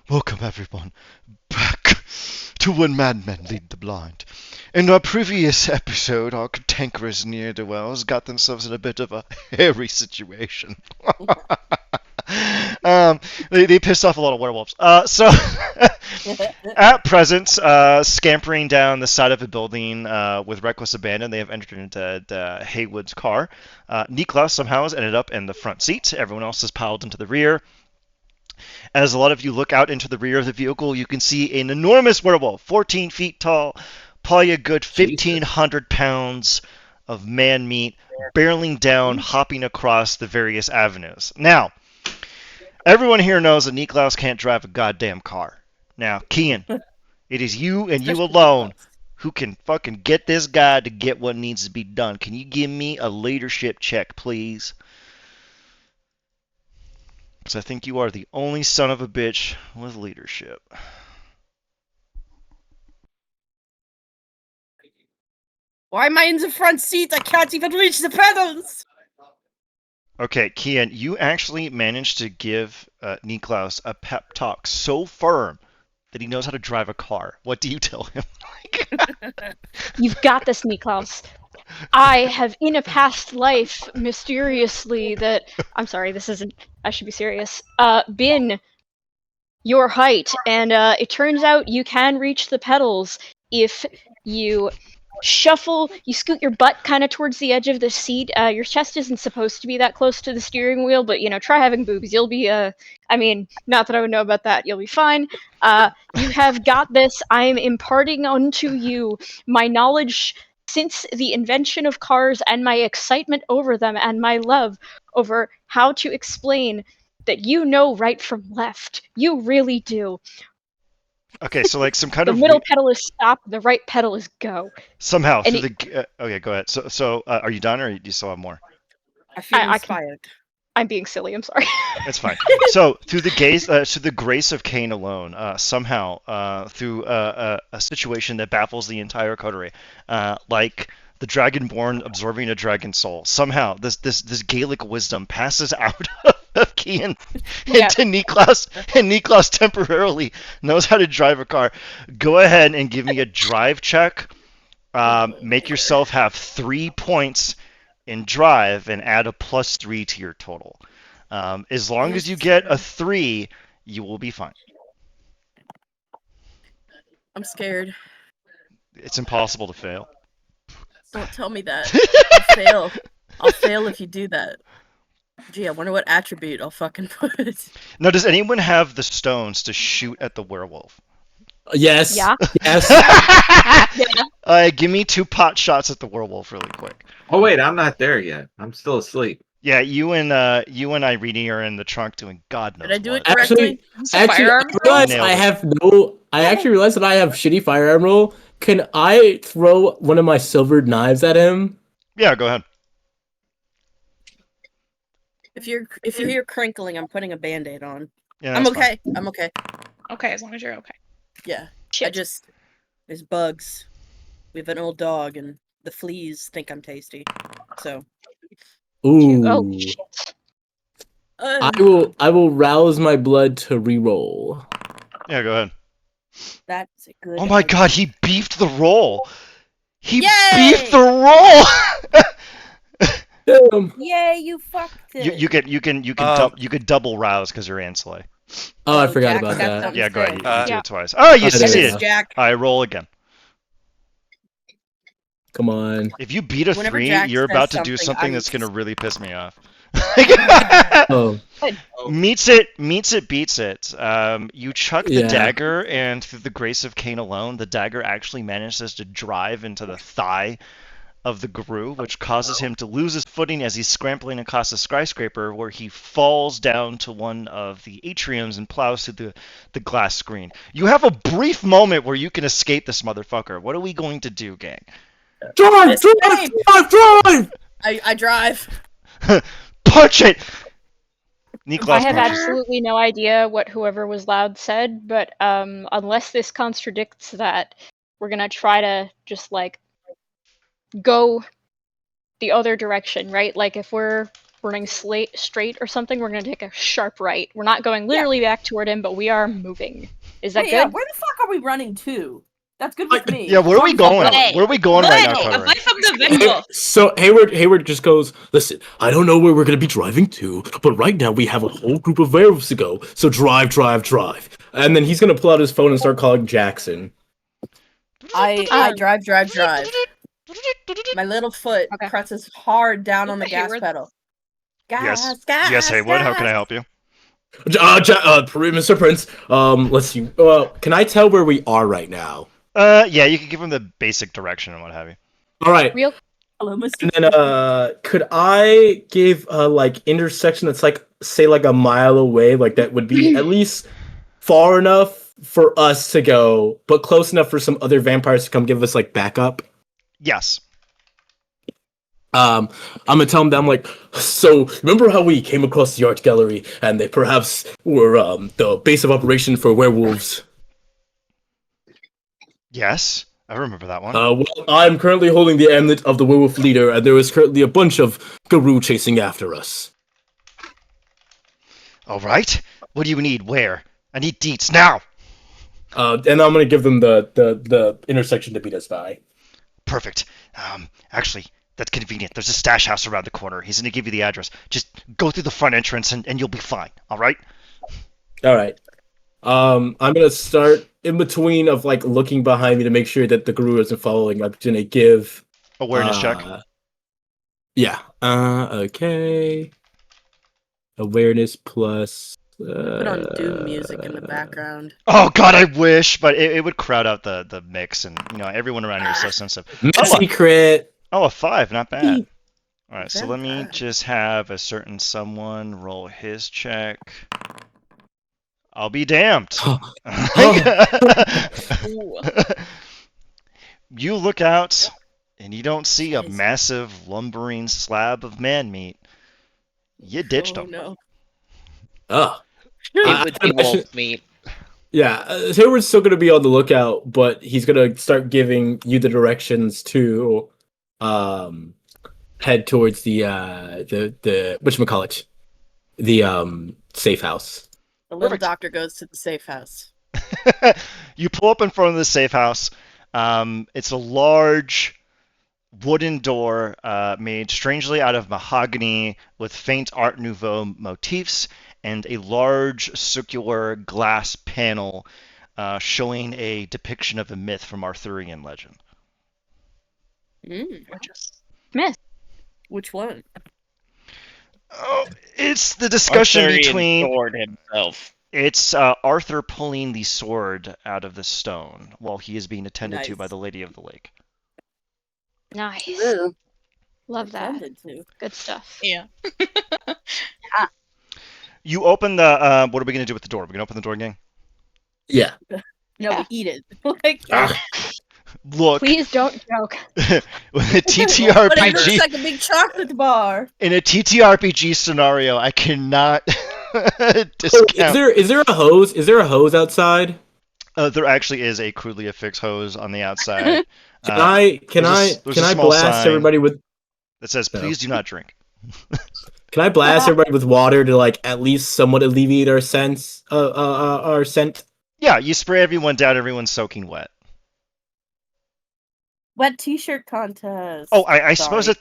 Welcome everyone back to When Madmen Lead the Blind. In our previous episode, our cantankerous ne'er-do-wells got themselves in a bit of a hairy situation. They pissed off a lot of werewolves. So at present, scampering down the side of a building with reckless abandon, they have entered into Haywood's car. Niklas somehow has ended up in the front seat. Everyone else has piled into the rear. As a lot of you look out into the rear of the vehicle, you can see an enormous werewolf, 14 feet tall, probably a good 1,500 pounds of man meat, barreling down, hopping across the various avenues. Now, everyone here knows that Niklaus can't drive a goddamn car. Now, Kian, it is you and you alone who can fucking get this guy to get what needs to be done. Can you give me a leadership check, please? Because I think you are the only son of a bitch with leadership. Why am I in the front seat? I can't even reach the pedals! Okay, Kian, you actually managed to give Niklaus a pep talk so firm that he knows how to drive a car. What do you tell him? You've got this, Niklaus. I have, in a past life, mysteriously I'm sorry, this isn't... I should be serious. Been your height, and it turns out you can reach the pedals if you you scoot your butt kind of towards the edge of the seat. Your chest isn't supposed to be that close to the steering wheel, but, try having boobs. You'll be, not that I would know about that. You'll be fine. You have got this. I'm imparting unto you my knowledge since the invention of cars and my excitement over them and my love over how to explain that you know right from left. You really do. Okay, so like some kind The of middle pedal is stop, the right pedal is go. somehow And through the okay, go ahead. So are you done or do you still have more? I feel inspired. I'm being silly. I'm sorry. That's fine. So through the grace of Cain alone, somehow through a situation that baffles the entire coterie, like the Dragonborn absorbing a dragon soul, somehow this Gaelic wisdom passes out of Kian into Niklaus, and Niklaus temporarily knows how to drive a car. Go ahead and give me a drive check. Make yourself have 3 points in drive and add a +3 to your total. As long as you get a 3, you will be fine. I'm scared. It's impossible to fail. Don't tell me that. I'll fail. I'll fail if you do that. Gee, I wonder what attribute I'll fucking put. Now, does anyone have the stones to shoot at the werewolf? Yes. Yeah. Yes. Give me 2 pot shots at the werewolf really quick. Oh wait, I'm not there yet. I'm still asleep. Yeah, you and Irene are in the trunk doing God knows Did I do what. it correctly? Actually, I actually realized that I have shitty firearm roll. Can I throw one of my silvered knives at him? Yeah, go ahead. If you hear crinkling, I'm putting a band-aid on. Yeah, I'm that's okay. fine. I'm okay. Okay, as long as you're okay. Yeah. Shit. There's bugs. We have an old dog, and the fleas think I'm tasty. So. Ooh. Oh shit. I will rouse my blood to reroll. Yeah, go ahead. That's a good. Oh my God, he beefed the roll. He Yay! beefed the roll. Yay! You fucked it. you can double rouse because you're Ansley. Oh, I forgot Jack's about got that. something Yeah, go ahead. You can do Yeah. it twice. Oh, you Okay, succeeded. Jack. I roll again. Come on. If you beat a Whenever 3, Jack you're says about to do something, something I'm that's gonna really piss me off. Oh. Meets it, beats it. You chuck the Yeah. dagger, and through the grace of Cain alone, the dagger actually manages to drive into the thigh of the Guru, which causes him to lose his footing as he's scrambling across a skyscraper, where he falls down to one of the atriums and plows through the glass screen. You have a brief moment where you can escape this motherfucker. What are we going to do, gang? Drive! I drive. Punch it! Niklaus I have punches. absolutely no idea what whoever was loud said, but unless this contradicts that, we're gonna try to just like go the other direction, right? Like if we're running straight or something, we're gonna take a sharp right. We're not going literally back toward him, but we are moving. Is that Wait, good? yeah, where the fuck are we running to? That's good with me. Yeah, where are we going? Away. Where are we going right now, Away Cartwright? from the vehicle. So Hayward just goes, listen, I don't know where we're gonna be driving to, but right now we have a whole group of werewolves to go, so drive. And then he's gonna pull out his phone and start calling Jackson. I drive. My little foot Okay. presses hard down on the Okay, gas we're- pedal. Yes. Gas. Yes, Haywood, how can I help you? Mr. Prince, let's see. Can I tell where we are right now? Yeah, you can give him the basic direction and what have you. All right. Real Hello, Mr. And then, could I give like intersection that's like, say, like a mile away, like that would be at least far enough for us to go, but close enough for some other vampires to come give us like backup? Yes. I'm gonna tell them that I'm like, so remember how we came across the art gallery and they perhaps were the base of operation for werewolves? Yes, I remember that one. Well, I'm currently holding the amulet of the werewolf leader, and there is currently a bunch of Garou chasing after us. All right. What do you need? Where? I need deets now. And I'm gonna give them the intersection to beat us by. Perfect. Actually, that's convenient. There's a stash house around the corner. He's gonna give you the address. Just go through the front entrance and you'll be fine. All right? All right. I'm gonna start in between of like looking behind me to make sure that the Garou isn't following. I'm gonna give Awareness check. Yeah. Okay. Awareness plus. Put on Doom music in the background. Oh God, I wish, but it would crowd out the mix, and everyone around here is so sensitive. Secret. Oh, a 5, not bad. All right, so let me Vampire. just have a certain someone roll his check. I'll be damned. Ooh. You look out, and you don't see a Jeez. massive lumbering slab of man meat. You ditched Oh him. no. Oh. It would be wolf meat. Yeah, Hayward's still gonna be on the lookout, but he's gonna start giving you the directions to head towards the whatchamacallit, the safe house. The little Perfect. doctor goes to the safe house. You pull up in front of the safe house. It's a large wooden door made strangely out of mahogany with faint Art Nouveau motifs and a large circular glass panel showing a depiction of a myth from Arthurian legend. Smith. Which one? Oh, it's the discussion Arthurian between... sword himself. It's Arthur pulling the sword out of the stone while he is being attended to Nice. by the Lady of the Lake. Nice. Ooh. Love that. Intended to. Good stuff. Yeah. You open the... what are we going to do with the door? We're going to open the door, gang? Yeah. No, Yeah. we eat it. Like, Look, Please don't joke. with a but it TTRPG... looks like a big chocolate bar. In a TTRPG scenario, I cannot discount. Is there a hose? Is there a hose outside? There actually is a crudely affixed hose on the outside. Can I there's a small blast sign everybody with that says, "Please do not drink." Can I blast everybody with water to like at least somewhat alleviate our sense our scent? Yeah, you spray everyone down. Everyone's soaking wet. Wet T-shirt contest. Oh, I suppose Sorry.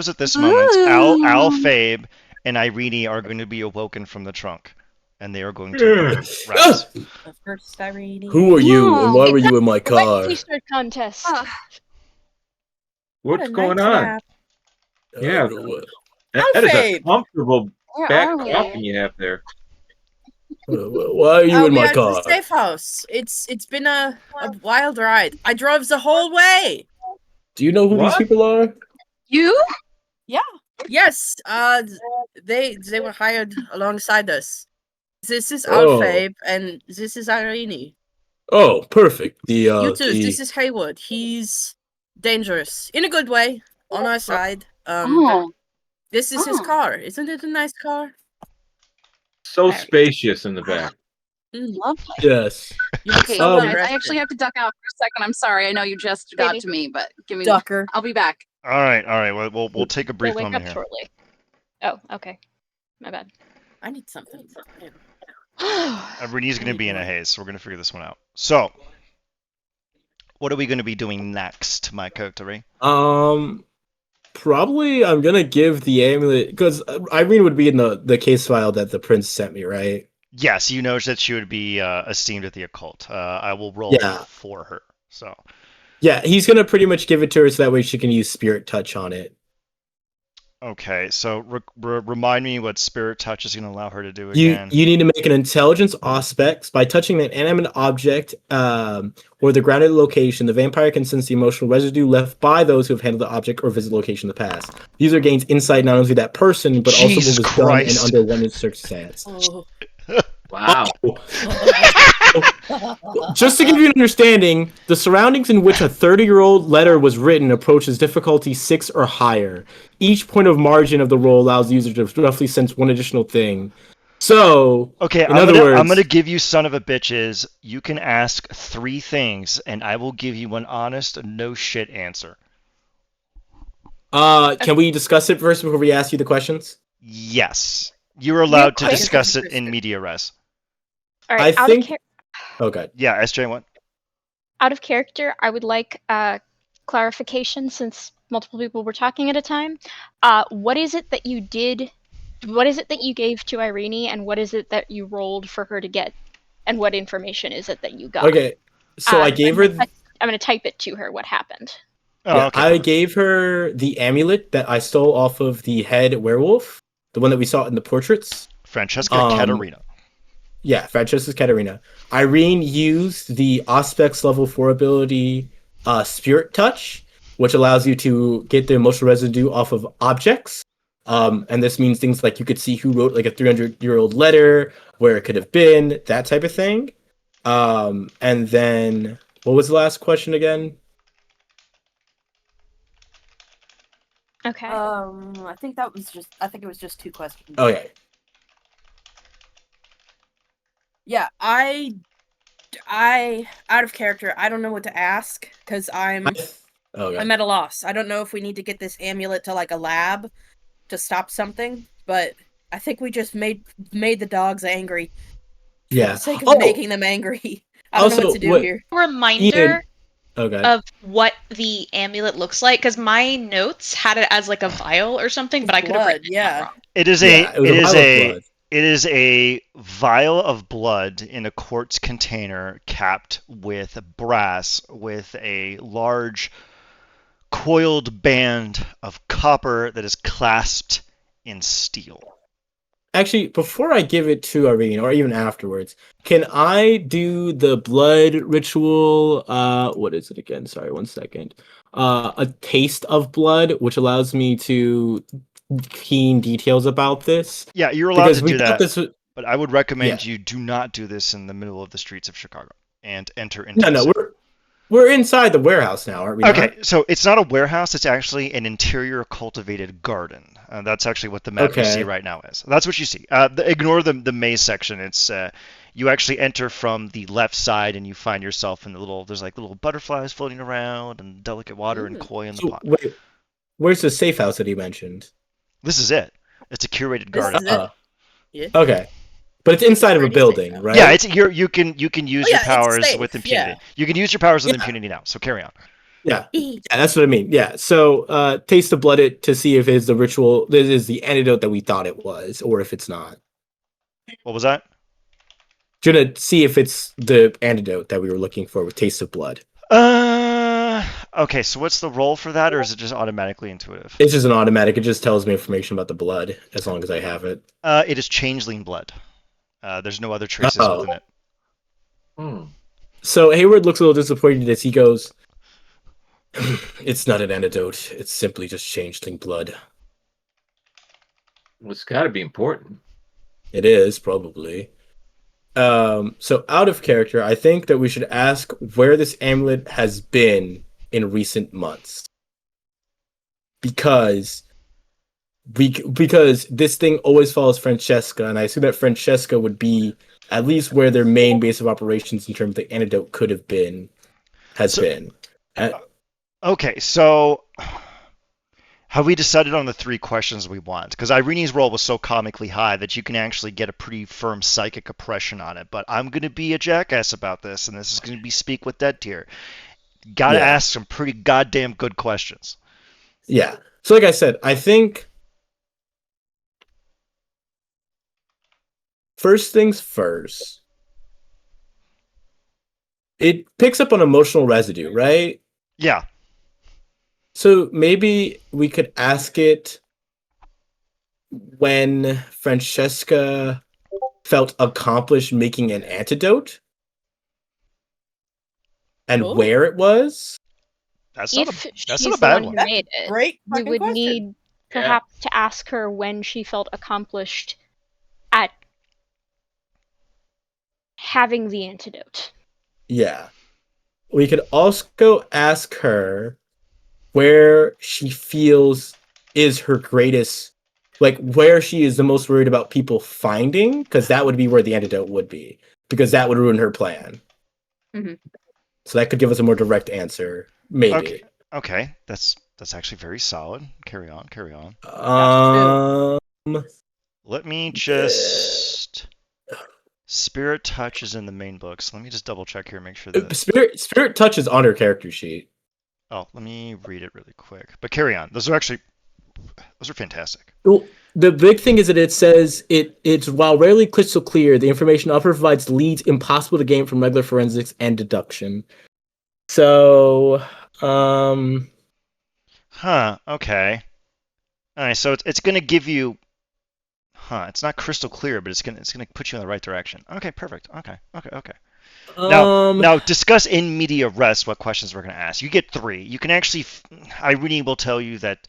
at this moment, Al, Ooh. Fabe, and Irene are going to be awoken from the trunk, and they are going to rise. The first Irene. Who are you and why were you in my Wet car? T-shirt contest. Ah, What What's a going on? nightcap. Yeah. How That is a fake. comfortable where back are we? coffin you have there. Why are you in we my are at car? the safe house. It's been a wild ride. I drove the whole way. Do you know who these What? people are? You? Yes. They were hired alongside us. This is Oh. Alfabe and this is Irene. Oh, perfect. The You too. the- This is Haywood. He's dangerous in a good way. On our side. Oh. This is his Oh. car. Isn't it a nice car? So spacious in the back. Lovely. yes. You look Okay, so guys, I aggressive. actually have to duck out for a second. I'm sorry. I know you just got Baby. to me, but give me. Ducker. I'll be back. All right. Well, we'll take a brief We'll wake moment up here. shortly. Oh, okay. My bad. I need something. Renee's going to be in a haze, so we're going to figure this one out. So, what are we going to be doing next, my character, Ray? Probably I'm gonna give the amulet because Irene would be in the case file that the prince sent me, right? Yes, you know that she would be esteemed at the occult. I will roll Yeah. for her. So, Yeah, he's gonna pretty much give it to her so that way she can use spirit touch on it. okay. So, remind me what Spirit Touch is going to allow her to do You again. you need to make an intelligence aspect by touching an inanimate object or the grounded location. The vampire can sense the emotional residue left by those who have handled the object or visit the location in the past. User gains insight not only to that person but also Jesus what was done and Christ. under one circumstance. Oh. Wow. Just to give you an understanding, the surroundings in which a 30-year-old letter was written approaches difficulty 6 or higher. Each point of margin of the roll allows the user to roughly sense one additional thing. So, Okay, in other words, I'm gonna give you son of a bitches. You can ask 3 things, and I will give you an honest, no shit answer. can we discuss it first before we ask you the questions? Yes, you're allowed to quick. discuss it in media res. All right. I think. Okay. Yeah, SJ1. Out of character, I would like clarification since multiple people were talking at a time. What is it that you did? What is it that you gave to Irene, and what is it that you rolled for her to get? And what information is it that you got? Okay. So I gave her. I'm going to type it to her. What happened? Oh, Yeah, okay. I gave her the amulet that I stole off of the head werewolf, the one that we saw in the portraits. Francesca um, Katerina. Yeah, Francesca Katerina. Irene used the Auspex level 4 ability, Spirit Touch, which allows you to get the emotional residue off of objects. And this means things like you could see who wrote like a 300-year-old letter, where it could have been, that type of thing. And then, what was the last question again? Okay. I think it was just 2 questions. Okay. Yeah, I out of character. I don't know what to ask because I'm Okay. at a loss. I don't know if we need to get this amulet to like a lab to stop something, but I think we just made the dogs angry. For Yeah. the sake of making them angry. I don't know Also, what to do what- here. Reminder Okay. of what the amulet looks like, because my notes had it as like a vial or something, but I could have Blood, written it yeah. down wrong. It is Yeah, it was a vial of blood. It is a vial of blood in a quartz container capped with brass with a large coiled band of copper that is clasped in steel. Actually, before I give it to Irene, or even afterwards, can I do the blood ritual? What is it again? Sorry, 1 second. A taste of blood, which allows me to keen details about this. Yeah, you're allowed Because to we do got that, this. but I would recommend you do not do this in the middle of the streets of Chicago and enter into No, the no, city. we're inside the warehouse now, aren't we? Okay, not? so it's not a warehouse, it's actually an interior cultivated garden. That's actually what the map you see Okay. right now is. That's what you see. Ignore the maze section. It's you actually enter from the left side and you find yourself in there's like little butterflies floating around and delicate water and koi in the So, pot. wait, where's the safe house that he mentioned? This is it. It's a curated This garden. is it. Yeah. Okay, but it's inside of a Pretty safe building, house. right? Yeah, you can use Oh, your yeah, it's powers safe, with impunity. yeah. You can use your powers with Yeah. impunity now. So carry on. Yeah. Yeah, that's what I mean. Yeah. So, taste the blood it to see if it's the ritual. This is the antidote that we thought it was, or if it's not. What was that? Gonna see if it's the antidote that we were looking for with taste of blood. Okay, so what's the roll for that, or is it just automatically intuitive? It's just an automatic. It just tells me information about the blood as long as I have it. It is changeling blood. There's no other traces Oh. within it. Hmm. So Hayward looks a little disappointed as he goes, "It's not an antidote. It's simply just changeling blood. Well, it's got to be important. It is probably." So out of character, I think that we should ask where this amulet has been in recent months. Because this thing always follows Francesca, and I assume that Francesca would be at least where their main base of operations in terms of the antidote could have been, has been. Okay, so Have we decided on the 3 questions we want? Because Irene's roll was so comically high that you can actually get a pretty firm psychic oppression on it. But I'm going to be a jackass about this, and this is going to be speak with dead tier. Got to Yeah. ask some pretty goddamn good questions. Yeah. So like I said, I think first things first, it picks up on emotional residue, right? Yeah. So maybe we could ask it when Francesca felt accomplished making an antidote and Oh. where it was. That's not If that's she's not a the bad one one. who made it, Great we fucking would question. need perhaps to ask her when she felt accomplished at having the antidote. Yeah. We could also ask her where she feels is her greatest, like where she is the most worried about people finding, because that would be where the antidote would be, because that would ruin her plan. Mhm. So that could give us a more direct answer, maybe. Okay. That's actually very solid. Carry on. Let me just Spirit Touch is in the main books. Let me just double check here, make sure that. Spirit Touch is on her character sheet. Oh, let me read it really quick. But carry on. Those are fantastic. Well, the big thing is that it says it's while rarely crystal clear, the information offered provides leads impossible to gain from regular forensics and deduction. So, Huh. Okay. All right. So it's gonna give you. Huh. It's not crystal clear, but it's gonna put you in the right direction. Okay. Perfect. Okay. Now discuss in media res what questions we're gonna ask. You get 3. You can actually. Irene will tell you that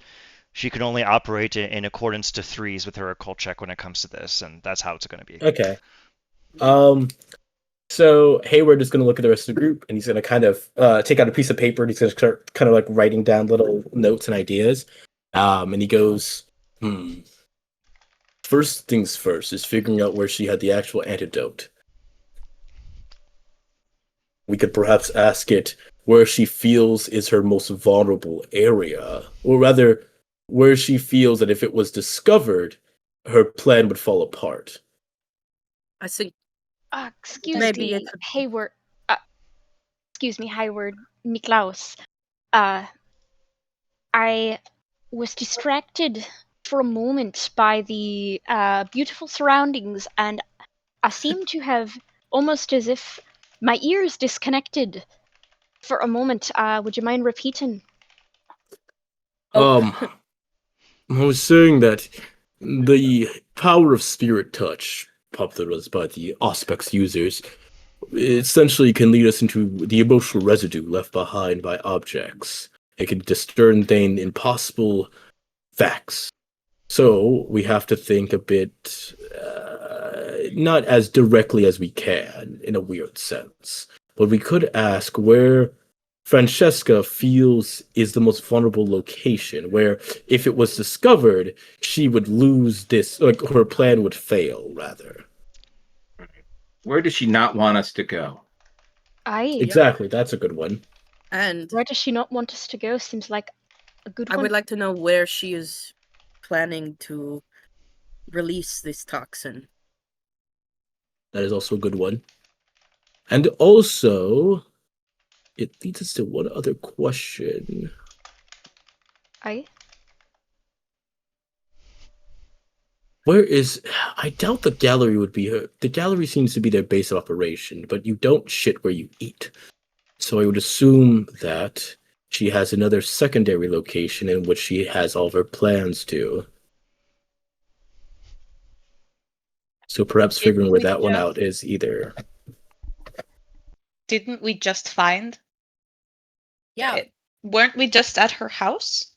she can only operate in accordance to 3s with her occult check when it comes to this, and that's how it's gonna be. okay. So Hayward is going to look at the rest of the group, and he's going to kind of take out a piece of paper, and he's going to start kind of like writing down little notes and ideas. And he goes, First things first is figuring out where she had the actual antidote. We could perhaps ask it where she feels is her most vulnerable area, or rather, where she feels that if it was discovered, her plan would fall apart. I think Excuse Maybe me, it's- Hayward. Excuse me, Hayward Niklaus. I was distracted for a moment by the beautiful surroundings, and I seem to have almost as if my ears disconnected for a moment. Would you mind repeating? Oh. I was saying that the power of spirit touch, popularized by the Auspex users, essentially can lead us into the emotional residue left behind by objects. It can discern then impossible facts. So we have to think a bit, not as directly as we can, in a weird sense. But we could ask where Francesca feels is the most vulnerable location, where if it was discovered, she would lose this, like her plan would fail, rather. Where does she not want us to go? Exactly, that's a good one. And Where does she not want us to go? Seems like a good I one. would like to know where she is planning to release this toxin. That is also a good one. And also, it leads us to one other question. Where is... I doubt the gallery would be her. The gallery seems to be their base of operation, but you don't shit where you eat. So I would assume that she has another secondary location in which she has all of her plans to. So perhaps figuring where that one out is either... Didn't we just find? Yeah. Weren't we just at her house?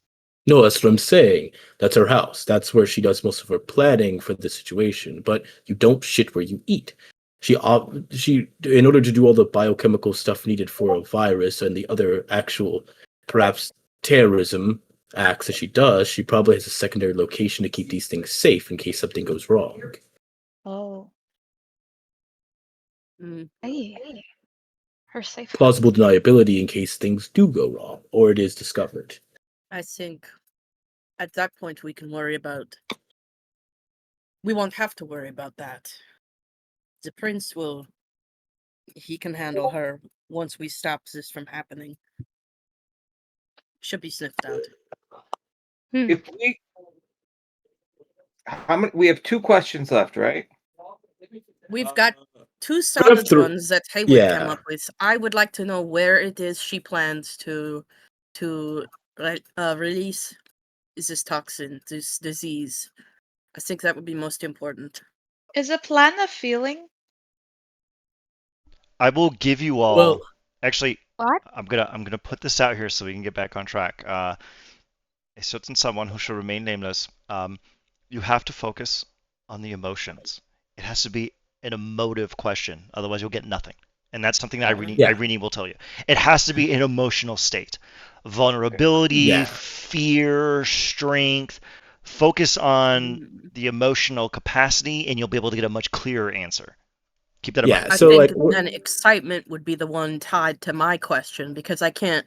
No, that's what I'm saying. That's her house. That's where she does most of her planning for the situation. But you don't shit where you eat. She, in order to do all the biochemical stuff needed for a virus and the other actual, perhaps terrorism acts that she does, she probably has a secondary location to keep these things safe in case something goes wrong. Oh. Her safe Plausible deniability in case things do go wrong or it is discovered. I think At that point, we can worry about. We won't have to worry about that. The prince will. He can handle her once we stop this from happening. Should be sniffed out. If we, how many? We have 2 questions left, right? We've got 2 solid three- ones that Haywood came yeah. up with. I would like to know where it is she plans to release this toxin, this disease. I think that would be most important. Is a plan a feeling? I will give you all. Well, Actually, What? I'm gonna put this out here so we can get back on track. A certain someone who shall remain nameless. You have to focus on the emotions. It has to be an emotive question, otherwise you'll get nothing. And that's something that Yeah. Irene will tell you. It has to be an emotional state. Vulnerability, Yeah. fear, strength. Focus on the emotional capacity, and you'll be able to get a much clearer answer. Keep that in mind. Yeah. I So think like, then excitement would be the one tied to my question because I can't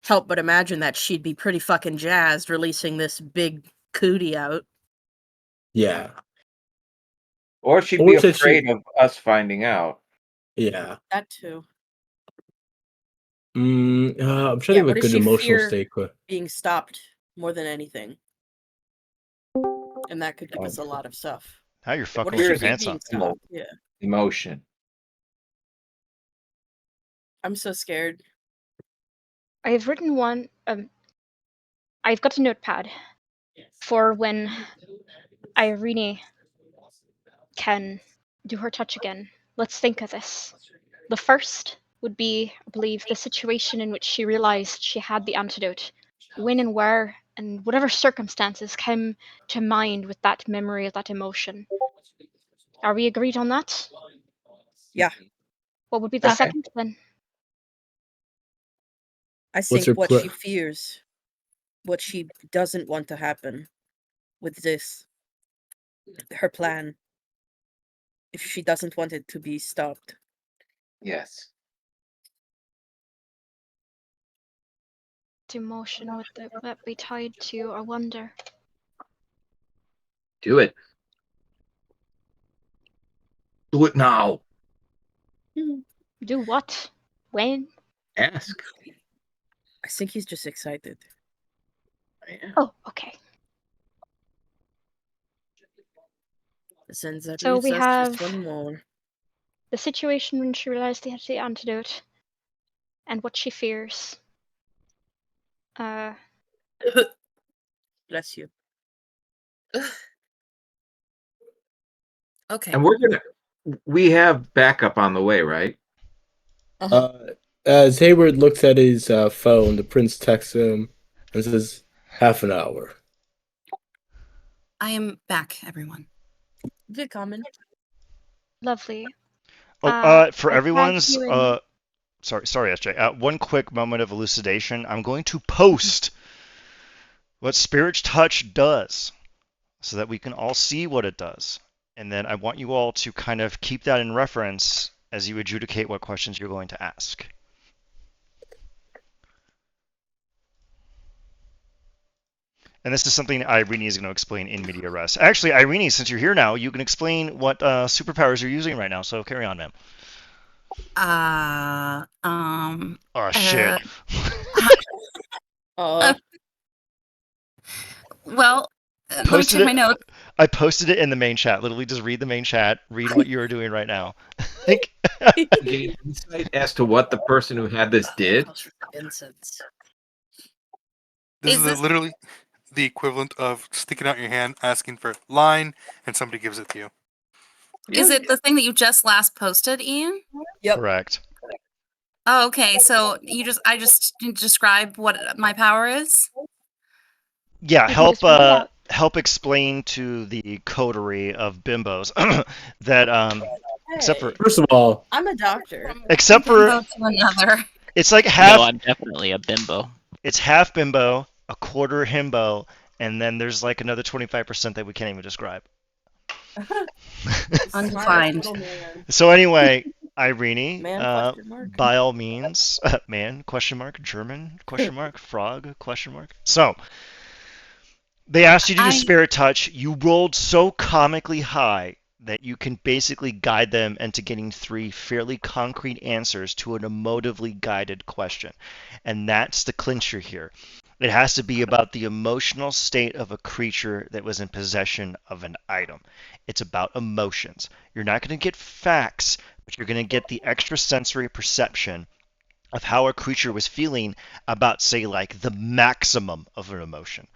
help but imagine that she'd be pretty fucking jazzed releasing this big cootie out. yeah, Or she'd Or be should she- afraid of us finding out. yeah. That too. I'm trying to Yeah, think of what a does good she emotional fear? state. Being stopped more than anything. And that could give us a lot of stuff. Now you're fucking What with is your she Fear is pants being up. stopped? Yeah. Emotion. I'm so scared. I've written one. I've got a notepad for when Irene can do her touch again. Let's think of this. The first would be, I believe, the situation in which she realized she had the antidote. When and where and whatever circumstances came to mind with that memory of that emotion. Are we agreed on that? Yeah. What would be the Okay. second then? I What's think her what pla- she fears, what she doesn't want to happen with this, her plan, if she doesn't want it to be stopped. Yes. What emotion would that be tied to? I wonder. Do it. Do it now. Do what? When? Ask. I think he's just excited. Oh, okay. Then that So leaves we us have just one more. the situation when she realized they had the antidote, and what she fears. Bless you. Okay. And we have backup on the way, right? As Hayward looks at his phone, the prince texts him and says, "Half an hour." I am back, everyone. Willkommen. Lovely. For I tagged everyone's you in. sorry, SJ. One quick moment of elucidation. I'm going to post what Spirit's Touch does, so that we can all see what it does, and then I want you all to kind of keep that in reference as you adjudicate what questions you're going to ask. And this is something Irene is going to explain in media res. Actually, Irene, since you're here now, you can explain what superpowers you're using right now. So carry on, ma'am. Oh shit. Oh, Well, let me Posted check my it. notes. I posted it in the main chat. Literally, just read the main chat. Read what you are doing right now. Like, Gain insight as to what the person who had this did. incense. This Is is this- literally the equivalent of sticking out your hand, asking for line, and somebody gives it to you. Is it the thing that you just last posted, Ian? Yep. correct. Oh, okay. So I just describe what my power is. Yeah, You can just read it out. help explain to the coterie of bimbos that except for First of all, I'm a doctor. except From for both to another. it's like half. No, I'm definitely a bimbo. It's half bimbo, a quarter himbo, and then there's like another 25% that we can't even describe. Undefined. So anyway, Irene, Man, question mark. by all means, man, question mark, German, question mark, frog, question mark. So, They asked you to do I spirit touch. You rolled so comically high that you can basically guide them into getting 3 fairly concrete answers to an emotively guided question. And that's the clincher here. It has to be about the emotional state of a creature that was in possession of an item. It's about emotions. You're not going to get facts, but you're going to get the extrasensory perception of how a creature was feeling about, say, like the maximum of an emotion.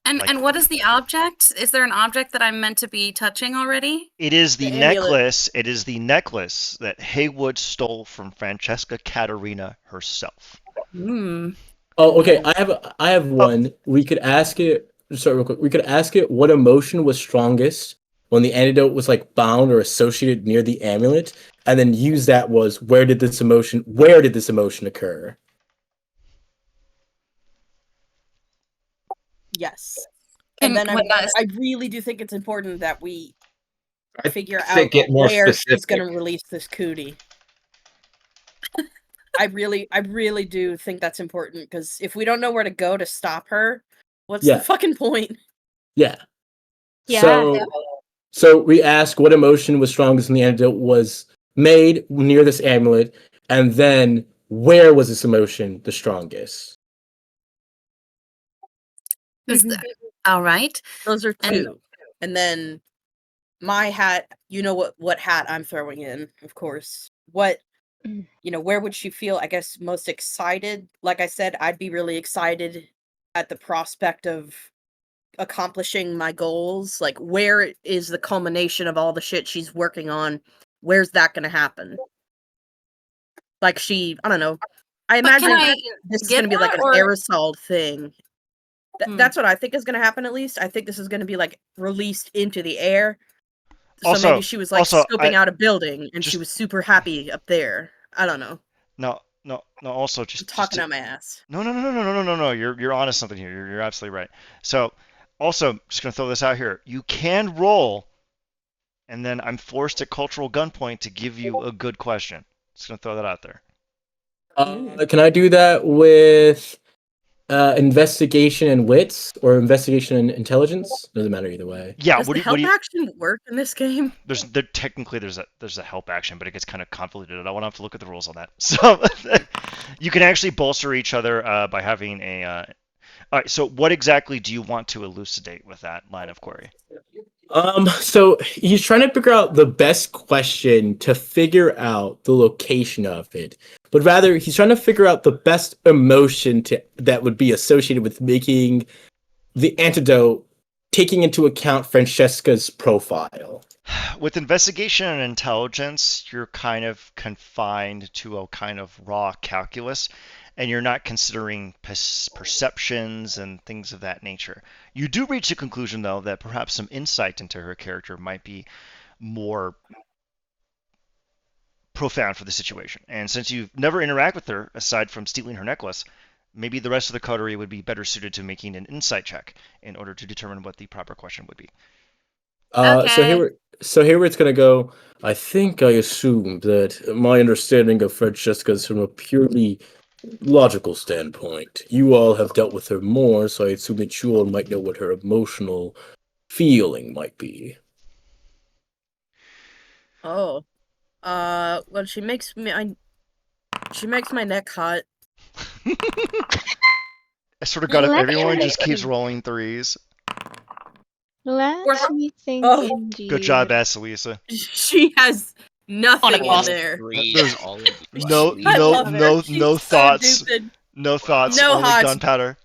and Like, what is the object? Is there an object that I'm meant to be touching already? it is the The amulet. necklace. It is the necklace that Haywood stole from Francesca Caterina herself. Hmm. Oh, okay. I have one. We could ask it. Sorry, real quick. We could ask it what emotion was strongest when the antidote was like bound or associated near the amulet, and then use that was where did this emotion occur? Yes. Can, And then what does- I really do think it's important that we I figure say out get more where she's specific. going to release this cootie. I really do think that's important because if we don't know where to go to stop her, what's Yeah. the fucking point? Yeah. Yeah. So we ask what emotion was strongest when the antidote was made near this amulet, and then where was this emotion the strongest? is Mhm. that- all right. Those are And- two. And then my hat, you know what hat I'm throwing in, of course. What Mm. where would she feel, I guess, most excited? Like I said, I'd be really excited at the prospect of accomplishing my goals. Like, where is the culmination of all the shit she's working on? Where's that going to happen? Like, I don't know. I But imagine can I this is get going to be like that, an or- aerosol thing. Hmm. That's what I think is going to happen, at least. I think this is going to be like released into the air. So Also- maybe she was like also, scoping out a building and she just- was super happy up there. I don't know. No. Also, I'm just talking to- out my ass. No. You're onto something here. You're absolutely right. So, also, just gonna throw this out here. You can roll, and then I'm forced at cultural gunpoint to give you a good question. Just gonna throw that out there. Can I do that with investigation and wits or investigation and intelligence? Doesn't matter either way. Yeah. Does What the do you? help action work in this game? Technically there's a help action, but it gets kind of convoluted. I want to have to look at the rules on that. So you can actually bolster each other by having a. All right. So what exactly do you want to elucidate with that line of query? So he's trying to figure out the best question to figure out the location of it, but rather he's trying to figure out the best emotion that would be associated with making the antidote, taking into account Francesca's profile. With investigation and intelligence, you're kind of confined to a kind of raw calculus, and you're not considering perceptions and things of that nature. You do reach a conclusion, though, that perhaps some insight into her character might be more profound for the situation. And since you've never interacted with her, aside from stealing her necklace, maybe the rest of the coterie would be better suited to making an insight check in order to determine what the proper question would be. So Okay. here where it's gonna go. I think I assume that my understanding of Francesca is from a purely logical standpoint. You all have dealt with her more, so I assume that you all might know what her emotional feeling might be. Oh. Well, she makes my neck hot. I sort of got if Let everyone me- just keeps rolling threes. Let me think. Oh. Indeed. Good job, Assalisa. She has On nothing a in cost there. There's I no love her. She's no so thoughts. stupid. No thoughts, No only hearts. gunpowder.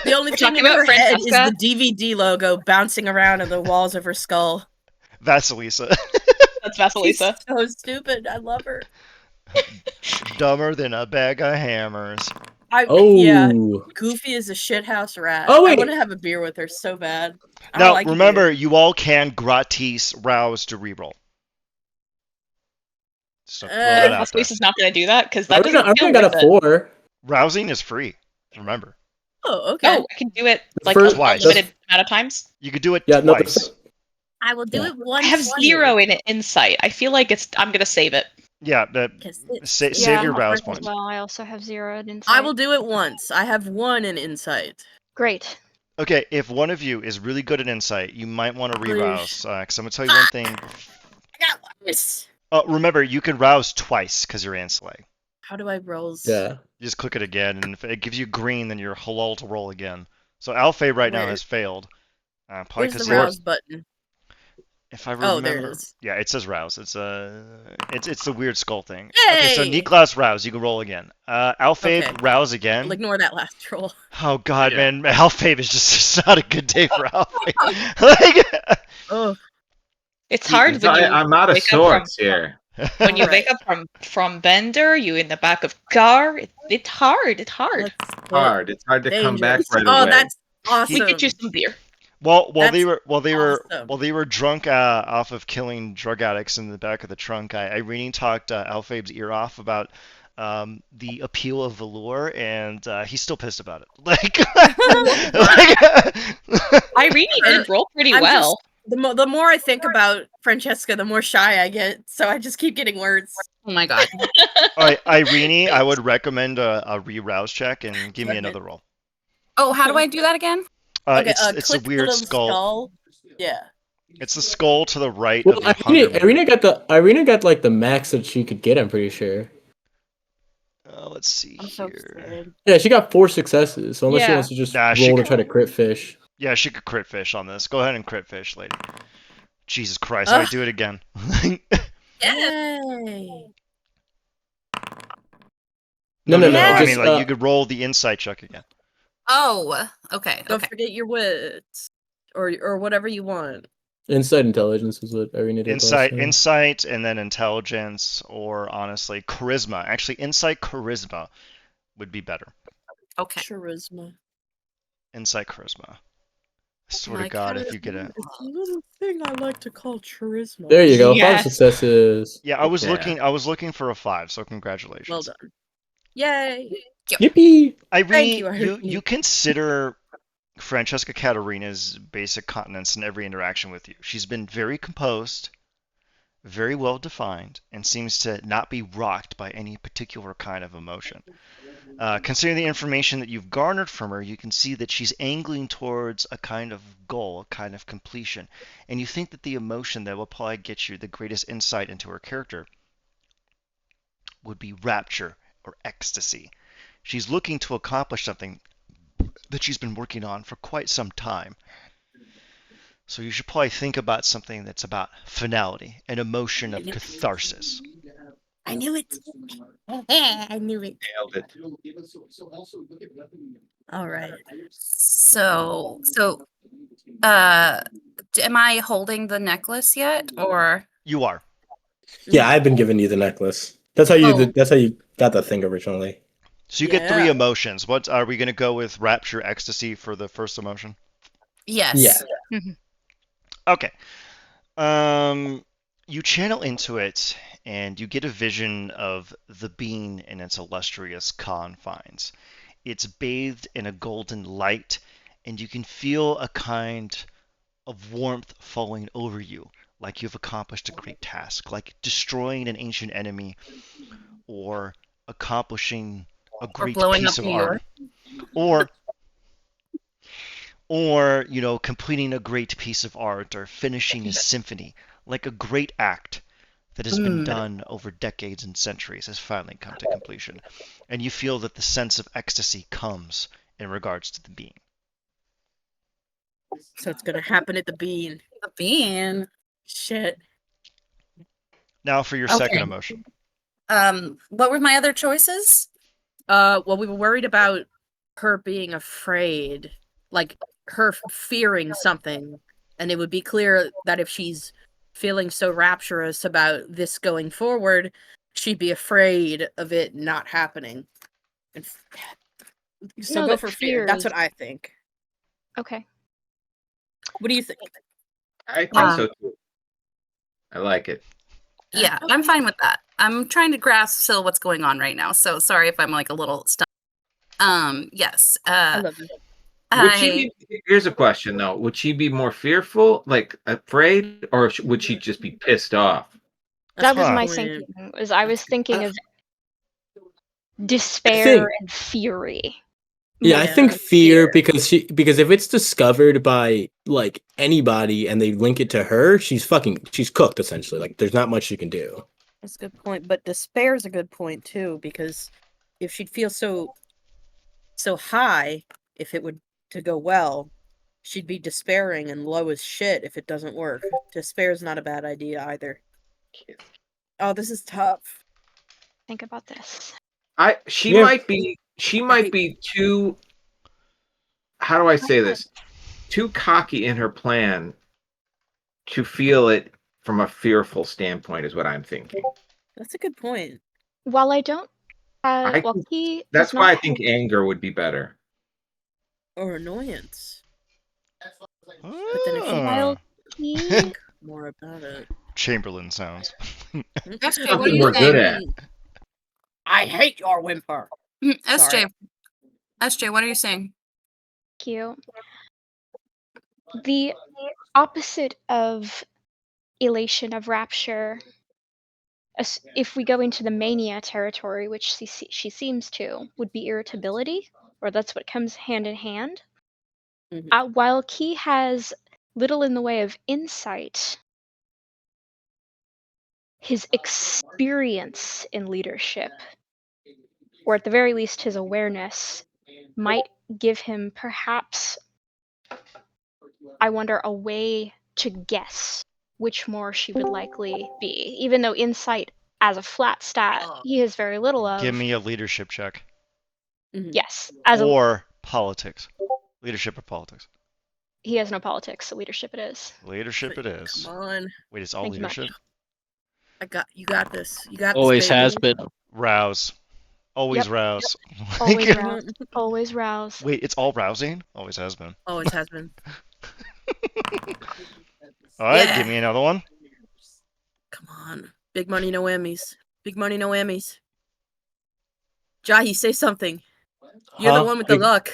The only thing talking in her about head is Francesca? the DVD logo bouncing around on the walls of her skull. Vasilisa. That's She's Vasilisa. so stupid. I love her. Dumber than a bag of hammers. Yeah. Oh, Goofy is a shithouse rat. Oh, I wait. want to have a beer with her so bad. I Now, don't like remember, beer. you all can gratis rouse to reroll. So throw that out there. Vasilisa's not going to do that because I that already doesn't feel got worth a it. 4. Rousing is free. Remember. Oh, okay. No, I can do it like first- a Twice. limited amount of times. You could do it Yeah, no, twice. I will do Yeah. it once. I have 0 in insight. I feel like I'm going to save it. Yeah, save Yeah, your I'll rouse first as points. well. I also have 0 in insight. I will do it once. I have 1 in insight. Great. Okay, if one of you is really good at insight, you might want to Please. re-rouse. Because I'm gonna tell you one thing. I got this. Remember, you can rouse twice because you're Anslay. How do I rolls? Yeah. You just click it again, and if it gives you green, then you're halal to roll again. So Alfei right now Where? has failed. Probably Where's the because rouse button? if I remember, Oh, there it is. yeah, it says rouse. It's the weird skull thing. Okay, so Yay! Niklas rouse. You can roll again. Alfei Okay. rouse again. I'll ignore that last roll. Oh God, Yeah. man, Alfei is just not a good day for Alfei. Like, Oh, It's hard when you I'm out of wake up from sorts here. when you Alright. wake up from Bender. You in the back of car. It's hard. It's hard. let's get Hard. It's hard to come back dangerous. right Oh, away. that's We awesome. get you some beer. while they That's were awesome. drunk off of killing drug addicts in the back of the trunk, Irene talked Alfeib's ear off about the appeal of velour, and he's still pissed about it. Irene did roll pretty I'm well. The more I think about Francesca, the more shy I get. So I just keep getting words. Oh my god. All right, Irene, I would recommend a re-rouse check and give me another roll. Oh, how do I do that again? Okay, It's a click the weird little skull. Yeah. It's the skull to the right Well, of your hunger. Irina got like the max that she could get. I'm pretty sure. Let's see I'm so here. scared. Yeah, she got 4 successes. So unless she Yeah. wants to just Nah, she roll to could- try to crit fish. Yeah, she could crit fish on this. Go ahead and crit fish, lady. Jesus Christ! All right, Ugh. do it again. Yay. No. Yeah. I Just, mean, like you could roll the insight check again. Oh, okay. Don't Okay. forget your wits. Or whatever you want. insight intelligence is what Irina did last time. Insight, and then intelligence, or honestly, charisma. Actually, insight charisma would be better. Okay. Charisma. Insight charisma. I swear to My God, if you get a It's a little thing I like to call charisma. There you go. Yes. 5 successes. yeah, I was Yeah. looking for a 5, so congratulations. Well done. Yay. Yippee! Irene, you, Irene. you consider Francesca Caterina's basic continence in every interaction with you. She's been very composed, very well defined, and seems to not be rocked by any particular kind of emotion. Considering the information that you've garnered from her, you can see that she's angling towards a kind of goal, a kind of completion, and you think that the emotion that will probably get you the greatest insight into her character would be rapture or ecstasy. She's looking to accomplish something that she's been working on for quite some time. So you should probably think about something that's about finality, an emotion of catharsis. I knew it. I knew it. Nailed it. All right. So, am I holding the necklace yet, or? You are. Yeah, I've been giving you the necklace. That's how you. Oh. That's how you got that thing originally. So you get 3 Yeah. emotions. What are we going to go with? Rapture, ecstasy for the first emotion? Yes. Yeah. Okay. You channel into it, and you get a vision of the being in its illustrious confines. It's bathed in a golden light, and you can feel a kind of warmth falling over you, like you've accomplished a great task, like destroying an ancient enemy, or accomplishing a great blowing piece up of New art, or completing a great piece of art, or finishing a symphony, like a great act that has been done over decades and centuries has finally come to completion, and you feel that the sense of ecstasy comes in regards to the being. So it's gonna happen at the bean. The bean. Shit. Now for your Okay. second emotion. What were my other choices? Well, we were worried about her being afraid, like her fearing something, and it would be clear that if she's feeling so rapturous about this going forward, she'd be afraid of it not happening. And so No, go that for fear. That's fears- what I think. Okay. What do you think? I think Um, so too. I like it. Yeah, I'm fine with that. I'm trying to grasp still what's going on right now. So sorry if I'm like a little stuck. Yes. I love you. Would she be, here's a question though. Would she be more fearful, like afraid, or would she just be pissed off? That was Huh. my Point. thinking. Was I was thinking of I despair think- and fury. Yeah, I Yeah, think fear fear. because if it's discovered by like anybody and they link it to her, she's cooked essentially. Like there's not much she can do. That's a good point. But despair is a good point too, because if she'd feel so high, if it would to go well, she'd be despairing and low as shit if it doesn't work. Despair is not a bad idea either. Oh, this is tough. Think about this. She Yeah. might be too, how do I say this? Too cocky in her plan to feel it from a fearful standpoint is what I'm thinking. That's a good point. While I don't, I while think he does That's not why I have think anger would be better. Or annoyance. Ah. But then if you while he think more about it. Chamberlain sounds. SJ, what are Something you we're good saying? at. I hate your whimper. Sorry. SJ, what are you saying? cute. The opposite of elation of rapture, if we go into the mania territory, which she seems to, would be irritability, or that's what comes hand in hand. Mhm. While Key has little in the way of insight, his experience in leadership, or at the very least his awareness, might give him perhaps, I wonder, a way to guess which more she would likely be. Even though insight as a flat stat he has very little of. Give me a leadership check. Mhm. Yes, as Or politics. Leadership or politics. he has no politics, so leadership it is. Leadership it is. Come on. Wait, it's all Thank you much. leadership? You got this. You got Always this, baby. has been. Rouse. Always Yep, rouse. Always Like- rouse. Always rouse. Wait, it's all rousing? Always has been. Always has been. Alright, Yeah. give me another one. Come on. Big money, no Emmys. Big money, no Emmys. Jahi, say something. You're the Huh? one with the luck.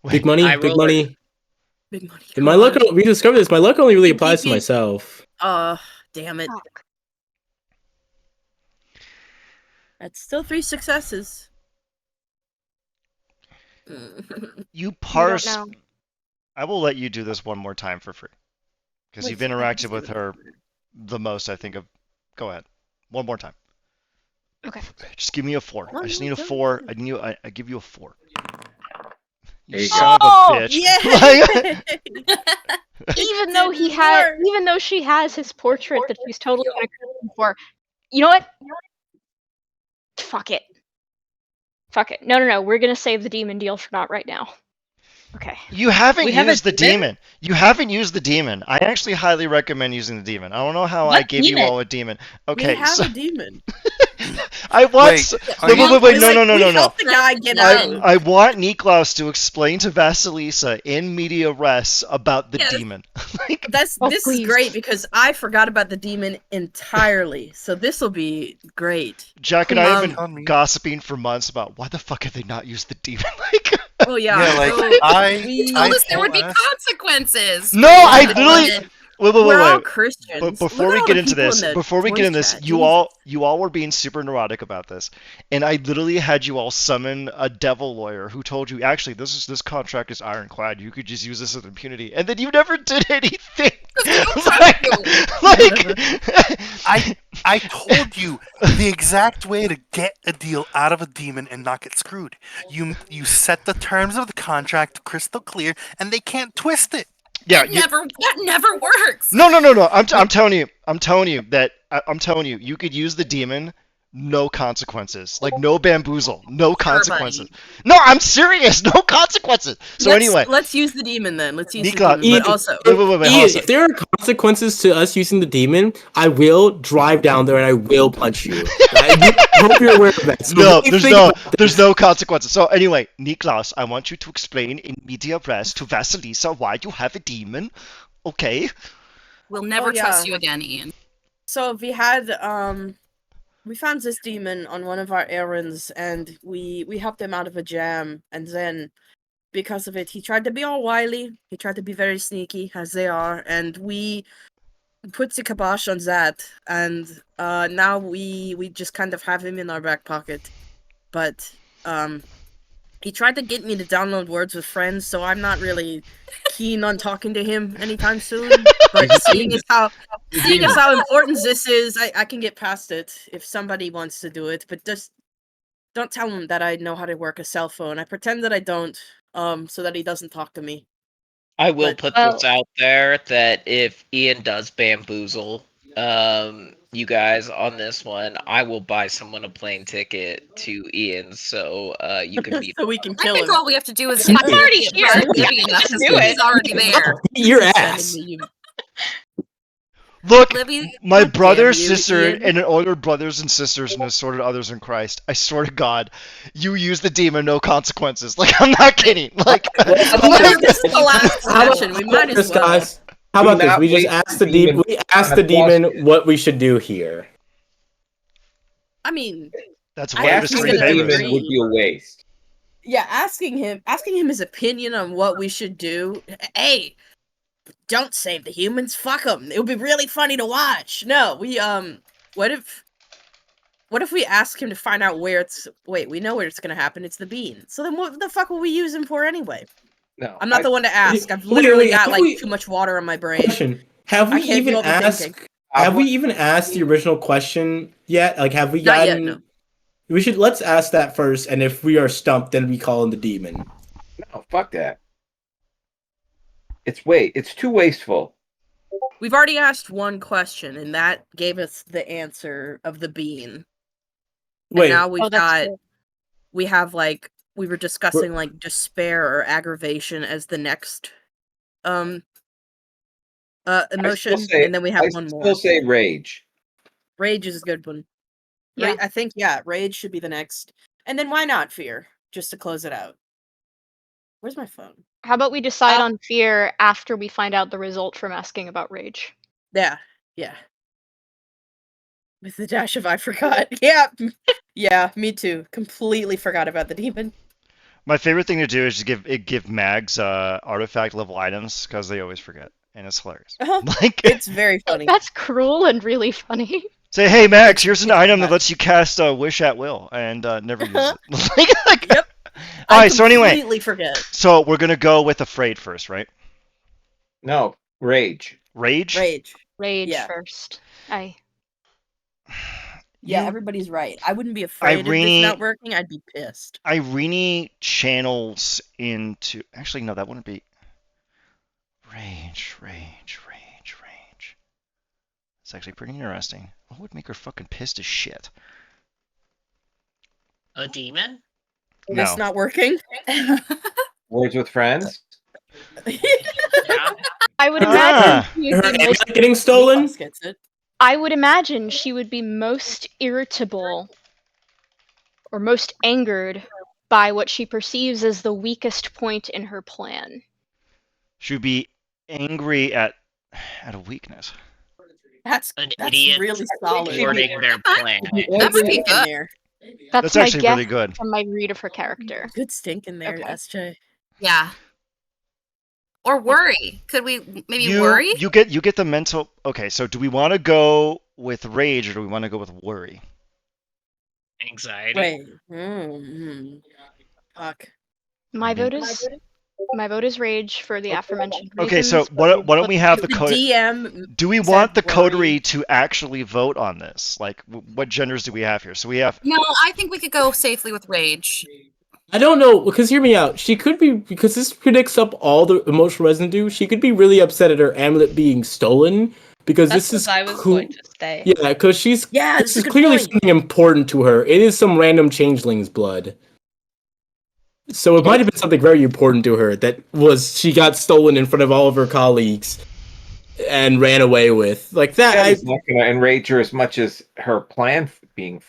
Big money, I big rolled money. Big money. And come my luck. on. We discovered this. My luck only really You applies to keep me- myself. Damn it. Fuck. That's still 3 successes. You You parse. don't know. I will let you do this one more time for free. Because Wait, you've so I interacted just with did it. her the most, I think, of. Go ahead. One more time. Okay. Just give me a 4. One I just more need a time. 4. I give you a 4. There You you son go. of a bitch. Like- Even though didn't work. even though she has his portrait that she's totally gonna criticize for, you know what? Fuck it. Fuck it. No. We're gonna save the demon deal for not right now. Okay. You haven't We have a used the demon? demon. You haven't used the demon. I actually highly recommend using the demon. I don't know how I What gave you demon? all a demon. We Okay, have so a demon. I want. Wait, are Wait, you- wait, wait, no, Like, no, no, we no, no. helped the guy get out. I want Niklaus to explain to Vasilisa in media res about the Yes. demon. Like, This Oh, is please. great because I forgot about the demon entirely. So this will be great. Jack and I have Tell been me. gossiping for months about why the fuck have they not used the demon? Like, Oh yeah. Yeah, like, so I- we, Told I us there would be told us- consequences. no, I The literally. demon. Wait, we're all wait. Christians. But before Look we at all get the into people this, in the before we get voice in this, chat. you Jesus. all were being super neurotic about this, and I literally had you all summon a devil lawyer who told you, actually, this contract is ironclad. You could just use this as impunity, and then you never did anything. I told you the exact way to get a deal out of a demon and not get screwed. You set the terms of the contract crystal clear, and they can't twist it. yeah, That never works. no. I'm telling you that I'm telling you, you could use the demon. No consequences. Like, no bamboozle. No consequences. No, I'm serious. No consequences. So anyway, let's use the demon then. Let's use Nika, the demon. Ian, But also, wait, Ian, also. if there are consequences to us using the demon, I will drive down there and I will punch you. I hope you're aware of that. So No, really think about this. there's no consequences. So anyway, Niklaus, I want you to explain in media res to Vasilisa why you have a demon. Okay. We'll never Oh, yeah. trust you again, Ian. so we found this demon on one of our errands, and we helped him out of a jam. And then, because of it, he tried to be all wily. He tried to be very sneaky, as they are, and we put the kibosh on that. And now we just kind of have him in our back pocket. But He tried to get me to download Words with Friends, so I'm not really keen on talking to him anytime soon. But seeing as how important this is, I can get past it if somebody wants to do it. But just don't tell him that I know how to work a cell phone. I pretend that I don't, so that he doesn't talk to me. I will But- put this out there that if Ian does bamboozle you guys on this one, I will buy someone a plane ticket to Ian so you can meet so we can I kill think him. all we have to do is I'm already here. Livy enough Just because do it. he's already there. Your Sending ass. me you. Look, Livy, my God brother, damn you, sister, Ian. and an older brothers and sisters and assorted others in Christ. I swear to God, you use the demon, no consequences. Like, I'm not kidding. Like, This is the last session. We might as well. Guys, how about this? not We just waste ask the the demon. demon We ask on the a demon question. what we should do here. I mean, that's I one of think his he's three gonna favorites. agree. would be a waste. Yeah, asking him his opinion on what we should do. Hey, don't save the humans. Fuck them. It would be really funny to watch. No, we what if we ask him to find out where it's? Wait, we know where it's gonna happen. It's the bean. So then, what the fuck will we use him for anyway? No, I'm not the one to ask. I've Wait, literally wait, got have like we- too much water on my brain. Question: Have I we can't do even all the asked? thinking. Have we even asked the original question yet? Like, have we Not yet, gotten? no. Let's ask that first, and if we are stumped, then we call in the demon. No, fuck that. It's too wasteful. We've already asked one question, and that gave us the answer of the bean. Wait, And now we've that's got, true. we have like, we were discussing like despair or aggravation as the next emotion, and then we have one more. Still say rage. Rage is a good one. Yeah. I think rage should be the next, and then why not fear? Just to close it out. Where's my phone? How about we decide on fear after we find out the result from asking about rage? Yeah. With the dash of I forgot. Yeah, me too. Completely forgot about the demon. My favorite thing to do is just give mags artifact level items because they always forget, and it's hilarious. Uh-huh. Like, It's very funny. That's cruel and really funny. say, hey Max, here's an item that lets you cast Wish at will and never use it. Like, Yep. All I right, so anyway, completely forget. so we're gonna go with afraid first, right? No, rage. Rage. Rage. Rage Yeah. first. Yeah, You- everybody's right. I wouldn't be afraid of Irene- this not working. I'd be pissed. Irene channels into. Actually, no, that wouldn't be. Rage. It's actually pretty interesting. What would make her fucking pissed as shit? A demon? No. This not working. Words with friends. Yeah. I would Ah. imagine she her would be most, amulet getting stolen. Nicholas gets it. I would imagine she would be most irritable or most angered by what she perceives as the weakest point in her plan. She would be angry at a weakness. That's An that's idiot really solid. thwarting their plan. That would be In good. there. That's That's my actually guess really good. from my read of her character. Good stink in there, Okay. SJ. Yeah. Or worry. Could we maybe You worry? you get the mental. Okay, so do we want to go with rage or do we want to go with worry? Anxiety. Wait. Mm-hmm. Fuck. My vote is rage for the aforementioned Okay, reasons. so why don't we have the The code? DM. Do we said want the worry. coterie to actually vote on this? Like, what genders do we have here? So we have. No, I think we could go safely with rage. I don't know, because hear me out. She could be, because this predicts up all the emotional residue. She could be really upset at her amulet being stolen because That's Oh, this is what I was coo- going to say. Yeah, because Yeah, this that's a is good clearly point. something important to her. It is some random changeling's blood. So it might have been something very important to her that she got stolen in front of all of her colleagues and ran away with. Like that. That is not going to enrage her as much as her plan being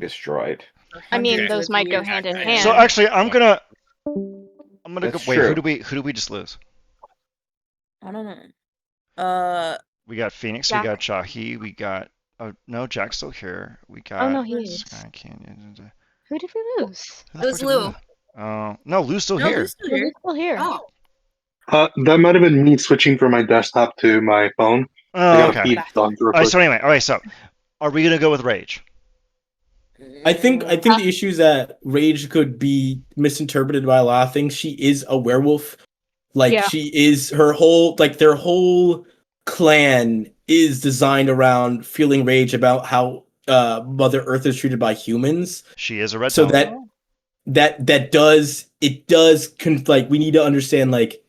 destroyed. I mean, Hundreds those of might go years. hand in So hand. So actually, I'm gonna go. That's Wait, true. who do we just lose? I don't know. We got Phoenix. Jack. We got Shahi. We got. Oh no, Jack's still here. We got. Oh, no, he is. Sky Canyon. Who did we lose? Who the It was fuck did we Lou. lose? Oh no, Lou's still No, here. Lou's still here. Lou's still here. Oh, That might have been me switching from my desktop to my phone. I Oh, got okay. a feed done real All right. quick. So anyway, all right. So, are we gonna go with rage? I think the issue is that rage could be misinterpreted by a lot of things. She is a werewolf. Like Yeah. she is her whole their whole clan is designed around feeling rage about how Mother Earth is treated by humans. She is a red So dog. that does we need to understand like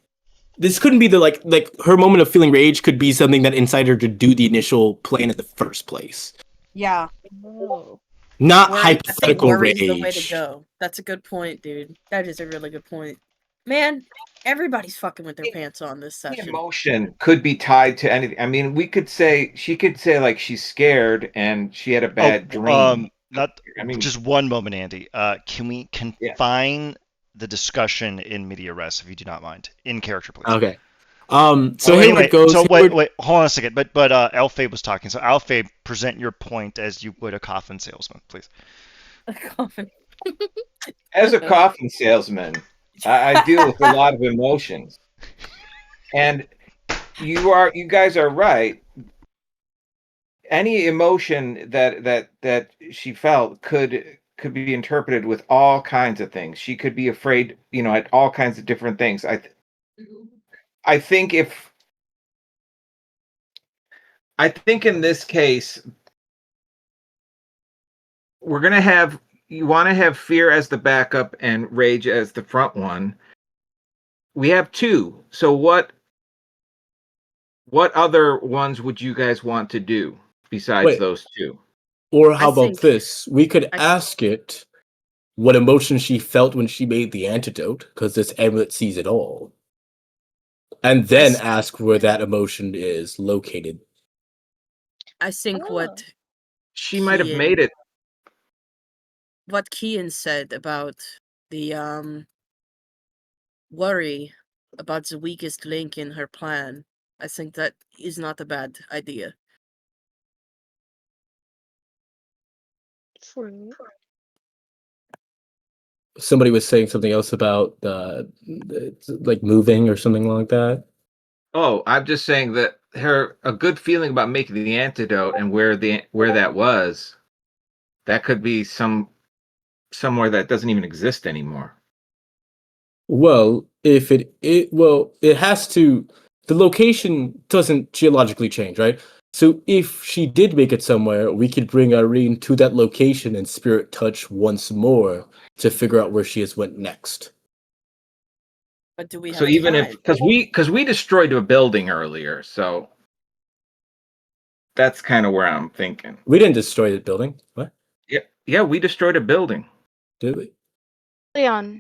this couldn't be the like her moment of feeling rage could be something that incited her to do the initial plan in the first place. Yeah. Oh. Not I think hypothetical worry's the way to rage. go. That's a good point, dude. That is a really good point. Man, everybody's fucking with their pants on this The session. emotion could be tied to anything. I mean, she could say like she's scared and she had a bad dream. Not I mean, just one moment, Andy. Can we confine the discussion in media res, if you do not mind, in character, please? Okay. So Oh, Hayward anyway, goes. so Hayward, wait, hold on a second. But Alfie was talking. So Alfie, present your point as you would a coffin salesman, please. A coffin. as a coffin salesman, I deal with a lot of emotions, and you guys are right. Any emotion that she felt could be interpreted with all kinds of things. She could be afraid, at all kinds of different things. I think in this case, you want to have fear as the backup and rage as the front one. We have two. So what other ones would you guys want to do besides those two? or how I about think- this? We could ask it what emotion she felt when she made the antidote, because this amulet sees it all. And then ask where that emotion is located. I think what She might have made it. What Kian said about the worry about the weakest link in her plan, I think that is not a bad idea. True. Somebody was saying something else about like moving or something like that. Oh, I'm just saying that a good feeling about making the antidote and where that was, that could be somewhere that doesn't even exist anymore. Well, if it has to. The location doesn't geologically change, right? So if she did make it somewhere, we could bring Irene to that location and spirit touch once more to figure out where she has went next. But do we have So even time? if because we destroyed a building earlier, so that's kind of where I'm thinking. We didn't destroy the building. What? Yeah, we destroyed a building. Did we? Leon.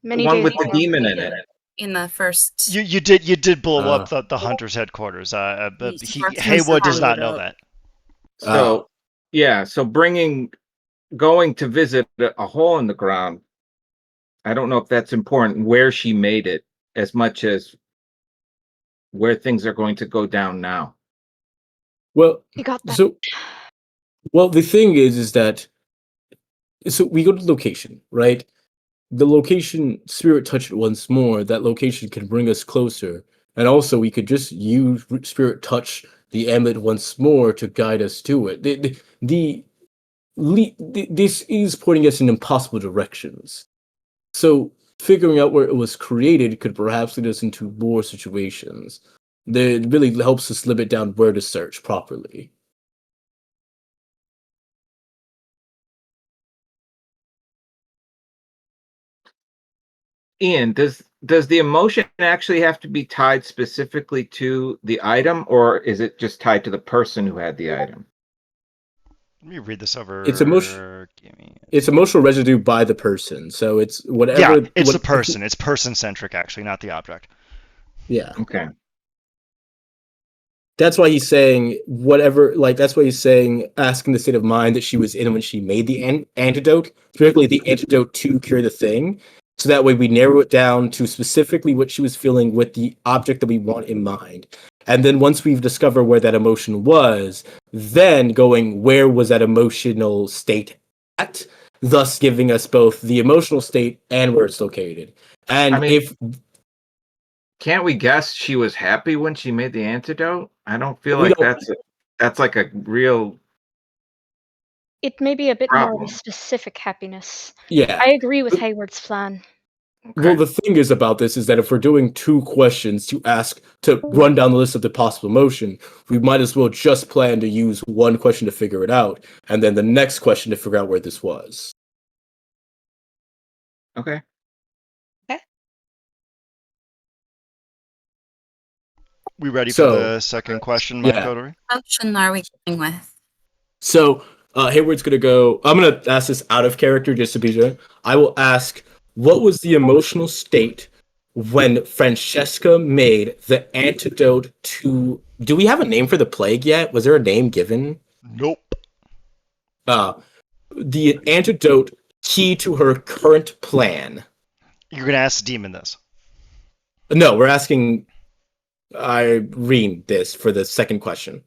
Many The one days with the ago. demon in it. In the first. You did blow up the hunter's headquarters. But Haywood does not know that. So so going to visit a hole in the ground, I don't know if that's important where she made it as much as where things are going to go down now. Well, You got that. so well, the thing is that so we go to the location, right? The location, spirit touch it once more. That location can bring us closer, and also we could just use spirit touch the amulet once more to guide us to it. This is pointing us in impossible directions. So figuring out where it was created could perhaps lead us into more situations. It really helps us limit down where to search properly. Ian, does the emotion actually have to be tied specifically to the item, or is it just tied to the person who had the item? Let me read this over. It's emotional residue by the person, so it's whatever. Yeah, it's the person. It's person centric, actually, not the object. Yeah. Okay. That's why he's saying whatever. Like that's why he's saying asking the state of mind that she was in when she made the antidote, particularly the antidote to cure the thing. So that way we narrow it down to specifically what she was feeling with the object that we want in mind. And then once we've discovered where that emotion was, then going where was that emotional state at, thus giving us both the emotional state and where it's located. And can't we guess she was happy when she made the antidote? I don't feel like that's like a real. It may be a bit more of a Problem. specific happiness. Yeah. I agree with Hayward's plan. Well, the thing is about this is that if we're doing 2 questions to run down the list of the possible emotion, we might as well just plan to use 1 question to figure it out, and then the next question to figure out where this was. Okay. We ready for So, the second question, my yeah. coterie? What option are we going with? So, Hayward's gonna go. I'm gonna ask this out of character just to be sure. I will ask, what was the emotional state when Francesca made the antidote to? Do we have a name for the plague yet? Was there a name given? Nope. The antidote key to her current plan. You're gonna ask the demon this. No, we're asking Irene this for the second question.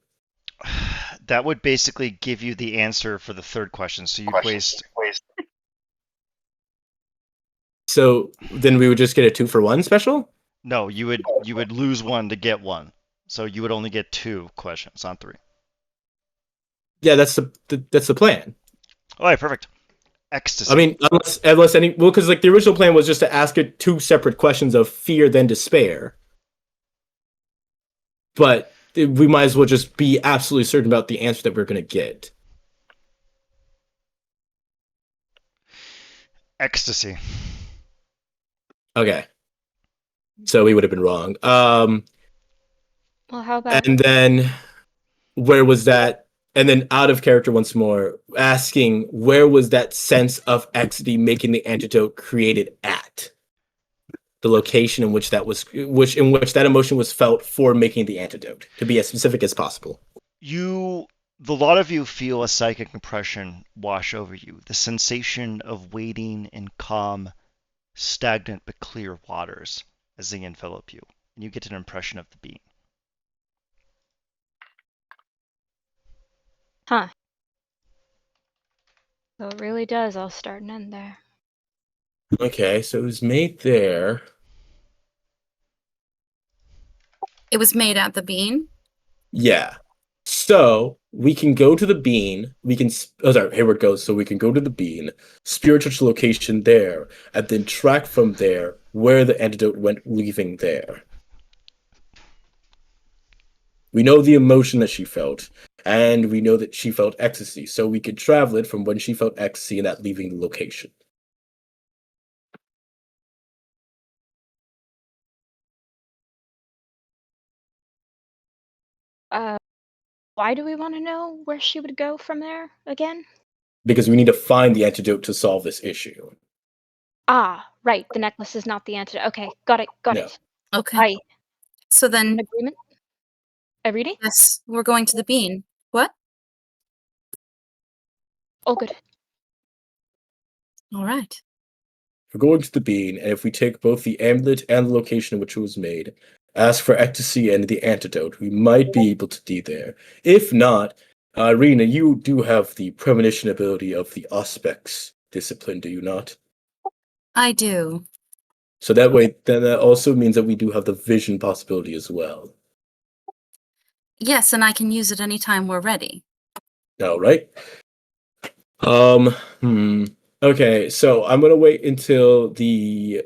That would basically give you the answer for the third question, so you'd waste. So then we would just get a 2-for-1 special? No, you would lose 1 to get 1, so you would only get 2 questions, not 3. Yeah, that's the plan. All right, perfect. Ecstasy. I mean, unless any, well, because like the original plan was just to ask it 2 separate questions of fear then despair. But we might as well just be absolutely certain about the answer that we're going to get. Ecstasy. Okay. So we would have been wrong. Well, how about... And then where was that? And then out of character once more, asking where was that sense of ecstasy making the antidote created at? The location in which that emotion was felt for making the antidote, to be as specific as possible. The lot of you feel a psychic impression wash over you. The sensation of waiting in calm, stagnant but clear waters as they envelop you, and you get an impression of the being. Huh. So it really does all start and end there. Okay, so it was made there. It was made at the bean? Yeah. So we can go to the bean. Hayward goes. So we can go to the bean, spirit touch the location there, and then track from there where the antidote went, leaving there. We know the emotion that she felt, and we know that she felt ecstasy. So we could travel it from when she felt ecstasy and that leaving the location. Why do we want to know where she would go from there again? Because we need to find the antidote to solve this issue. Ah, right. The necklace is not the antidote. Okay, got it. Okay. So then, in agreement? Reading? Yes, we're going to the bean. What? Oh, good. All right. We're going to the bean, and if we take both the amulet and the location in which it was made, ask for ecstasy and the antidote, we might be able to be there. If not, Irina, you do have the premonition ability of the Auspex discipline, do you not? I do. So that way, then that also means that we do have the vision possibility as well. Yes, and I can use it anytime we're ready. All right. Okay, so I'm gonna wait until the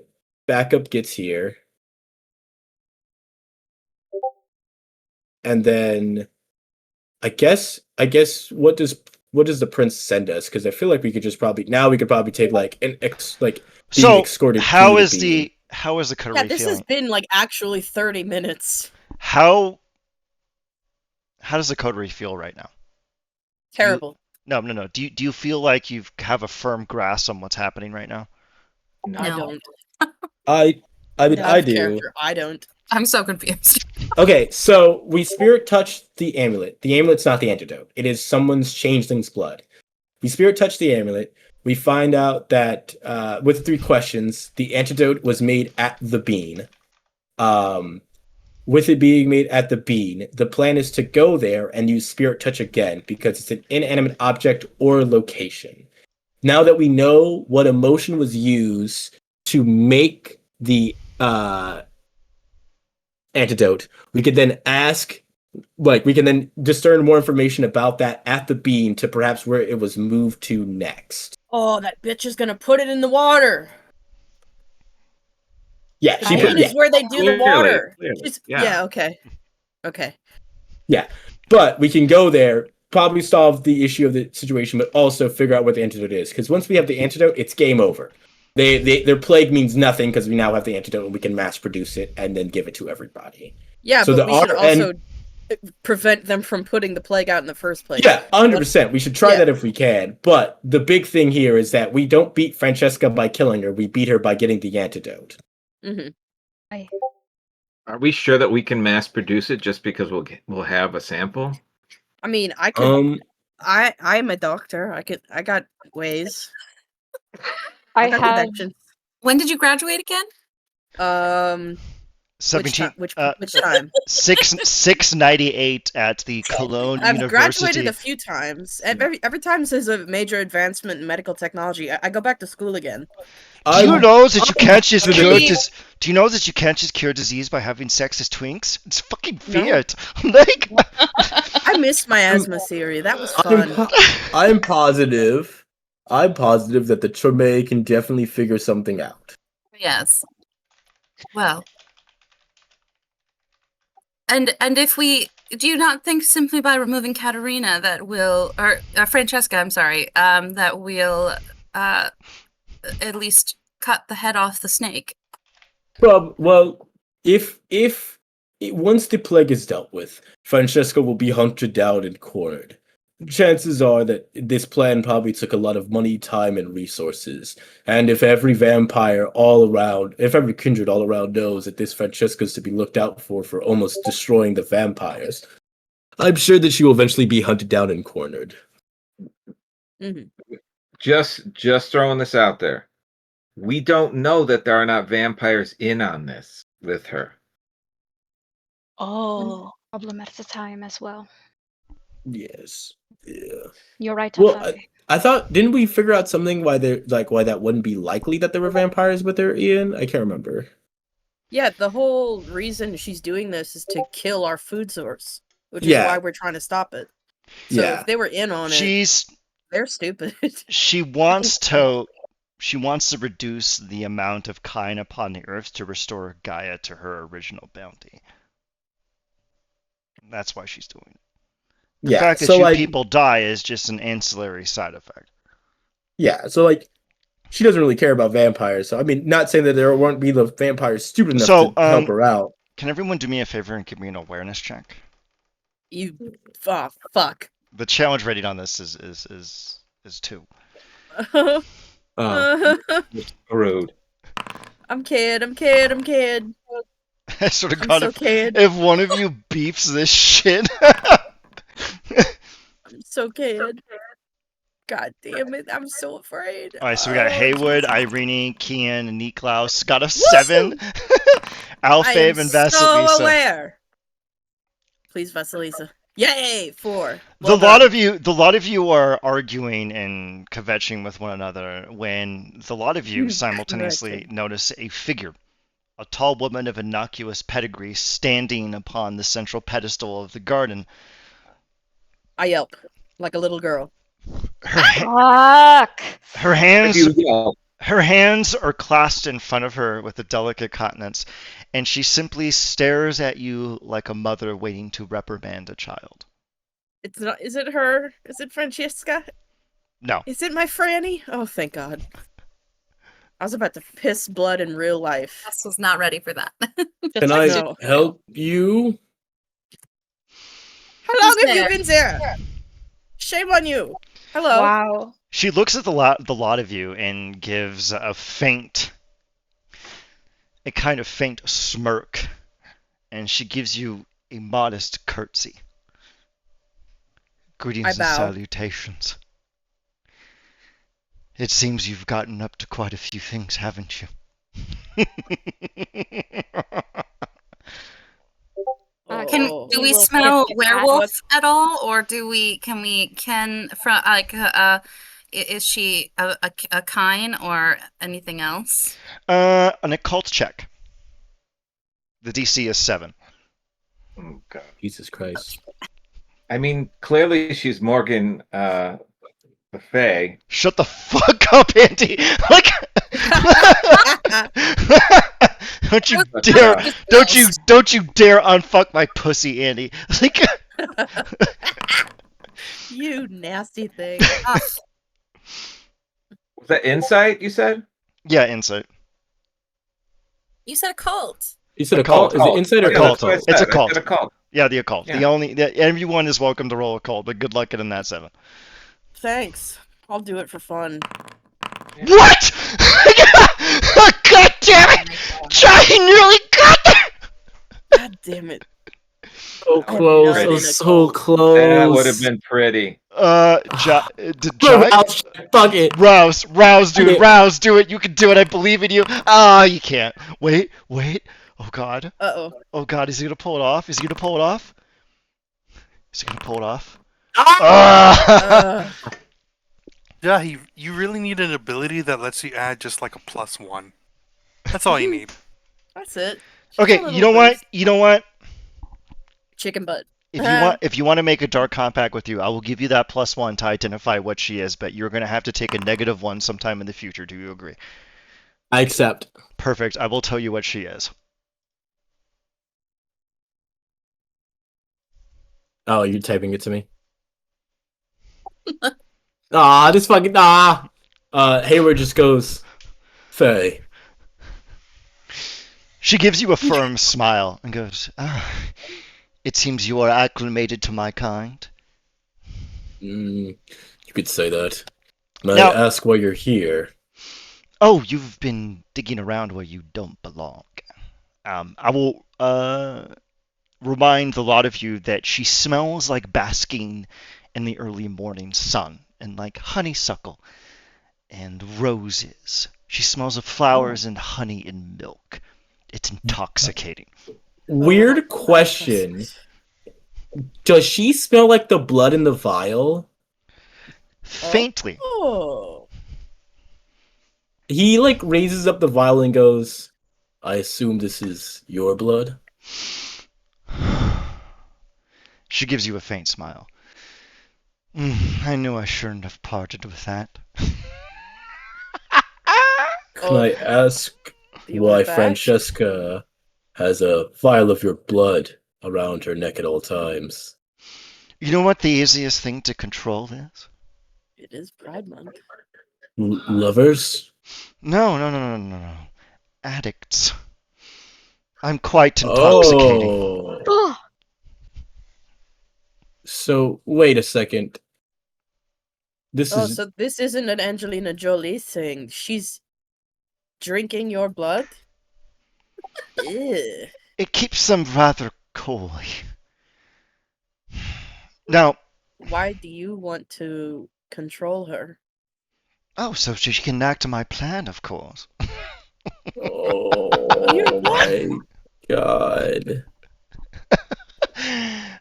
backup gets here. And then I guess what does the prince send us? Because I feel like we could probably take like being escorted. How is the coterie Yeah, this feeling? has been like actually 30 minutes. How does the coterie feel right now? Terrible. No. Do you feel like you have a firm grasp on what's happening right now? No. I don't. I do. Character, I don't. I'm so confused. Okay, so we spirit touch the amulet. The amulet's not the antidote. It is someone's changeling's blood. We spirit touch the amulet. We find out that with 3 questions, the antidote was made at the bean. With it being made at the bean, the plan is to go there and use spirit touch again because it's an inanimate object or location. Now that we know what emotion was used to make the antidote, we could then ask Like, we can then discern more information about that at the beam to perhaps where it was moved to next. Oh, that bitch is gonna put it in the water. Yeah, The she bean yeah, is where they do the water. Clearly, Yeah, okay. Okay. yeah. But we can go there, probably solve the issue of the situation, but also figure out what the antidote is. Because once we have the antidote, it's game over. Their plague means nothing because we now have the antidote and we can mass produce it and then give it to everybody. Yeah, So but the we should R- also and- prevent them from putting the plague out in the first place. Yeah, 100%. We should try Yeah. that if we can. But the big thing here is that we don't beat Francesca by killing her. We beat her by getting the antidote. Mm-hmm. Are we sure that we can mass produce it just because we'll have a sample? I mean, I could. Um, I'm a doctor. I got ways. I got have connections. When did you graduate again? 17. Which time? 698 at the Cologne I've University. graduated a few times. Every time there's a major advancement in medical technology, I go back to school again. Do you know that you can't just I'm- cure Do you know that you can't just cure disease by having sex as twinks? It's fucking No. weird. Like, I missed my asthma theory. That was fun. I'm positive. I'm positive that the Treme can definitely figure something out. Yes. Well. And if we do you not think simply by removing Katerina that will or Francesca, I'm sorry, that will at least cut the head off the snake? Well, if once the plague is dealt with, Francesca will be hunted down and cornered. Chances are that this plan probably took a lot of money, time, and resources. And if every vampire if every kindred all around knows that this Francesca's to be looked out for almost destroying the vampires, I'm sure that she will eventually be hunted down and cornered. Mm-hmm. Just throwing this out there. We don't know that there are not vampires in on this with her. Oh. problem at the time as well. Yes. Yeah. You're right. Well, Taffy. I thought, didn't we figure out something why that wouldn't be likely that there were vampires with her, Ian? I can't remember. Yeah, the whole reason she's doing this is to kill our food source, which is Yeah. why we're trying to stop it. So Yeah. if they were in on it, they're stupid. she wants to reduce the amount of Kine upon the earth to restore Gaia to her original bounty. That's why she's doing it. The fact that you people die is just an ancillary side effect. Yeah, so she doesn't really care about vampires. So I mean, not saying that there won't be the vampires stupid enough to help her out. Can everyone do me a favor and give me an awareness check? Fuck. The challenge rating on this is 2. Rude. I'm kid. I sort of I'm got so it. kid. If one of you beeps this shit. I'm so kid. God damn it, I'm so afraid. Alright, so we got Haywood, Irene, Kian, and Niklaus. Got a 7. Alfave and Vasilisa. So aware. Please, Vasilisa. Yay! 4. The lot of you are arguing and kvetching with one another when the lot of you simultaneously notice a figure, a tall woman of innocuous pedigree, standing upon the central pedestal of the garden. I yelp like a little girl. Fuck! Her hands are clasped in front of her with a delicate countenance, and she simply stares at you like a mother waiting to reprimand a child. It's not. Is it her? Is it Francesca? No. Is it my Franny? Oh, thank God. I was about to piss blood in real life. Jess was not ready for that. Can I help you? How long have you been there? Shame on you. Hello. Wow. She looks at the lot of you and gives a kind of faint smirk, and she gives you a modest curtsy. Greetings and salutations. It seems you've gotten up to quite a few things, haven't you? Do we smell werewolf at all, or is she a Kine or anything else? An occult check. The DC is 7. Oh, God. Jesus Christ. I mean, clearly she's Morgan the Fae. Shut the fuck up, Andy. Like, don't you But, dare, uh, don't you dare unfuck my pussy, Andy. Like, You nasty thing. Ah, Was that insight, you said? yeah, insight. You said occult. You said Occult. a cult? Is it inside or Yeah, Occult. that's what I occult? said. It's I occult. said occult. Yeah, the occult. Yeah. The only everyone is welcome to roll occult, but good luck getting that 7. thanks. I'll do it for fun. What? God damn it! Johnny nearly got there. God damn it. So I'm close. not I in was a so cult. close. That would have been pretty. Fuck it. Rouse, dude, Okay. Rouse, do it. You can do it. I believe in you. Ah, you can't. Wait. Oh God. Uh-oh. Oh God, is he gonna pull it off? Is he gonna pull it off? Ah! Ah! Yeah, you really need an ability that lets you add just like a +1. That's all you need. That's it. Just a Okay, little you know what? boost. You know what? Chicken butt. If you want to make a dark compact with you, I will give you that +1 to identify what she is, but you're gonna have to take a -1 sometime in the future. Do you agree? I accept. Perfect. I will tell you what she is. Oh, you're typing it to me? This fucking Hayward just goes, Faye. She gives you a firm smile and goes, it seems you are acclimated to my kind. You could say that. May Now- I ask why you're here? Oh, you've been digging around where you don't belong. I will remind a lot of you that she smells like basking in the early morning sun and like honeysuckle and roses. She smells of flowers and honey and milk. It's intoxicating. Weird question. Does she smell like the blood in the vial? Faintly. Oh. He like raises up the vial and goes, I assume this is your blood? She gives you a faint smile. I knew I shouldn't have parted with that. Can I ask You want why it back? Francesca has a vial of your blood around her neck at all times? You know what the easiest thing to control is? It is Pride Month. Lovers? No. Addicts. I'm quite intoxicating. Oh. Oh, So, wait a second. This Oh, is... so this isn't an Angelina Jolie thing. She's drinking your blood? Ew. It keeps them rather coy. Now, Why do you want to control her? oh, so she can enact my plan, of course. Oh my god.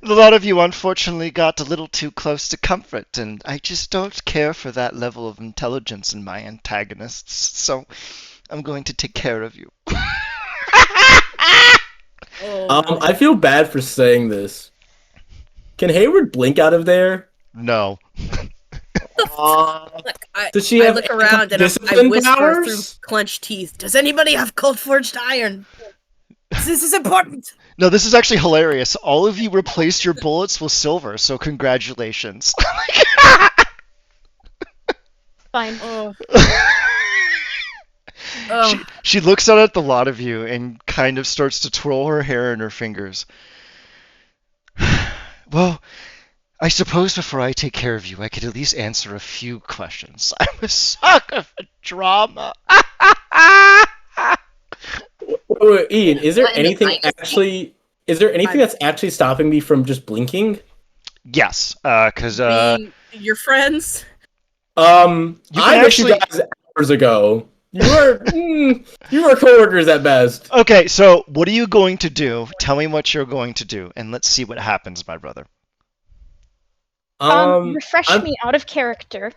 A lot of you unfortunately got a little too close to comfort, and I just don't care for that level of intelligence in my antagonists, so I'm going to take care of you. I feel bad for saying this. Can Hayward blink out of there? No. Look, Does she I have look around and I discipline whisper powers? through clenched teeth. Does anybody have cold forged iron? This is important. No, this is actually hilarious. All of you replaced your bullets with silver, so congratulations. fine. Oh. She looks out at the lot of you and kind of starts to twirl her hair in her fingers. Well, I suppose before I take care of you, I could at least answer a few questions. I'm a sucker for drama. Wait, Ian, is there What in the anything dynasty? actually... Is there anything that's actually stopping me from just blinking? Yes, because Being your friends? I met actually- you guys hours ago. You were coworkers at best. okay. So what are you going to do? Tell me what you're going to do, and let's see what happens, my brother. Refresh I'm- me out of character.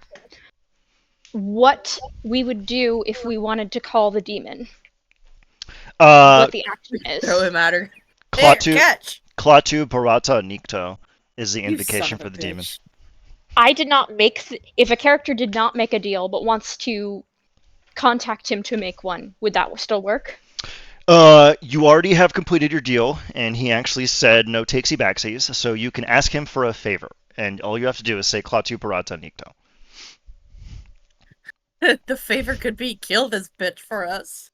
What we would do if we wanted to call the demon. What the action is. Throw him at her. Klaatu, There, catch! Klaatu Barata Nikto is the You son invocation of a for the demon. bitch. I did not make. If a character did not make a deal but wants to contact him to make one, would that still work? You already have completed your deal, and he actually said no takesy backsies, so you can ask him for a favor, and all you have to do is say Klaatu Barata Nikto. The favor could be kill this bitch for us.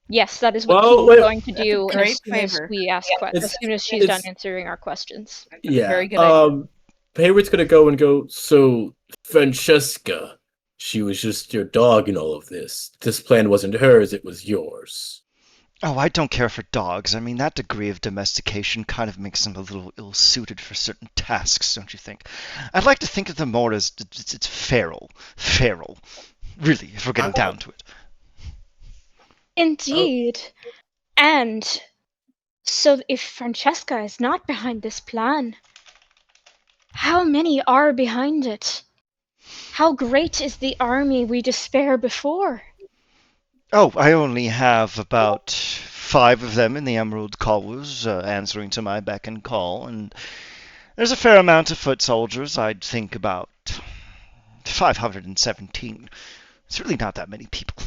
Yes, that is what Well, Keith wait. is going to That's a do great as soon as favor. we ask as soon as she's done answering our questions. Yeah. Very good idea. Hayward's gonna go, so Francesca, she was just your dog in all of this. This plan wasn't hers, it was yours. Oh, I don't care for dogs. I mean, that degree of domestication kind of makes them a little ill-suited for certain tasks, don't you think? I'd like to think of them more as it's feral. Feral. Really, if we're getting down to it. Indeed. And so if Francesca is not behind this plan, how many are behind it? How great is the army we despair before? Oh, I only have about 5 of them in the Emerald Colors answering to my beck and call, and there's a fair amount of foot soldiers. I'd think about 517. It's really not that many people.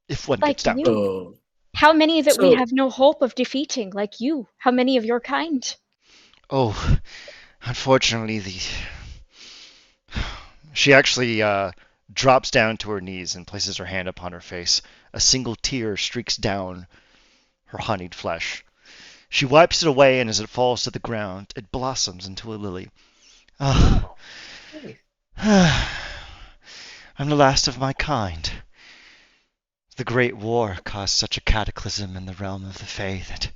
If one Like gets down you. to it. Oh. How many that we So- have no hope of defeating, like you? How many of your kind? Oh, unfortunately, she actually drops down to her knees and places her hand upon her face. A single tear streaks down her honeyed flesh. She wipes it away, and as it falls to the ground, it blossoms into a lily. Ah. I'm the last of my kind. The Great War caused such a cataclysm in the realm of the Fae that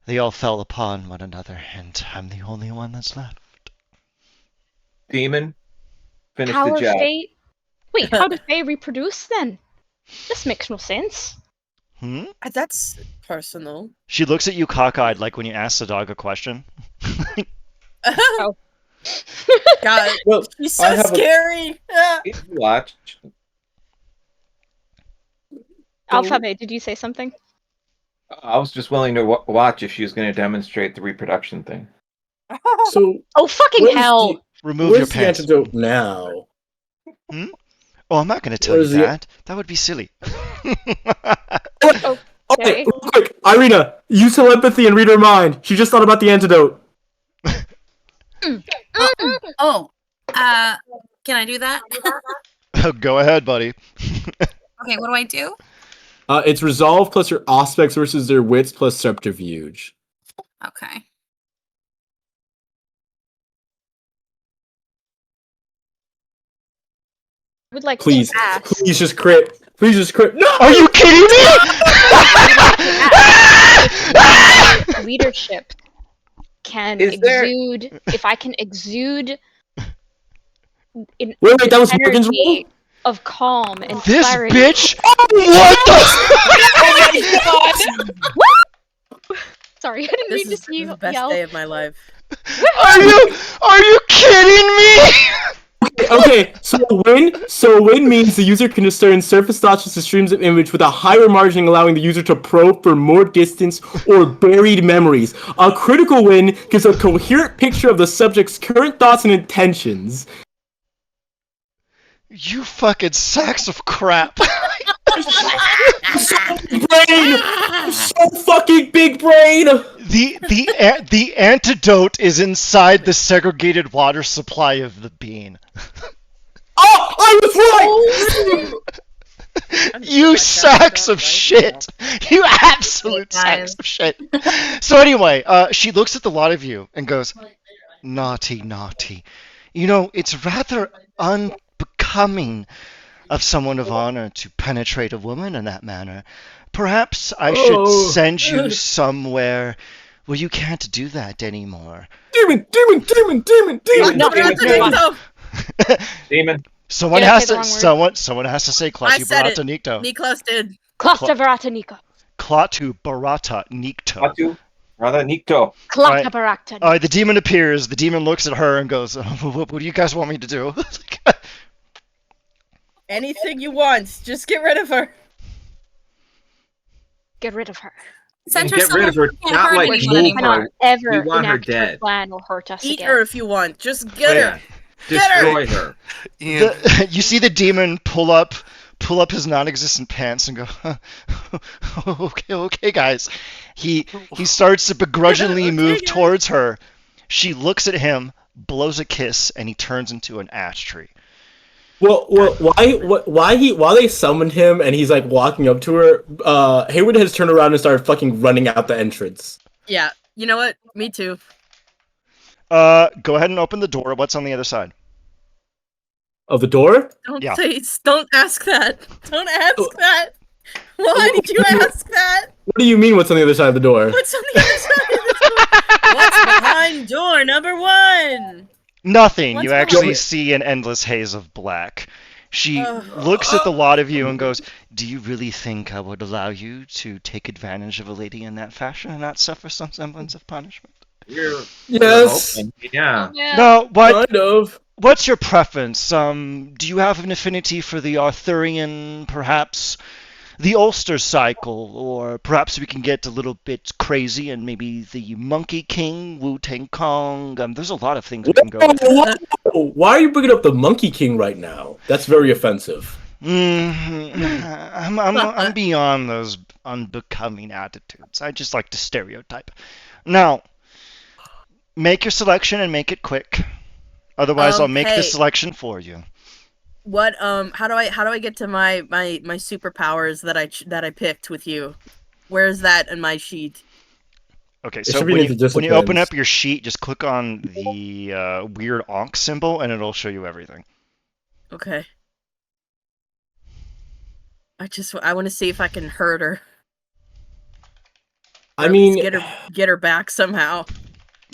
they all fell upon one another, and I'm the only one that's left. Demon, finish How the are job. Fae... Wait, how do Fae reproduce then? This makes no sense. That's personal. She looks at you cockeyed like when you ask the dog a question. Oh. God, Well, she's I so have a- scary. Watch. Alphabe, did you say something? I was just willing to watch if she was going to demonstrate the reproduction thing. So Oh, fucking where's hell! Remove where's your the pants. antidote now? Oh, I'm not going to tell Where's you the- that. That would be silly. Okay, Okay. real quick, Irina, use telepathy and read her mind. She just thought about the antidote. Oh, can I do that? Go ahead, buddy. Okay, what do I do? It's resolve plus her aspects versus their wits plus subterfuge. Okay. I would like Please, to ask. please just crit. Please just crit. No! Are you kidding me? Leadership can Is there- exude. If I can exude in Wait, that was Morgan's energy rule? of calm and This clarity. bitch? What the? Sorry, I didn't This mean to is see you the best yell. day of my life. Are you kidding me? Okay, so a win means the user can discern surface thoughts to streams of image with a higher margin, allowing the user to probe for more distance or buried memories. A critical win gives a coherent picture of the subject's current thoughts and intentions. You fucking sacks of crap. Brain! So fucking big brain! The antidote is inside the segregated water supply of the bean. Oh, I was right! You sacks of shit! You absolute sacks of shit! So anyway, she looks at the lot of you and goes, "Naughty, naughty. You know, it's rather unbecoming of someone of honor to penetrate a woman in that manner. Perhaps I should send you somewhere where you can't do that anymore." Demon! Demon. Someone Did I has say the to wrong word? someone has to say I Klaatu said it. Barata Nikto. Niklas did. Cluster Barata Nika. Klaatu Barata Nikto. Atu. Rather Nikto. Cluster Barata. Alright, the demon appears. The demon looks at her and goes, what do you guys want me to do? Anything you want. Just get rid of her. Get rid of her. Send her get rid somewhere of her. she can't Not hurt like Where she anyone move cannot anymore. her. ever We want her enact her dead. plan or hurt us Eat again. her if you want. Just Oh, get yeah. her. Get her. Destroy her. Ian, You see the demon pull up his non-existent pants and go, okay, guys. He starts to begrudgingly Okay, move guys. towards her. She looks at him, blows a kiss, and he turns into an ash tree. Well, while they summoned him and he's like walking up to her, Hayward has turned around and started fucking running out the entrance. Yeah. You know what? Me too. Go ahead and open the door. What's on the other side? Of the door? Don't Yeah. don't ask that. Don't ask that. Why did you ask that? What do you mean what's on the other side of the door? What's on the other side of the door? What's behind door number 1? Nothing. What's You behind actually it? see an endless haze of black. She Ugh. looks at the lot of you and goes, "Do you really think I would allow you to take advantage of a lady in that fashion and not suffer some semblance of punishment?" Yes. Yeah. No, what? Kind of. What's your preference? Do you have an affinity for the Arthurian, perhaps the Ulster cycle, or perhaps we can get a little bit crazy and maybe the Monkey King, Wu Tang Kong? There's a lot of things we can go with. Whoa. Why are you bringing up the Monkey King right now? That's very offensive. I'm beyond those unbecoming attitudes. I just like to stereotype. Now, make your selection and make it quick. Otherwise, I'll make the Hey. selection for you. What how do I get to my superpowers that I picked with you? Where's that in my sheet? Okay, It so should be when in you, the when you open disciplines. up your sheet, just click on the weird onk symbol, and it'll show you everything. Okay. I want to see if I can hurt her. Or I at least mean, get her back somehow.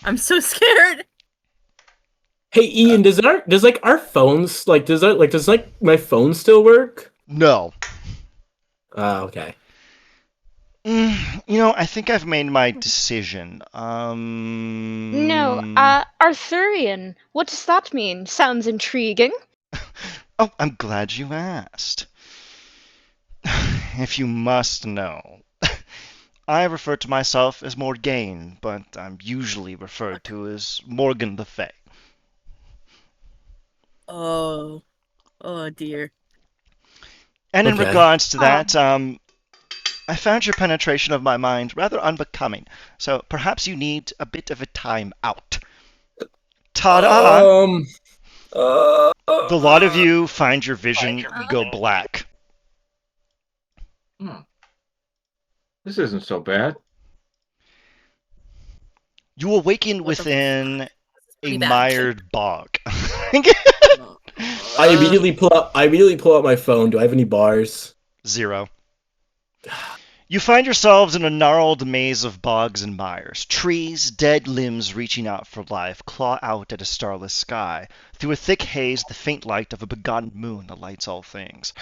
I'm so scared. hey Ian, does our phones does my phone still work? No. Okay. I think I've made my decision. No, Arthurian. What does that mean? Sounds intriguing. Oh, I'm glad you asked. If you must know, I refer to myself as Morgaine, but I'm usually referred to as Morgan the Fey. Oh dear. And in Okay. regards to that, I found your penetration of my mind rather unbecoming, so perhaps you need a bit of a time out. Ta-da! The lot of you find your vision go black. This isn't so bad. You awaken within a pretty bad. mired bog. I immediately pull out my phone. Do I have any bars? 0. You find yourselves in a gnarled maze of bogs and mires. Trees, dead limbs reaching out for life, claw out at a starless sky. Through a thick haze, the faint light of a begotten moon lights all things.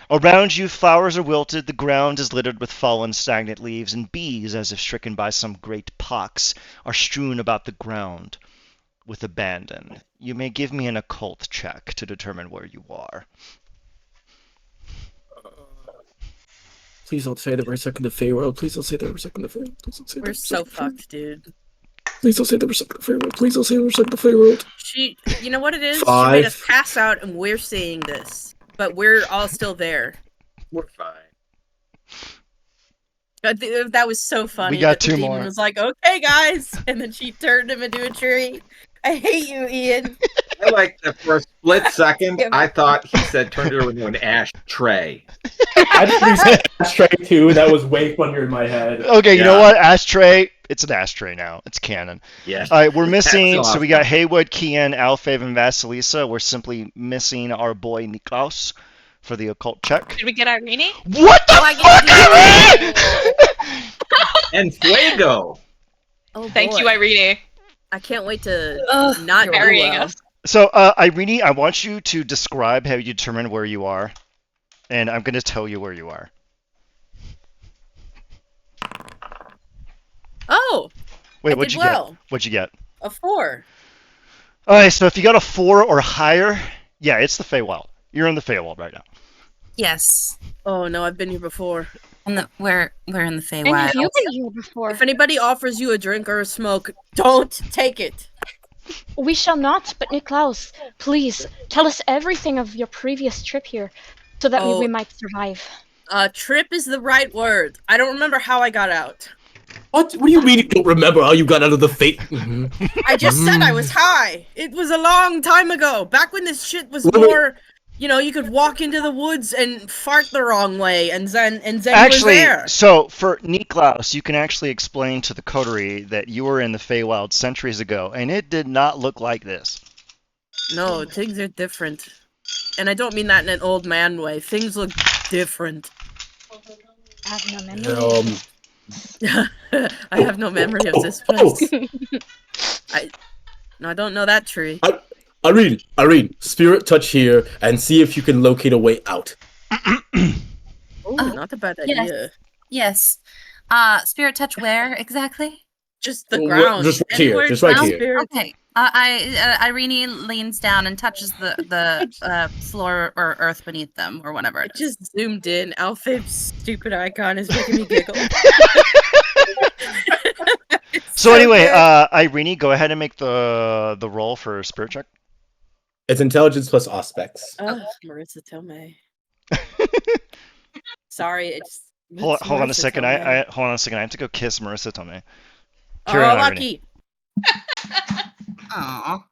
Around you, flowers are wilted, the ground is littered with fallen stagnant leaves, and bees, as if stricken by some great pox, are strewn about the ground with abandon. You may give me an occult check to determine where you are. Please don't say that we're stuck in the Fey world. Please don't say that we're stuck in the Fey world. Please don't say that We're so fucked, dude. Please don't say that we're stuck in the Fey world. Please don't say we're stuck in the Fey world. You know what it is? She 5. made us pass out and we're seeing this. But we're all still there. We're fine. That was so funny. We got that the 2 demon more. was like, okay, guys. And then she turned him into a tree. I hate you, Ian. I like that for a split second, I thought he said turned it over into an ashtray. I just said ashtray too. That was way funnier in my head. Okay, you know what? Ashtray. It's an ashtray now. It's canon. Yeah. All right, we're missing. That's So we got Haywood, Kian, Alfave, and Vasilisa. We're simply missing our boy Niklaus for the occult check. Did we get Irene? What the fuck, Irene? And Fuego. Oh, Thank boy. you, Irene. I can't wait to not do Burying well. us. So, Irene, I want you to describe how you determine where you are, and I'm going to tell you where you are. Oh, Wait, I what'd did you well. get? What'd you get? A 4. All right, so if you got a 4 or higher, yeah, it's the Feywild. You're in the Feywild right now. Yes. Oh no, I've been here before. We're in the Feywild. And have you been here before? If anybody offers you a drink or a smoke, don't take it. We shall not, but Niklaus, please, tell us everything of your previous trip here, so that we might survive. Trip is the right word. I don't remember how I got out. What do you mean you don't remember how you got out of the fate? I just said I was high. It was a long time ago. Back when this shit was more, you could walk into the woods and fart the wrong way, and then Actually, you were there. so for Niklaus, you can actually explain to the coterie that you were in the Feywild centuries ago, and it did not look like this. No, things are different. And I don't mean that in an old man way. Things look different. I have no memory. I have no memory of this place. I don't know that tree. Irene, spirit touch here and see if you can locate a way out. Oh, not a bad idea. Yes. Spirit touch where exactly? Just the ground. Just right here. Just right here. Okay. Irene leans down and touches the floor or earth beneath them or whatever. I just zoomed in. Alfib's stupid icon is making me giggle. So anyway, Irene, go ahead and make the roll for spirit check. It's intelligence plus aspects. Marissa Tomei. Sorry, it's Hold on a second. I hold on a second. I have to go kiss Marissa Tomei. Lucky. Aww.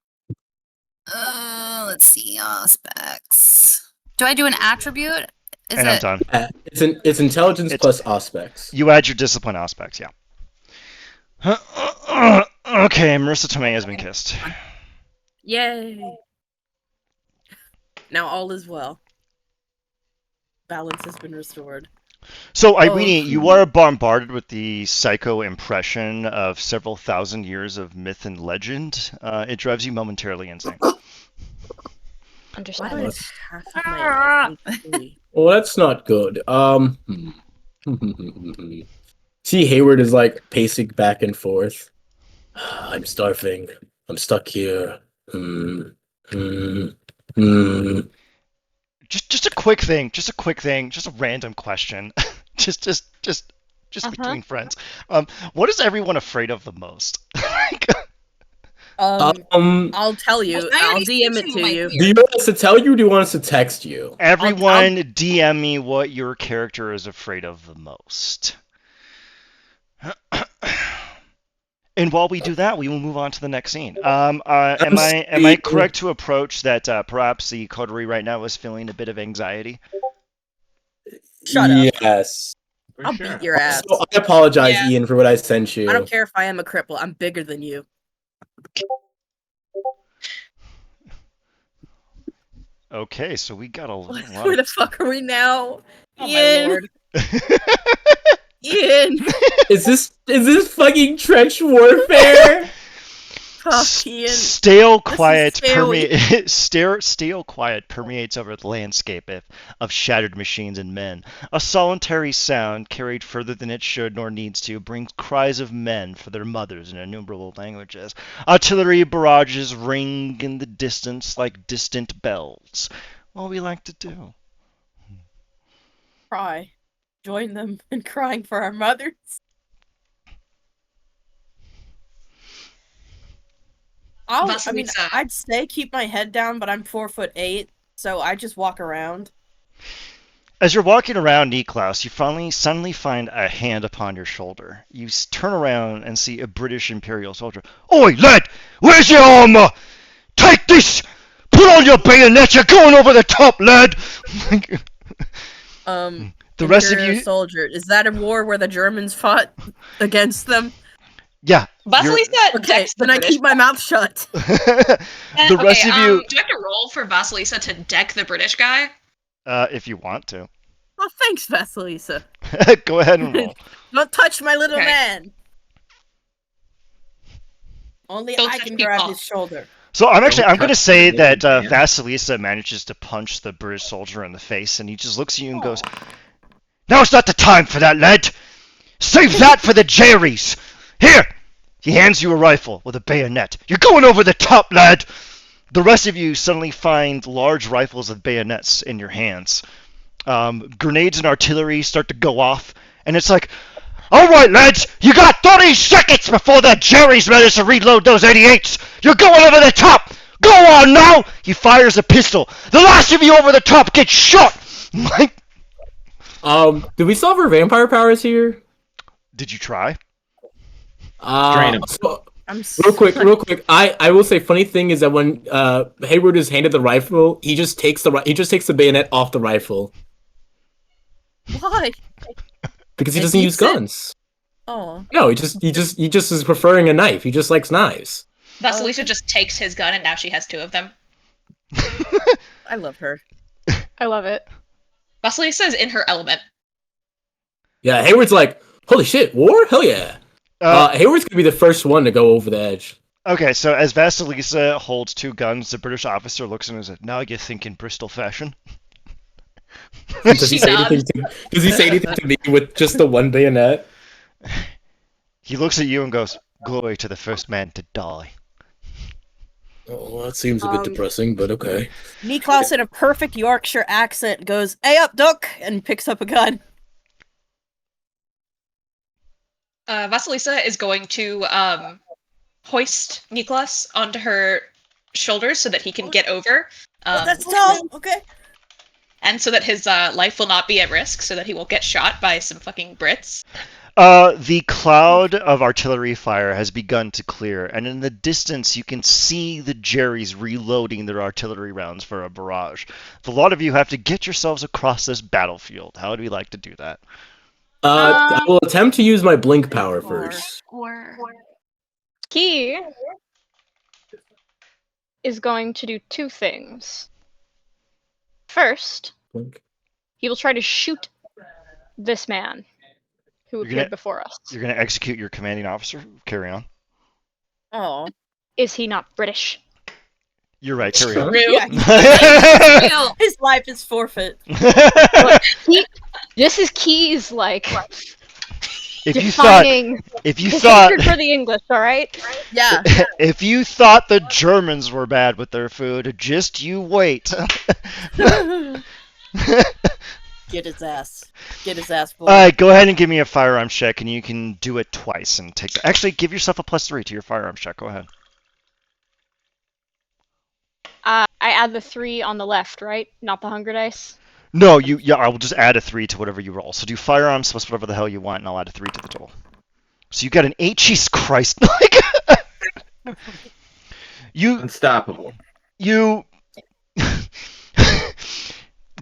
Let's see. Aspects. Do I do an attribute? I'm done. It's intelligence plus aspects. You add your discipline aspects, yeah. Okay, Marissa Tomei has been kissed. Yay. Now all is well. Balance has been restored. So, Irene, you are bombarded with the psycho impression of several thousand years of myth and legend. It drives you momentarily insane. Understandable. Well, that's not good. See, Hayward is like pacing back and forth. I'm starving. I'm stuck here. Just a quick thing. Just a random question. just between friends. What is everyone afraid of the most? I'll tell you. I'll DM it to you. Do you want us to tell you or do you want us to text you? Everyone DM me what your character is afraid of the most. And while we do that, we will move on to the next scene. Am I correct to approach that perhaps the coterie right now is feeling a bit of anxiety? Shut up. Yes. I'll beat your ass. So I apologize, Ian, for what I sent you. I don't care if I am a cripple. I'm bigger than you. Okay, so we got a lot. Where the fuck are we now? Oh, Ian. my lord. Ian. Is this fucking trench warfare? Fuck, Ian. Stale quiet permeates over the landscape of shattered machines and men. A solitary sound, carried further than it should nor needs to, brings cries of men for their mothers in innumerable languages. Artillery barrages ring in the distance like distant bells. What we like to do. Cry. Join them in crying for our mothers. I'd say keep my head down, but I'm 4'8", so I just walk around. As you're walking around Niklaus, you suddenly find a hand upon your shoulder. You turn around and see a British Imperial soldier. Oi, lad! Where's your armor? Take this! Put on your bayonet! You're going over the top, lad! The rest of you... soldier. Is that a war where the Germans fought against them? Yeah. Vasilisa decks the then I keep my mouth shut. The rest of you... do I have to roll for Vasilisa to deck the British guy? If you want to. Oh, thanks, Vasilisa. Go ahead and roll. Don't touch my little man. Only I can grab his shoulder. So I'm going to say that Vasilisa manages to punch the British soldier in the face, and he just looks at you and goes, "Now's not the time for that, lad. Save that for the Jerrys. Here!" He hands you a rifle with a bayonet. "You're going over the top, lad!" The rest of you suddenly find large rifles with bayonets in your hands. Grenades and artillery start to go off, and it's like, all right, lads, you got 30 seconds before the Jerry's ready to reload those 88s. You're going over the top. Go on now. He fires a pistol. The last of you over the top gets shot. Like, do we still have our vampire powers here? did you try? Drain 'em. So, real quick. I will say, funny thing is that when Hayward is handed the rifle, he just takes the bayonet off the rifle Why? because he And doesn't use keeps it? guns. Oh. No, he just is preferring a knife. He just likes knives. Vasilisa just takes his gun, and now she has 2 of them. I love her. I love it. Vasilisa is in her element. Yeah, Hayward's like, holy shit, war? Hell yeah. Hayward's gonna be the first one to go over the edge. Okay, so as Vasilisa holds 2 guns, the British officer looks at him and says, now you think in Bristol fashion? Does he She say nods. anything to me with just the one bayonet? He looks at you and goes, glory to the first man to die. Oh, that seems a bit depressing, but okay. Niklaus in a perfect Yorkshire accent goes, "Hey up, Duck," and picks up a gun. Vasilisa is going to hoist Niklas onto her shoulders so that he can get over. That's tall. Okay. And so that his life will not be at risk, so that he won't get shot by some fucking Brits. The cloud of artillery fire has begun to clear, and in the distance you can see the Jerrys reloading their artillery rounds for a barrage. A lot of you have to get yourselves across this battlefield. How would we like to do that? I will attempt to use my blink power first. He is going to do 2 things. First, Blink. he will try to shoot this man who You're appeared gonna- before us. You're going to execute your commanding officer? Carry on. Oh. Is he not British? You're right, carry on. True. Yeah, Real. his life is forfeit. This is Key's like If you thought defining if you his thought hatred for the English, all right? Yeah. if you thought the Germans were bad with their food, just you wait. Get his ass. Get his ass. Boy. All right, go ahead and give me a firearms check, and you can do it twice and take. Actually, give yourself a +3 to your firearms check. Go ahead. I add the 3 on the left, right? Not the hunger dice. No, yeah, I will just add a 3 to whatever you roll. So do firearms plus whatever the hell you want, and I'll add a 3 to the total. So you got an 8. Jesus Christ! you Unstoppable. you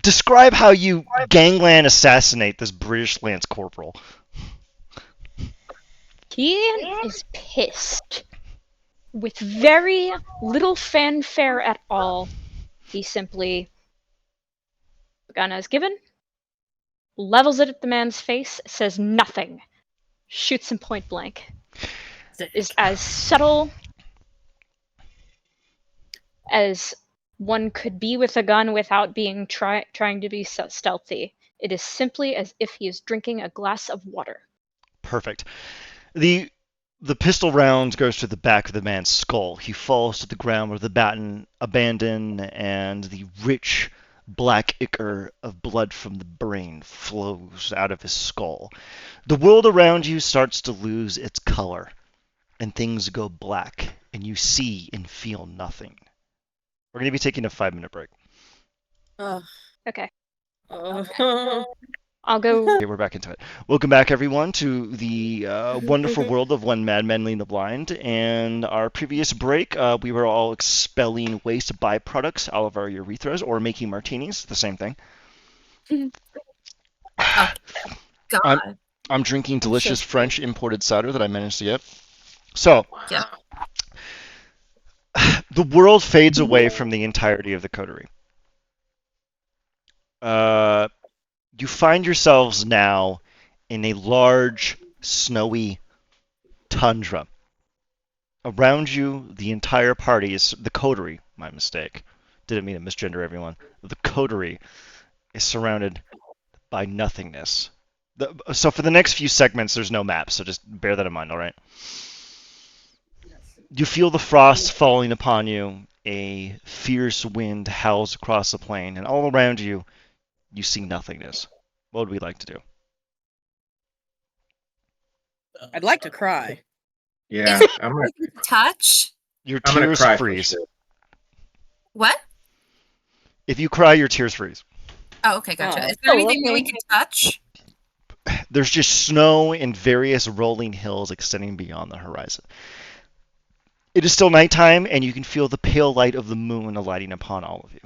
describe how you gangland assassinate this British Lance Corporal. He is pissed. With very little fanfare at all, he simply, the gun as given, levels it at the man's face, says nothing, shoots him point blank. Is as subtle as one could be with a gun without being trying to be stealthy. It is simply as if he is drinking a glass of water. Perfect. The pistol round goes to the back of the man's skull. He falls to the ground where the baton abandoned, and the rich black ichor of blood from the brain flows out of his skull. The world around you starts to lose its color, and things go black, and you see and feel nothing. We're going to be taking a 5-minute break. Okay. Oh. I'll go. Okay, we're back into it. Welcome back, everyone, to the wonderful world of When Madmen Lead the Blind. And our previous break, we were all expelling waste byproducts out of our urethras, or making martinis, the same thing. God. I'm drinking delicious French imported cider that I managed to get. So, Yeah. the world fades away from the entirety of the coterie. You find yourselves now in a large, snowy tundra. Around you, the entire party is the coterie. My mistake. Didn't mean to misgender everyone. The coterie is surrounded by nothingness. So for the next few segments, there's no map, so just bear that in mind, all right? You feel the frost falling upon you. A fierce wind howls across the plain, and all around you, you see nothingness. What would we like to do? I'd like to cry. Yeah, I'm gonna Touch? Your I'm gonna tears cry for freeze. sure. What? If you cry, your tears freeze. Oh, okay, gotcha. Oh. Is there Oh, anything that we okay. can touch? There's just snow and various rolling hills extending beyond the horizon. It is still nighttime, and you can feel the pale light of the moon alighting upon all of you.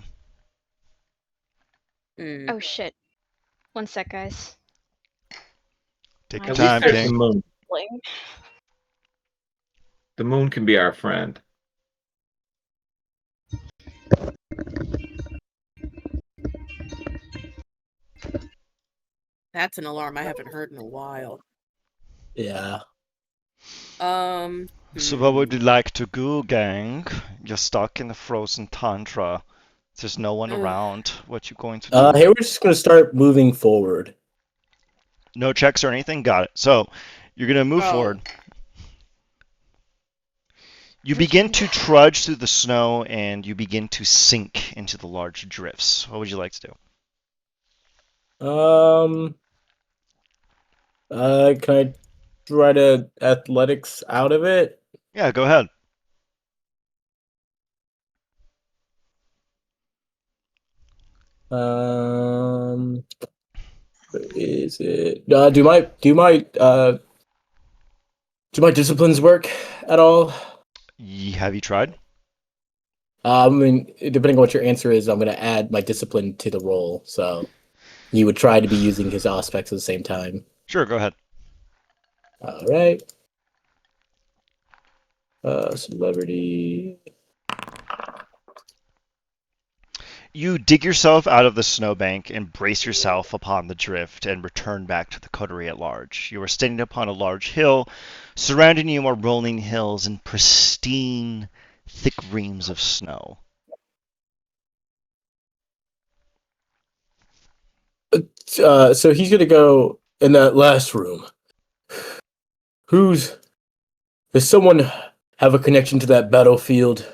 Hmm. Oh shit. One sec, guys. Take I your At least time, there's the King. moon. Bling. The moon can be our friend. That's an alarm I haven't heard in a while. Yeah. So what would you like to do, gang? You're stuck in the frozen tundra. There's no one Ugh. around. What you going to do? Hayward's just gonna start moving forward. No checks or anything? Got it. So, you're going to move Oh. forward. You begin to trudge through the snow, and you begin to sink into the large drifts. What would you like to do? Can I try to athletics out of it? Yeah, go ahead. Where is it? Do my disciplines work at all? Have you tried? I mean, depending on what your answer is, I'm going to add my discipline to the roll. So you would try to be using his aspects at the same time. Sure, go ahead. All right. Celebrity. You dig yourself out of the snowbank and brace yourself upon the drift and return back to the coterie at large. You are standing upon a large hill. Surrounding you are rolling hills and pristine, thick reams of snow. So he's going to go in that last room. Does someone have a connection to that battlefield?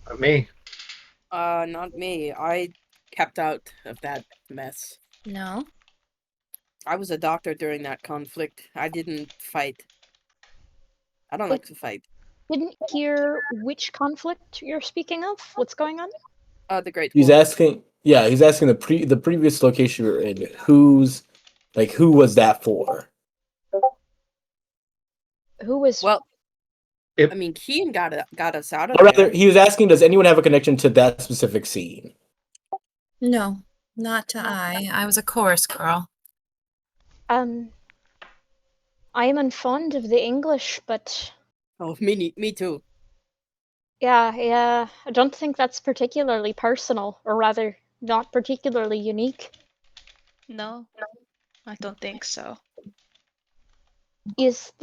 Not me. Not me. I kept out of that mess. No. I was a doctor during that conflict. I didn't fight. I don't like to fight. Didn't hear which conflict you're speaking of. What's going on? The Great He's War. asking. Yeah, he's asking the previous location we were in. Who was that for? Who was? Well, If- I mean, Kian got us out of Or rather, there. he was asking, does anyone have a connection to that specific scene? No, not to I. I was a chorus girl. I am unfond of the English, but Oh, me too. yeah, I don't think that's particularly personal, or rather, not particularly unique. No, I don't think so. Is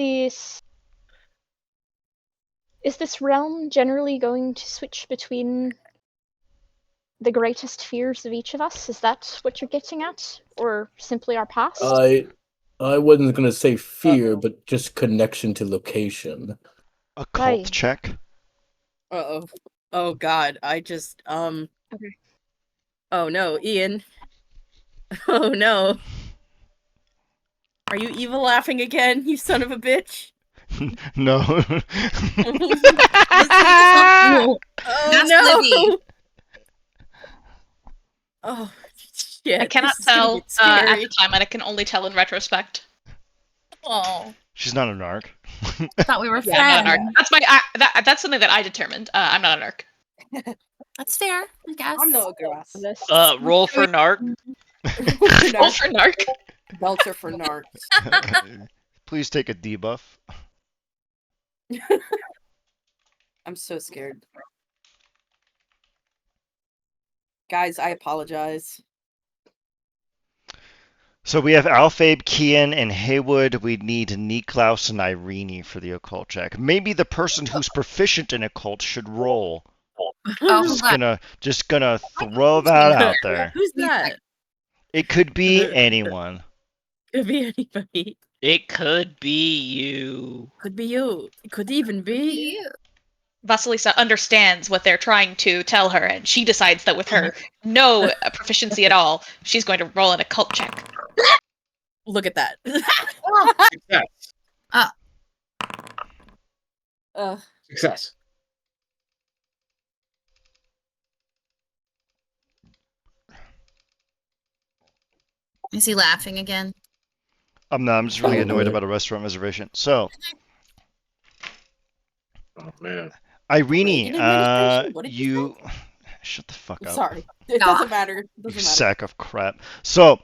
this realm generally going to switch between the greatest fears of each of us? Is that what you're getting at, or simply our past? I wasn't gonna say fear, but just connection to location. A Right. cult check? Uh-oh. Oh god, I just Okay. Oh no, Ian. Oh no. Are you evil laughing again, you son of a bitch? No. Oh That's no. Libby. Oh shit. I cannot this is gonna tell get at scary. the time, and I can only tell in retrospect. Oh. She's not a narc. Thought we were Yeah, I'm not a friends. narc. That's that's something that I determined. I'm not a narc. That's fair, I guess. I'm no grass. This. Roll for narc. Roll for narc. Belter for narcs. Please take a debuff. I'm so scared. Guys, I apologize. So we have Alfabe, Kian, and Haywood. We need Niklaus and Irene for the occult check. Maybe the person who's proficient in occult should roll. Oh, Just gonna throw that out there. Who's that? It could be anyone. Could be anybody. It could be you. Could be you. It could even be. Vasilisa understands what they're trying to tell her, and she decides that with her no proficiency at all, she's going to roll an occult check. Look at that. Success. Success. Is he laughing again? I'm just really annoyed Probably. about a restaurant reservation. So, Oh man. Irene, Reagan administration? What did you shut the fuck up. Sorry. It Ah. doesn't matter. It You doesn't matter. sack of crap. So,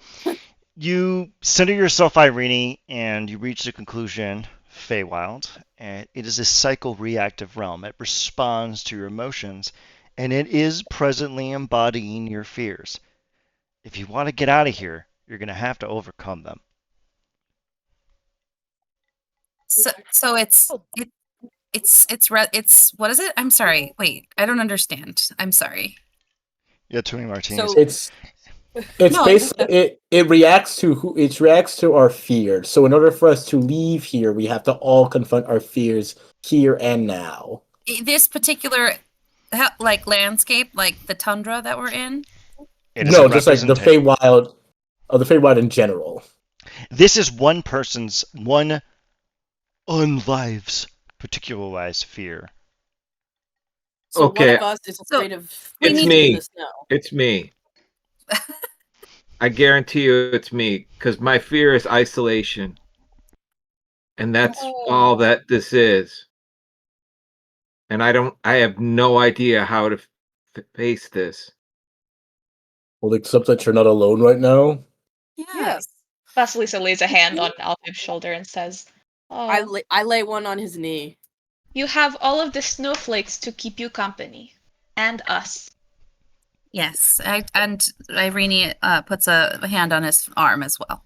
you center yourself, Irene, and you reach the conclusion, Feywild, and it is a psycho-reactive realm. It responds to your emotions, and it is presently embodying your fears. If you want to get out of here, you're going to have to overcome them. So it's what is it? I'm sorry. Wait, I don't understand. I'm sorry. Yeah, Tony Martinez. So- It's No, basically it reacts to our fears. So in order for us to leave here, we have to all confront our fears here and now. This particular landscape, like the tundra that we're in. It is a No, just like the representation. Feywild in general. This is one unlives particularized fear. So Okay. one of us is afraid of It's freezing me. in the snow. It's me. I guarantee you it's me, because my fear is isolation. And that's all that this is. And I have no idea how to face this. Well, except that you're not alone right now. Yes. Vasilisa lays a hand on Alfib's shoulder and says, "Oh, I lay one on his knee. you have all of the snowflakes to keep you company. And us." Yes. And Irene puts a hand on his arm as well.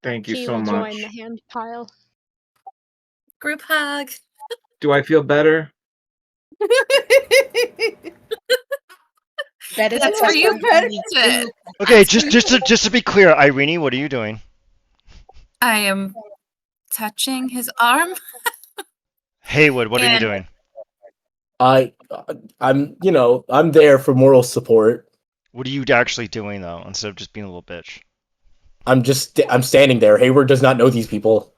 Thank you He so will much. join the hand pile. Group hug. Do I feel better? That is That's a for you. question. Okay, just to be clear, Irene, what are you doing? I am touching his arm. Haywood, what are you And- doing? I'm there for moral support. What are you actually doing though, instead of just being a little bitch? I'm standing there. Hayward does not know these people.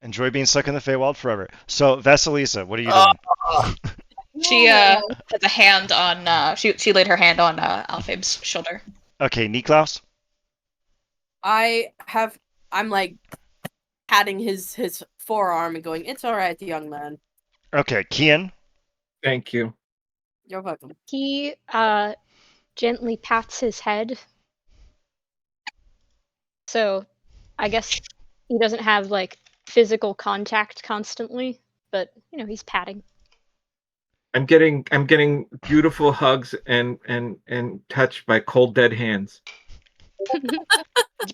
Enjoy being stuck in the Feywild forever. So, Vasilisa, what are you doing? She has a hand on. She laid her hand on Alfib's shoulder. Okay, Niklaus? I'm like patting his forearm and going, "It's all right, young man. Okay, Kian? Thank you. You're welcome." He gently pats his head. So, I guess he doesn't have like physical contact constantly, but he's patting. I'm getting beautiful hugs and touched by cold dead hands.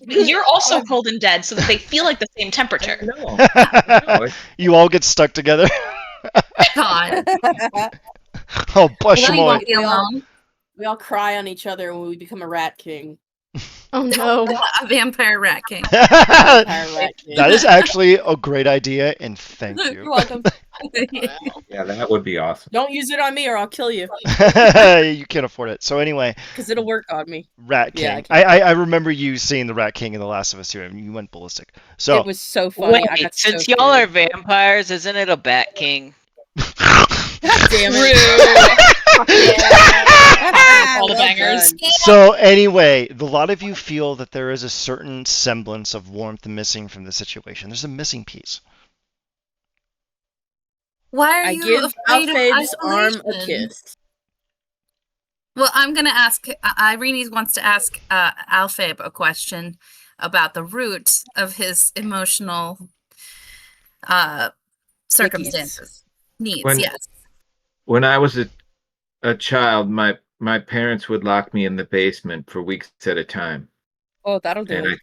You're also cold and dead, so that they feel like the same temperature. No. You all get stuck together. God. Oh, bush Well, him he away. won't be alone. We all cry on each other when we become a rat king. Oh no. A vampire rat king. Vampire rat king. That is actually a great idea, and thank You're you. welcome. Yeah, that would be awesome. Don't use it on me or I'll kill you. You can't afford it. So anyway, Because it'll work on me. Rat Yeah, King. I remember you seeing the Rat King in The Last of Us 2, and you went ballistic. So It was so funny. I Wait, got so since y'all are scared. vampires, isn't it a Bat King? God damn it. All the Well bangers. done. So anyway, a lot of you feel that there is a certain semblance of warmth missing from the situation. There's a missing piece. Why are I you give afraid of Alfab's arm a isolation? kiss. Well, I'm gonna ask. Irene wants to ask Alfab a question about the root of his emotional circumstances. Needs, When- yes. When I was a child, my parents would lock me in the basement for weeks at a time. Oh, that'll do it.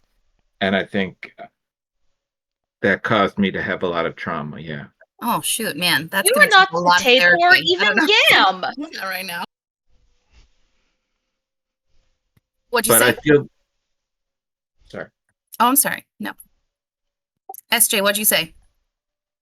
And I think that caused me to have a lot of trauma, yeah. Oh shoot, man, that's You gonna are not take a lot of potato therapy. or I even don't know. yam. Not right now. What'd you But say? I feel sorry. Oh, I'm sorry. No. SJ, what'd you say?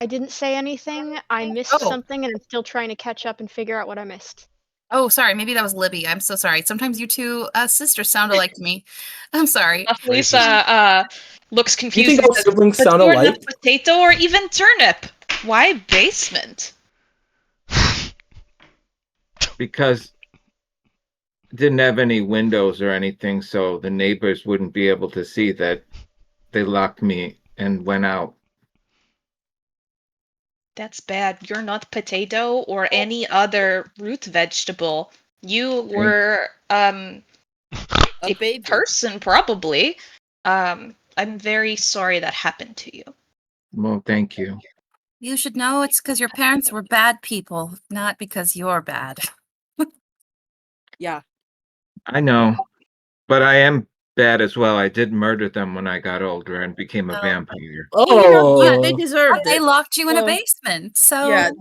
I didn't say anything. I missed something, and I'm still trying to catch up and figure out what I missed. Oh, sorry. Maybe that was Libby. I'm so sorry. Sometimes you two sisters sound alike to me. I'm sorry. Lisa looks Do you confused. think And our says, siblings "But sound you're not alike? potato or even turnip. Why basement?" Because didn't have any windows or anything, so the neighbors wouldn't be able to see that they locked me and went out. That's bad. You're not potato or any other root vegetable. You were A a baby. person, probably. I'm very sorry that happened to you. Well, thank you. You should know it's because your parents were bad people, not because you're bad. Yeah. I know, but I am bad as well. I did murder them when I got older and became a Oh. vampire. Oh, Yeah, they deserved They it. locked you in a Well, basement, so Yeah,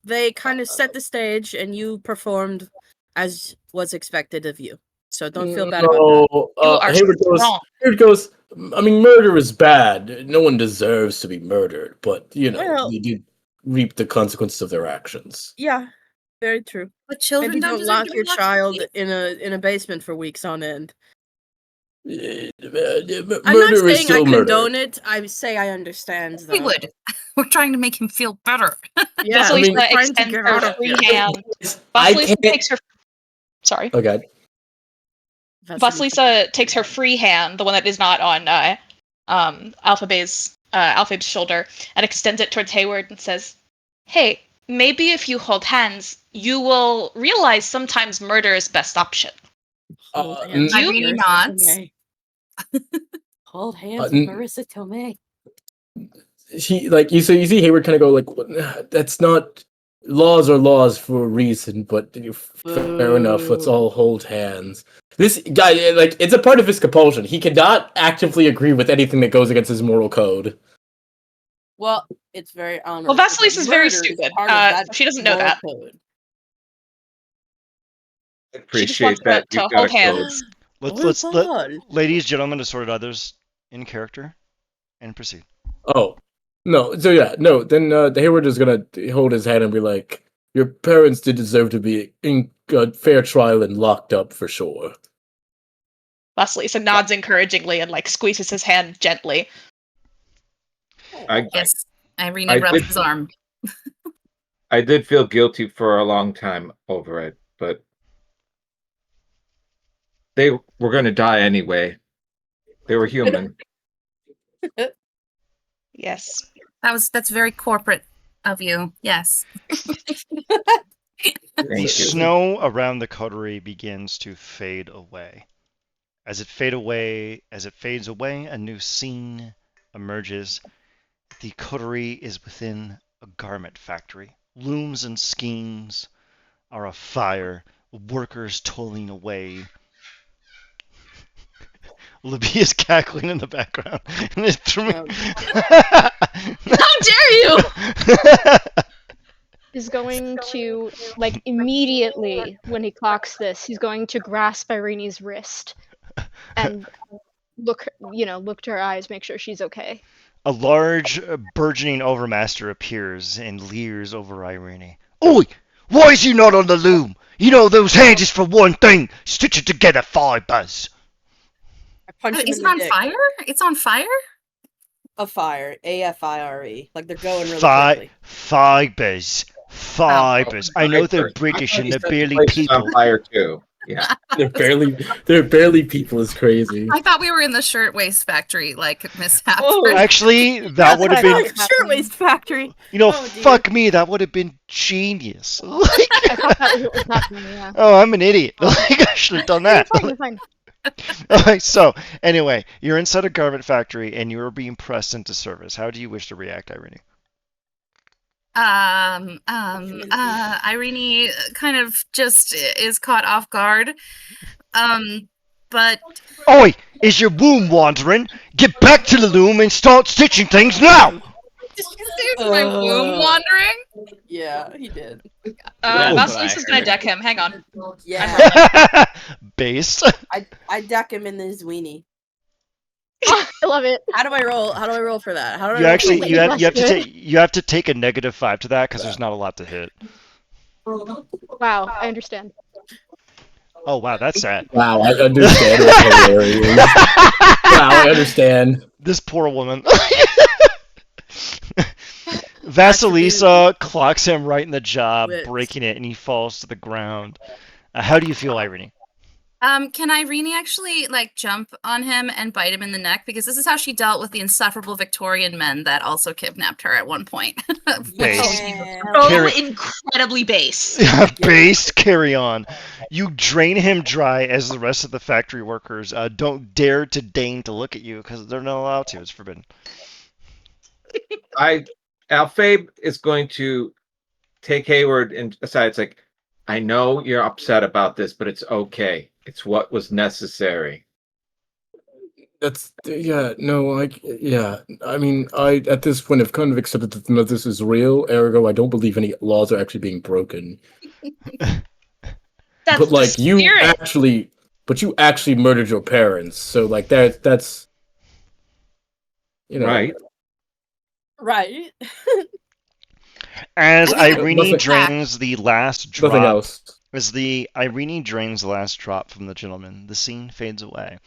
they kind of set the stage, and you performed as was expected of you. So don't feel bad about that. no. You are strong. Hayward goes. I mean, murder is bad. No one deserves to be murdered, but Well- they do reap the consequences of their actions. Yeah, very true. but children Maybe don't don't deserve lock to be your locked child in a basement for weeks on end. Murder I'm not is saying I still murder. condone it. I say I understand. We Though. would. We're trying to make him feel better. Yeah, Vasilisa we're trying to extends get her out of free here. hand. I Vasilisa can't. takes her. Sorry. Okay. Vasilisa takes her free hand, the one that is not on Alphabe's shoulder, and extends it towards Hayward and says, "Hey, maybe if you hold hands, you will realize sometimes murder is best option." Hold Uh, hands, you- Irene Marissa nods. Tomei. Hold hands, n- Marissa Tomei. You see Hayward kind of go like, that's not. Laws are laws for a reason, but fair enough. Let's all hold hands. This guy, it's a part of his compulsion. He cannot actively agree with anything that goes against his moral code. Well, it's very honorable. Well, Vasilisa's very Murder is stupid. part of that She doesn't know moral that. code. I She just wants appreciate that. to You've got hold a code. hands. Ladies, gentlemen, assorted others in character, and proceed. Oh, no. So yeah, no. Then the Hayward is gonna hold his hand and be like, "Your parents did deserve to be in a fair trial and locked up for sure." Vasilisa nods encouragingly and squeezes his hand gently. Yes, Irene I rubs did- his arm. I did feel guilty for a long time over it, but they were going to die anyway. They were human. Yes. That's very corporate of you. Yes. The snow around the coterie begins to fade away. As it fades away, a new scene emerges. The coterie is within a garment factory. Looms and skeins are afire, workers toiling away. Libby is cackling in the background. And it threw me. How dare you! Is going to, immediately when he clocks this, he's going to grasp Irene's wrist and look to her eyes, make sure she's okay. A large, burgeoning overmaster appears and leers over Irene. Oi! Why is you not on the loom? You know those hands is for one thing. Stitch it together, fibers. I punch him Is in it the on dick. fire? It's on fire? A fire. AFIRE. Like they're going really quickly. Fibers. Fibers. I know they're British and they're barely people. On fire too. Yeah. They're barely people is crazy. I thought we were in the shirtwaist factory, mishap. Oh, Actually, that would have been. Shirtwaist Factory. Fuck me, that would have been genius. I thought that was happening, yeah. Oh, I'm an idiot. I should have done that. You're fine. Alright, so, anyway, you're inside a garment factory and you're being pressed into service. How do you wish to react, Irene? Irene kind of just is caught off guard. But Oi! Is your womb wandering? Get back to the loom and start stitching things now! did you say it's my womb wandering? Yeah, he did. Vasilisa's gonna deck him. Hang on. Yeah. Based. I deck him in his weenie. I love it. How do I roll? How do I roll for that? How do I You roll actually for you have to That's good. take you have to take a -5 to that because there's not a lot to hit. Wow, I understand. Oh wow, that's sad. Wow, I understand what's hilarious. Wow, I understand. This poor woman. Vasilisa clocks him right in the jaw, Wits. breaking it, and he falls to the ground. How do you feel, Irene? Can Irene actually like jump on him and bite him in the neck? Because this is how she dealt with the insufferable Victorian men that also kidnapped her at one point. Base. So Carry- incredibly base. Base, carry on. You drain him dry as the rest of the factory workers don't dare to deign to look at you because they're not allowed to. It's forbidden. Alfabe is going to take Hayward and aside. It's like, I know you're upset about this, but it's okay. It's what was necessary. That's no, I mean, I at this point have kind of accepted that none of this is real. Ergo, I don't believe any laws are actually being broken. That's But like the you spirit. you actually murdered your parents. So like that's Right. Right. As Irene Nothing- drains the last drop, Nothing else. as the Irene drains the last drop from the gentleman, the scene fades away.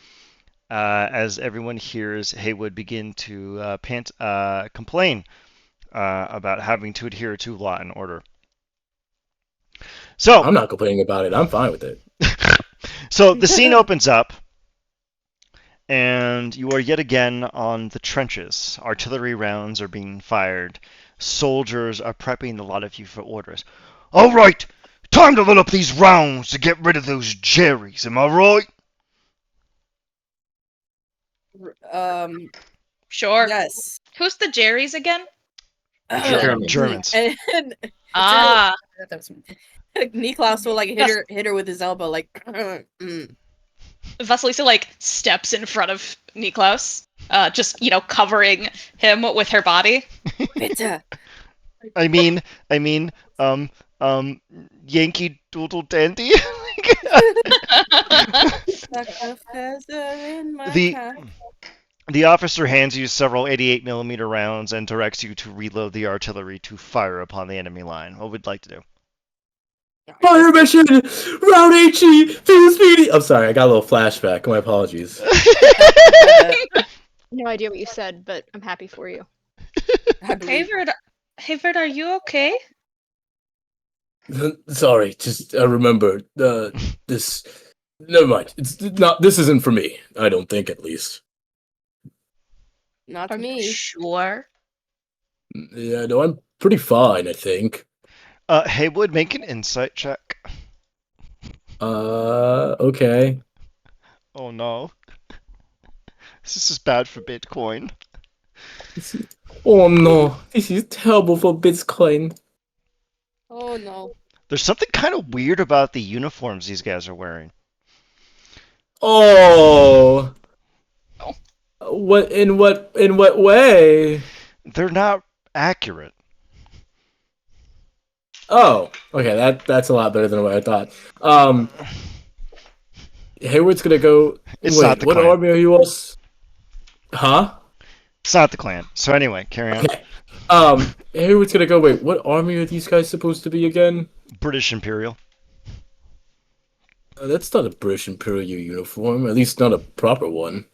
As everyone hears Haywood begin to complain about having to adhere to law and order. So I'm not complaining about it. I'm fine with it. So the scene opens up, and you are yet again on the trenches. Artillery rounds are being fired. Soldiers are prepping a lot of you for orders. All right, time to load up these rounds to get rid of those Jerrys. Am I right? Sure. Yes. Who's the Jerrys again? Germans. And Ah. Niklaus will like hit her with his elbow, like. Vasilisa like steps in front of Niklaus, just covering him with her body. Bitte. I mean, Yankee Doodle Dandy. The officer hands you several 88mm rounds and directs you to reload the artillery to fire upon the enemy line. What would you like to do? Fire mission! Round HE! Feel speedy! I'm sorry, I got a little flashback. My apologies. No idea what you said, but I'm happy for you. Hayward, are you okay? Sorry, just remember this. Never mind. It's not. This isn't for me. I don't think, at least. Not to Are me. you sure? Yeah, no, I'm pretty fine. I think. Haywood, make an insight check. Okay. Oh no. This is bad for Bitcoin. Oh no, this is terrible for Bitcoin. Oh no. There's something kind of weird about the uniforms these guys are wearing. Oh. In what way? They're not accurate. Oh, okay, that's a lot better than what I thought. Hayward's gonna go. It's wait, not the what clan. army are you all? Huh? It's not the clan. So anyway, carry on. Okay. Hayward's gonna go. Wait, what army are these guys supposed to be again? British Imperial. That's not a British Imperial uniform. At least not a proper one.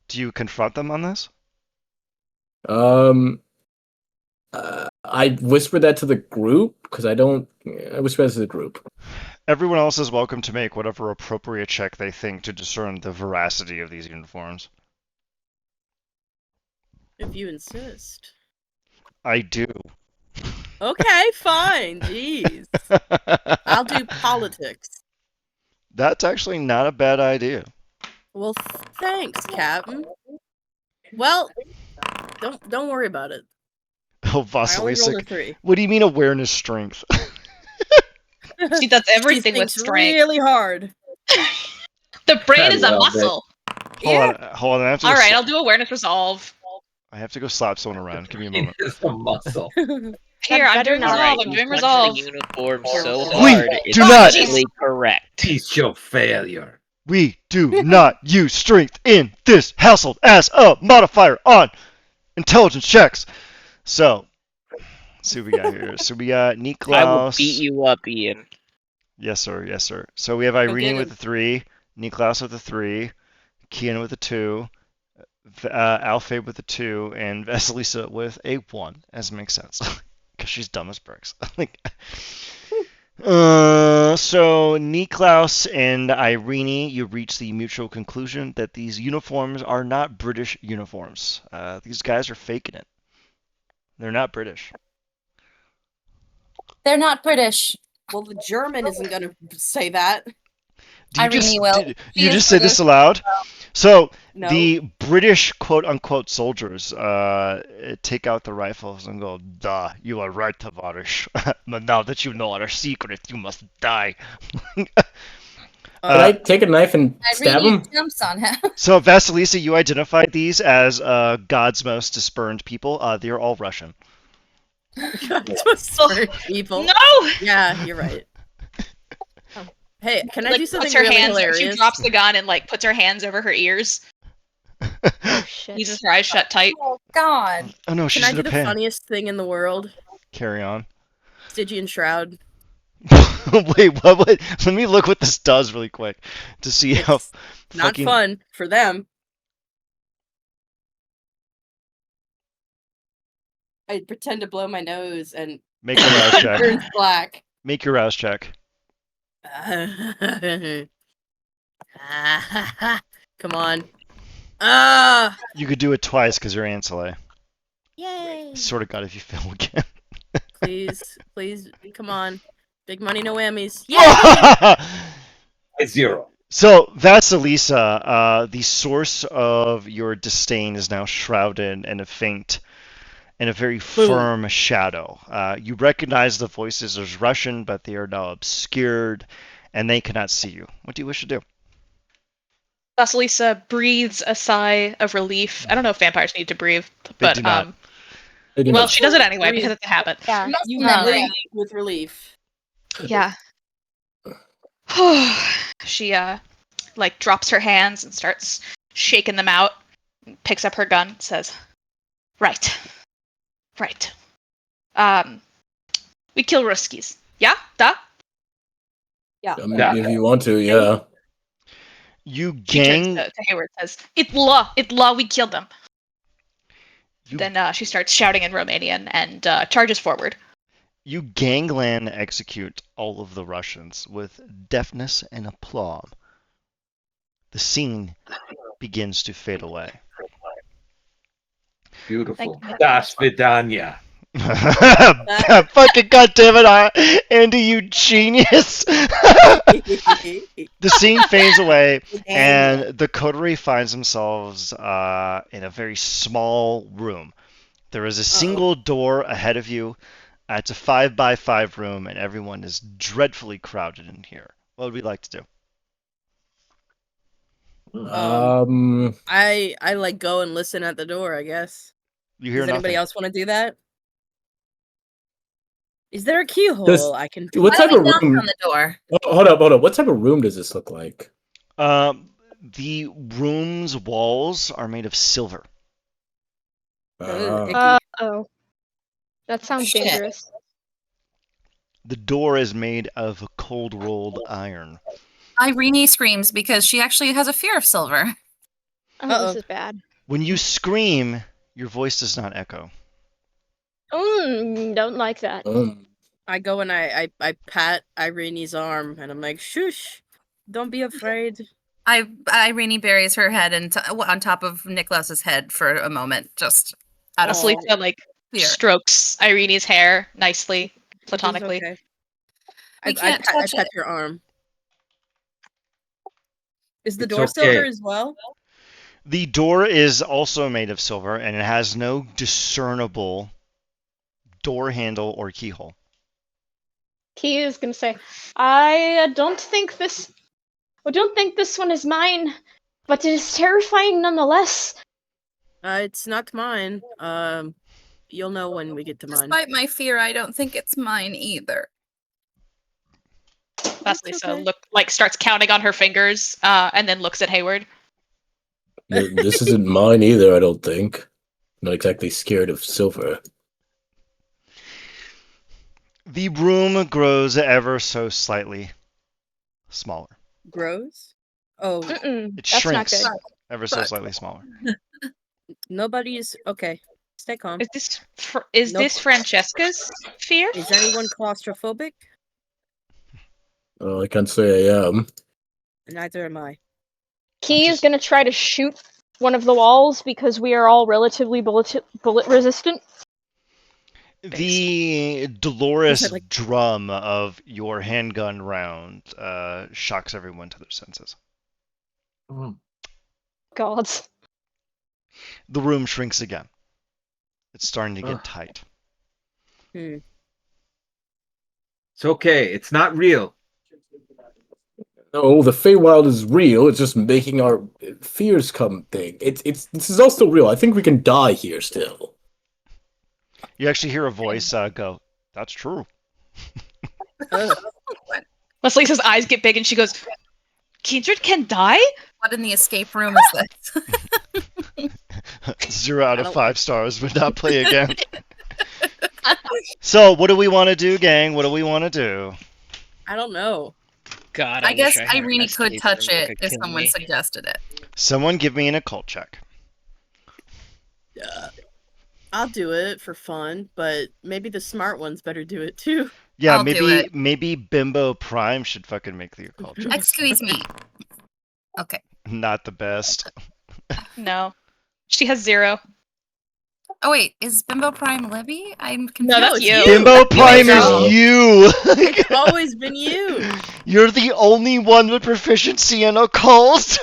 Do you confront them on this? I whispered that to the group because I whispered that to the group. Everyone else is welcome to make whatever appropriate check they think to discern the veracity of these uniforms. If you insist. I do. Okay, fine. Jeez. I'll do politics. That's actually not a bad idea. Well, thanks, Captain. Well, don't worry about it. Oh, I only Vasilisa. rolled a 3. What do you mean awareness strength? She does everything She with thinks strength. really hard. The brain is a love it. muscle. Hold on. I have to All go right, I'll do awareness resolve. I have to go slap someone around. Give me a moment. It's a muscle. Here, I'm better doing not. resolve. Alright, I'm you doing punch resolve. the uniform so Wait, hard, it's do not- definitely correct. Teach your failure. We do not use strength in this household as a modifier on intelligence checks. So, let's see what we got here. So we got I will beat Niklaus. you up, Ian. Yes, sir. Yes, sir. So we have get Irene with him. a 3, Niklaus with a 3, Kian with a 2, Alfred with a 2, and Vasilisa with a 1, as it makes sense. Because she's dumb as bricks. Like, so Niklaus and Irene, you reach the mutual conclusion that these uniforms are not British uniforms. These guys are faking it. They're not British. They're not British. Well, the German isn't gonna say that. Do you Irene just will. did, She you is just say this British. aloud? So No. the British quote unquote soldiers take out the rifles and go, "Duh, you are right, Tavarish. But now that you know our secret, you must die." Can I take a knife and stab Irene him? jumps on him. So Vasilisa, you identified these as God's most spurned people. They're all Russian. Sorry, people. No! Yeah, you're right. Hey, can I Like do something puts her really hands. hilarious? She drops the gun and like puts her hands over her ears. Oh shit. Uses her eyes shut tight. Oh God. Oh no, Can she's I in do a the pen. funniest thing in the world? Carry on. Stygian Shroud. Wait, what? Let me look what this does really quick to see how It's not fucking. fun for them. I pretend to blow my nose and Make your rouse it check. turns black. Make your rouse check. Come on. Ah! You could do it twice because you're Ansele. Yay! Sort of got if you fail again. Please, come on. Big money, no whammies. Yeah! It's 0. So Vasilisa, the source of your disdain is now shrouded in a faint and a very firm shadow. You recognize the voices as Russian, but they are now obscured, and they cannot see you. What do you wish to do? Vasilisa breathes a sigh of relief. I don't know if vampires need to breathe, but do not. well, she does it anyway because it's a habit. Yeah. You No. breathe with relief. Yeah. She like drops her hands and starts shaking them out. Picks up her gun, says, "Right. We kill Ruskies. Yeah? Duh?" If you want to, yeah. You She turns gang. to Hayward, says, It law, we killed them." You, Then she starts shouting in Romanian and charges forward. you gangland execute all of the Russians with deftness and aplomb. The scene begins to fade away. Beautiful. Thank you. Das Vidanya. Fucking goddammit, Andy, you genius! The scene fades away, and the coterie finds themselves in a very small room. There is a single door ahead of you. It's a 5x5 room, and everyone is dreadfully crowded in here. What would we like to do? I like go and listen at the door, I guess. You hear Does anybody nothing. else want to do that? Is there a keyhole Does- I can What Why type don't of we knock room? on the door? Oh, hold up. What type of room does this look like? The room's walls are made of silver. Oh. That sounds Shit. dangerous. The door is made of cold rolled iron. Irene screams because she actually has a fear of silver. Oh, Uh-oh. this is bad. When you scream, your voice does not echo. Don't like that. I go and I pat Irene's arm and I'm like, shush, don't be afraid. Irene buries her head on top of Niklaus's head for a moment, just out of Vasilisa like fear. strokes Irene's hair nicely, platonically. Okay. We can't I touch pat it. your arm. Is the It's door okay. silver as well? The door is also made of silver, and it has no discernible door handle or keyhole. Key is gonna say, I don't think this one is mine, but it is terrifying nonetheless. It's not mine. You'll know when we get to mine. Despite my fear, I don't think it's mine either. Vasilisa okay. starts counting on her fingers, and then looks at Hayward. This isn't mine either, I don't think. I'm not exactly scared of silver. The room grows ever so slightly smaller. Grows? Oh, Mm-mm, It that's not shrinks good. ever so slightly smaller. nobody's okay. Stay calm. Is Nope. this Francesca's fear? Is anyone claustrophobic? I can't say I am. Neither am I. He is just- gonna try to shoot one of the walls because we are all relatively bullet resistant. The dolorous like- drum of your handgun round shocks everyone to their senses. Gods. The room shrinks again. It's starting to get Ugh. tight. Hmm. It's okay. It's not real. No, the Feywild is real. It's just making our fears come thing. This is all still real. I think we can die here still. You actually hear a voice go, "That's true." Vasilisa's eyes get big and she goes, Kindred can die? What in the escape room is this? 0 out I of don't 5 stars. Would not play again. So, what do we want to do, gang? What do we want to do? I don't know. God, I guess wish had an Irene could escape touch room that it could if kill someone me. suggested it. Someone give me an occult check. I'll do it for fun, but maybe the smart ones better do it too. Yeah, I'll do it. maybe Bimbo Prime should fucking make the occult check. Excuse me. Okay. Not the best. No. She has 0. Oh wait, is Bimbo Prime Libby? I'm confused. No, that's it's you. Bimbo Prime No. is you! It's always been you. You're the only one with proficiency in occult!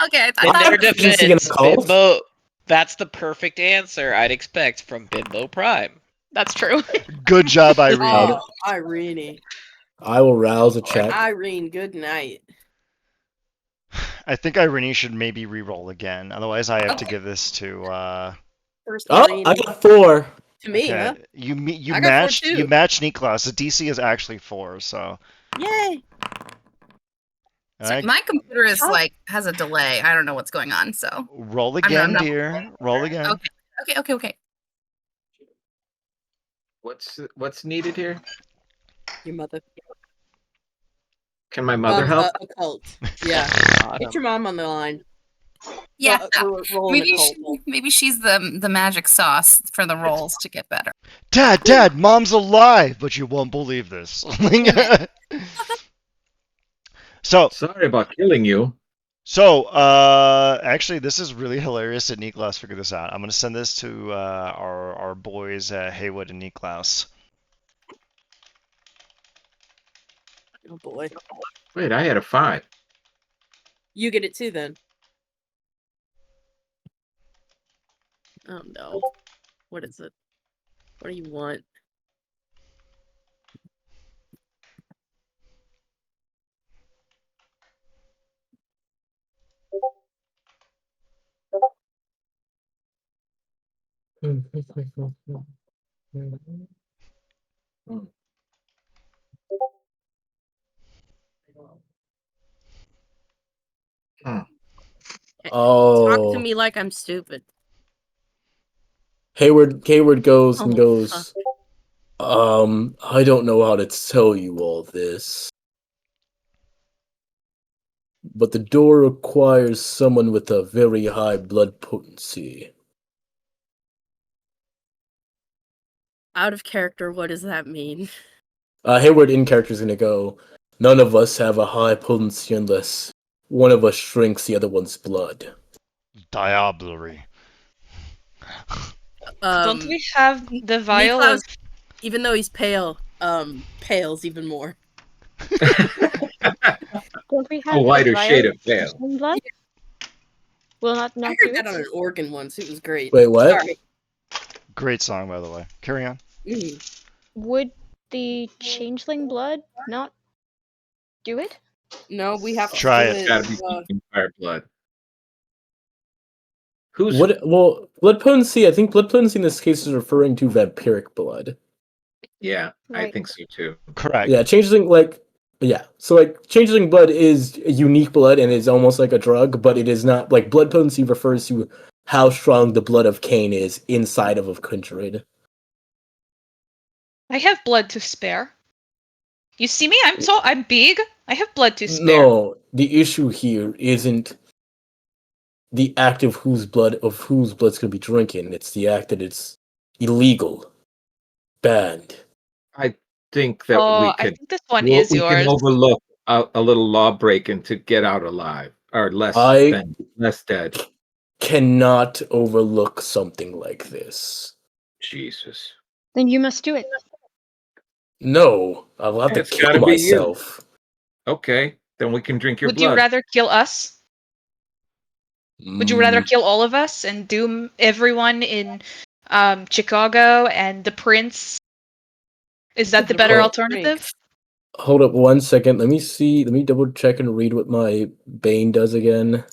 Okay, I In thought their it was- Proficiency in defense, occult? Bimbo, that's the perfect answer I'd expect from Bimbo Prime. That's true. Good job, Irene. Oh, Irene. I will rouse a check. Irene, good night. I think Irene should maybe re-roll again. Otherwise, I have to Okay. give this to. First Oh, Irene. I got 4. To me, Okay. huh? You I got 4 matched too. you matched Niklas. The DC is actually 4, so. Yay! So Alright, my computer is How- has a delay. I don't know what's going on. So roll I'm again, not- dear. Roll again. okay. What's needed here? Your mother. Can my mother help? Occult. Yeah. Get your mom on the line. Yeah, Roll an occult. maybe she's the magic sauce for the rolls to get better. Dad, Mom's alive, but you won't believe this. So, Sorry about killing you. actually, this is really hilarious that Niklas figured this out. I'm gonna send this to our boys, Haywood and Niklas. Oh boy. Wait, I had a 5. You get it too then. Oh no. What is it? What do you want? Oh. Talk to me like I'm stupid. Hayward goes and Oh, goes. I don't know how to tell you all this, but the door requires someone with a very high blood potency. Out of character, what does that mean? Hayward in character is gonna go. None of us have a high potency unless one of us shrinks the other one's blood. Diablerie. Don't we have the vial Niklaus, of... even though he's pale, pales even more. Don't we have A the lighter vial shade of pale. of blood? Will not I do heard that on it. an organ once. It was great. Wait, what? Sorry. Great song, by the way. Carry on. Mm. Would the changeling blood not do it? No, we have to Try do it. It's gotta be vampire blood. Who's What? Well, blood potency. I think blood potency in this case is referring to vampiric blood. Yeah, I Right. think so too. Correct. Yeah, changeling Yeah, so like changeling blood is unique blood and is almost like a drug, but it is not like blood potency refers to how strong the blood of Cain is inside of a kindred. I have blood to spare. You see me? I'm big. I have blood to spare. No, the issue here isn't the act of whose blood's gonna be drinking. It's the act that it's illegal, banned. I think that I think this one is we can yours. overlook a little law breaking to get out alive or less dead. Cannot overlook something like this. Jesus. Then you must do it. No, I'll have to It's gotta kill be you. myself. Okay, then we can drink your Would blood. you rather kill us? Would you rather kill all of us and doom everyone in Chicago and the prince? Is that the better alternative? Hold up 1 second. Let me see. Let me double check and read what my Bane does again.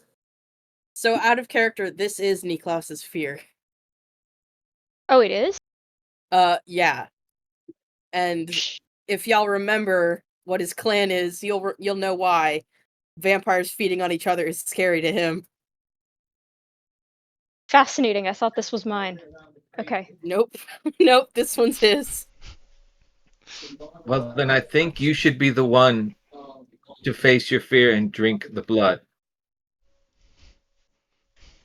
So out of character, this is Niklaus's fear. Oh, it is? Yeah. And if y'all remember what his clan is, you'll know why vampires feeding on each other is scary to him. Fascinating. I thought this was mine. Okay. Nope. Nope, this one's his. Well, then I think you should be the one to face your fear and drink the blood.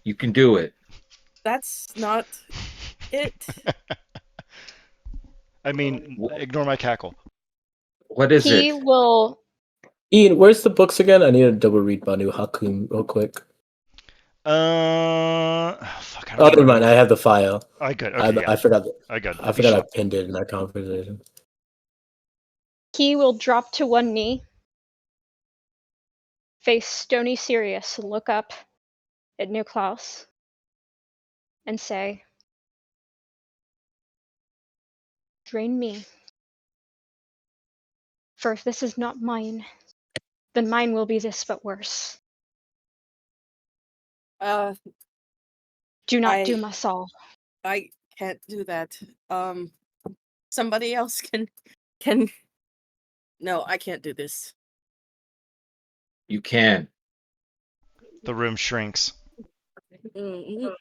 You can do it. That's not it. I mean, ignore my cackle. What is He it? will. Ian, where's the books again? I need to double read Banu Hakum real quick. Fuck. Oh, never mind. I have the file. I good. Okay, I forgot. I got. I forgot I pinned it in that conversation. He will drop to one knee, face stony serious, and look up at Niklaus and say, "Drain me. For if this is not mine, then mine will be this but worse. Do not doom us all." I can't do that. Somebody else can. No, I can't do this. You can. The room shrinks. You're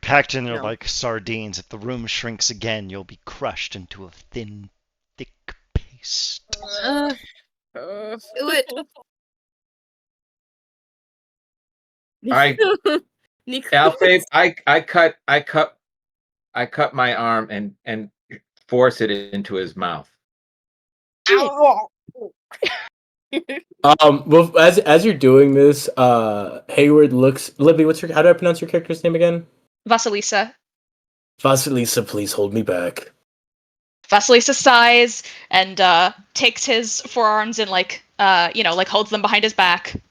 packed in there like sardines. If the room shrinks again, you'll be crushed into a thin, thick paste. Do it. Alfred, I cut my arm and force it into his mouth. Well, as you're doing this, Hayward looks. Libby, how do I pronounce your character's name again? Vasilisa. Vasilisa, please hold me back. Vasilisa sighs and takes his forearms and like holds them behind his back.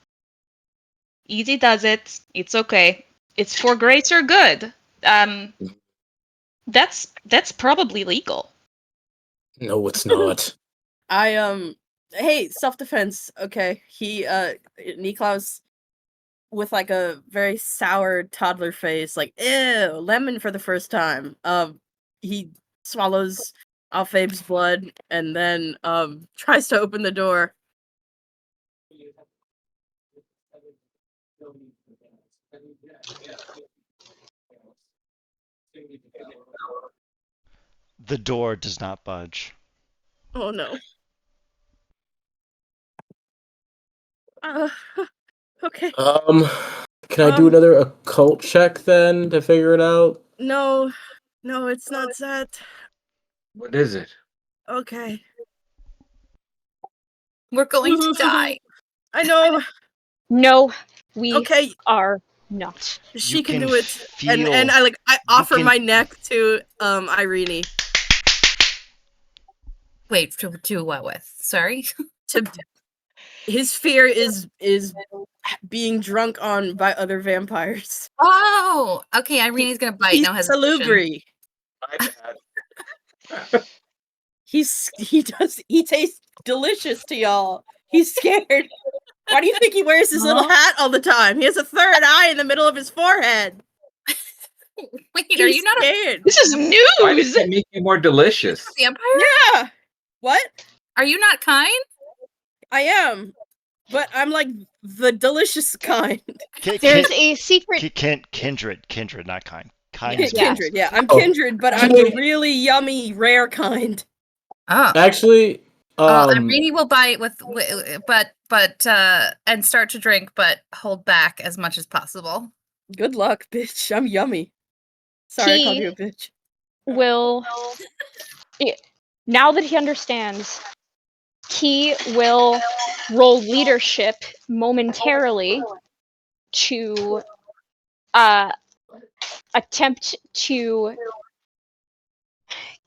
Easy does it. It's okay. It's for greater good. That's probably legal. No, it's not. Hey, self-defense. Okay. Niklaus with like a very sour toddler face, like, ew, lemon for the first time. He swallows Alfabe's blood and then tries to open the door. The door does not budge. Oh no. Okay. Can I do another occult check then to figure it out? No, it's not set. What is it? Okay. We're going to die. I know. No, we are not. She can do it. And I offer my neck to Irene. Wait, to do what with? Sorry? His fear is being drunk on by other vampires. Oh, okay. Irene's gonna bite. He's No hesitation. salubri. My bad. He tastes delicious to y'all. He's scared. Why do you think he wears his little hat all the time? He has a third eye in the middle of his forehead. Wait, are you not scared? This is news. Why does it make you more delicious? Vampire? Yeah. What? Are you not kind? I am, but I'm like the delicious kind. There's a secret. Kindred, not kind. Kind is Yeah. Kindred, yeah. I'm Oh. kindred, but I'm the really yummy, rare kind. Oh. Actually, Irene will bite but and start to drink, but hold back as much as possible. Good luck, bitch. I'm yummy. Sorry, I called you a bitch. Will now that he understands, he will roll leadership momentarily to attempt to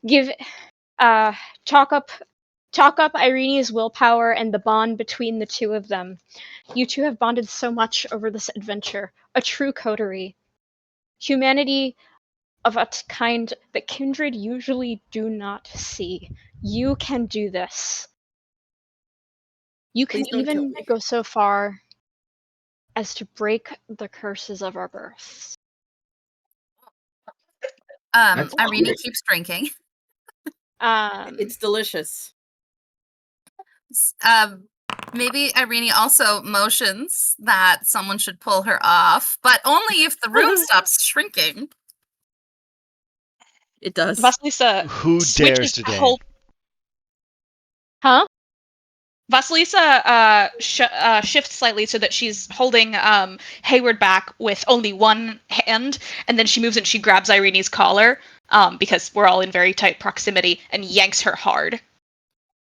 give talk up Irene's willpower and the bond between the two of them. You two have bonded so much over this adventure, a true coterie. Humanity of a kind that kindred usually do not see. You can do this. You can Please don't kill even me. go so far as to break the curses of our births. That's Irene great. keeps drinking. It's delicious. Maybe Irene also motions that someone should pull her off, but only if the room stops shrinking. It does. Vasilisa Who switches dares to to dare? hold. Huh? Vasilisa shifts slightly so that she's holding Hayward back with only one hand, and then she moves and she grabs Irene's collar because we're all in very tight proximity, and yanks her hard.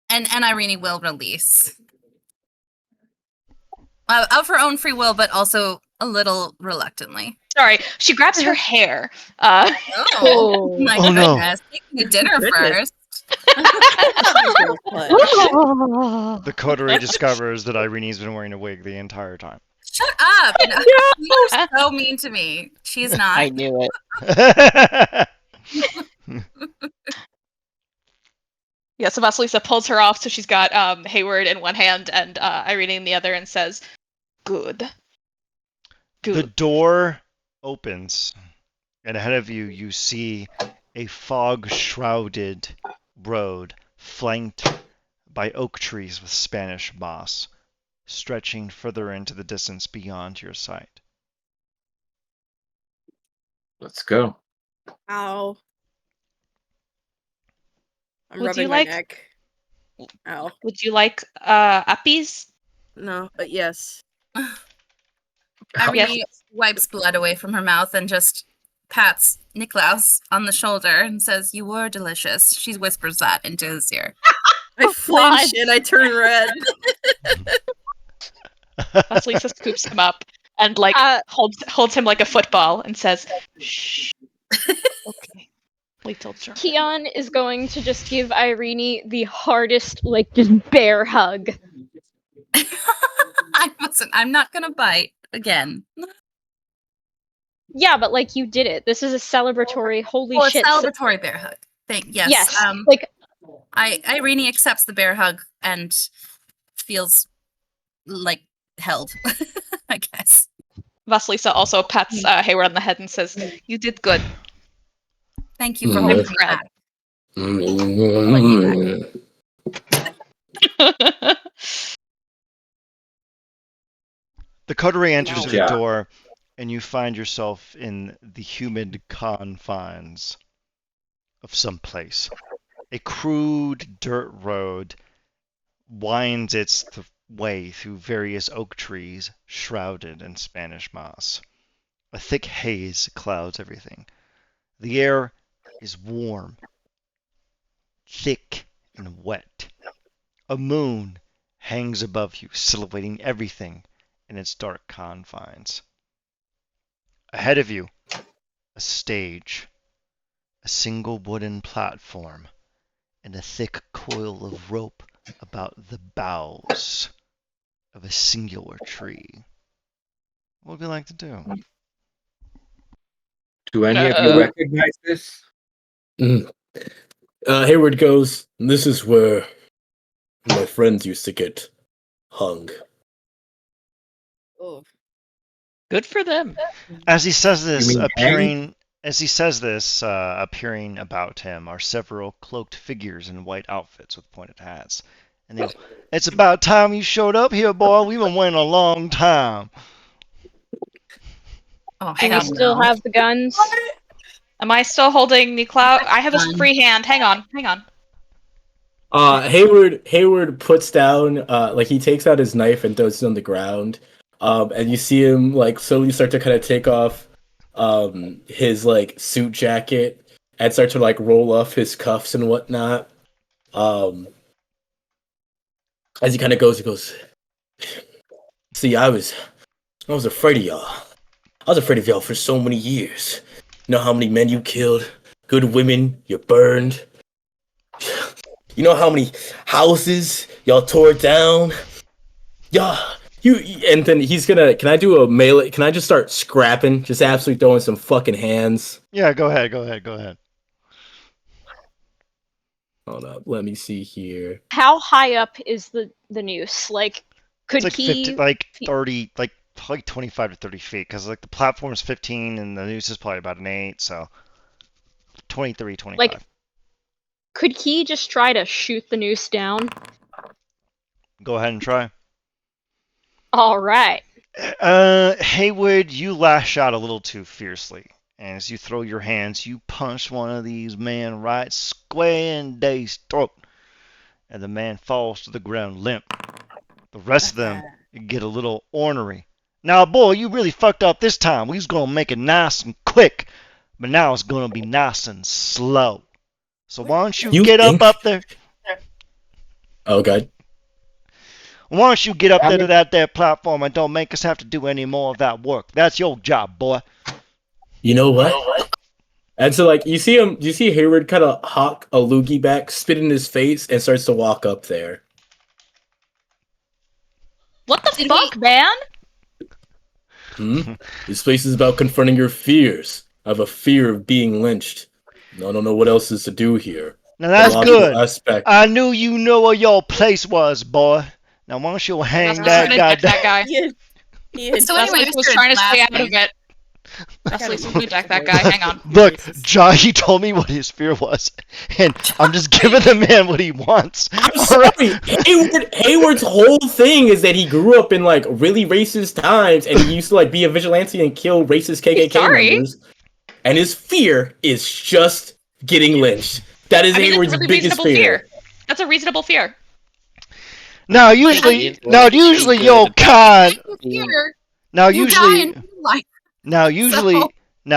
And Irene will release. Of her own free will, but also a little reluctantly. Sorry, she grabs her hair. Oh my Oh, no. goodness. Take me to dinner Goodness. first. The coterie discovers that Irene's been wearing a wig the entire time. Shut up. No, you're so mean to me. She's not. I knew it. Yeah, so Vasilisa pulls her off, so she's got Hayward in one hand and Irene in the other, and says, "Good." The door opens, and ahead of you, you see a fog-shrouded road flanked by oak trees with Spanish moss, stretching further into the distance beyond your sight. Let's go. Ow. I'm Would rubbing you my like- neck. Ow. Would you like appies? No, but yes. Irene wipes blood away from her mouth and just pats Niklaus on the shoulder and says, "You were delicious." She whispers that into his ear. I flinch and I turn red. Vasilisa scoops him up and holds him like a football and says, "Shh." Okay. Wait till it's Keon is going to just give Irene the hardest, just bear hug. I'm not gonna bite again. Yeah, but you did it. This is a celebratory. Holy Oh, a shit! celebratory bear hug. Yes. Yes. Irene accepts the bear hug and feels held. I guess. Vasilisa also pats Hayward on the head and says, "You did good." Thank you for holding me back. The coterie enters Good your job. door, and you find yourself in the humid confines of some place. A crude dirt road winds its way through various oak trees shrouded in Spanish moss. A thick haze clouds everything. The air is warm, thick, and wet. A moon hangs above you, silhouetting everything in its dark confines. Ahead of you, a stage, a single wooden platform, and a thick coil of rope about the boughs of a singular tree. What would you like to do? Do any of you recognize this? Hayward goes, "This is where my friends used to get hung." Oh. Good for them. As he says this, mean appearing about him are several cloaked figures in white outfits with pointed hats. And they go, "It's about time you showed up here, boy. We've been waiting a long time." Oh, Do we hell still no. have the guns? Am I still holding Niklaus? I have a free hand. Hang on. Hayward puts down, like he takes out his knife and throws it on the ground. And you see him like slowly start to kind of take off, his like suit jacket and start to like roll off his cuffs and whatnot. As he kind of goes, he goes, "See, I was afraid of y'all. I was afraid of y'all for so many years. You know how many men you killed, good women you burned. You know how many houses y'all tore down? Y'all, and then he's gonna, can I do a melee? Can I just start scrapping? Just absolutely throwing some fucking hands? Yeah, go ahead. Hold up, let me see here. How high up is the noose? Like, could It's like Key 50, like 30, like probably 25 to 30 feet, because like the platform's 15 and the noose is probably about an 8, so 23, 25. Like, could Key just try to shoot the noose down? Go ahead and try. All right. Haywood, you lash out a little too fiercely. And as you throw your hands, you punch one of these men right square in Day's throat. And the man falls to the ground limp. The rest of them get a little ornery. "Now, boy, you really fucked up this time. We was going to make it nice and quick. But now it's going to be nice and slow. So why don't you get up there? Oh, God. Why don't you get up there to that there platform and don't make us have to do any more of that work? That's your job, boy." You know what? And so, like, you see Hayward kind of hawk a loogie back, spit in his face, and starts to walk up there. What the fuck, man? This place is about confronting your fears. I have a fear of being lynched. I don't know what else is to do here. Now that's good. I knew you know where your place was, boy. Now why don't you hang that guy down? So anyway, was trying to stay out of it. Wesley's gonna deck that guy. Hang on. Look, he told me what his fear was, and I'm just giving the man what he wants. I'm sorry. Hayward's whole thing is that he grew up in like really racist times, and he used to like be a vigilante and kill racist KKK members. And his fear is just getting lynched. That is Hayward's biggest fear. That's a reasonable fear. Now usually your kind. Now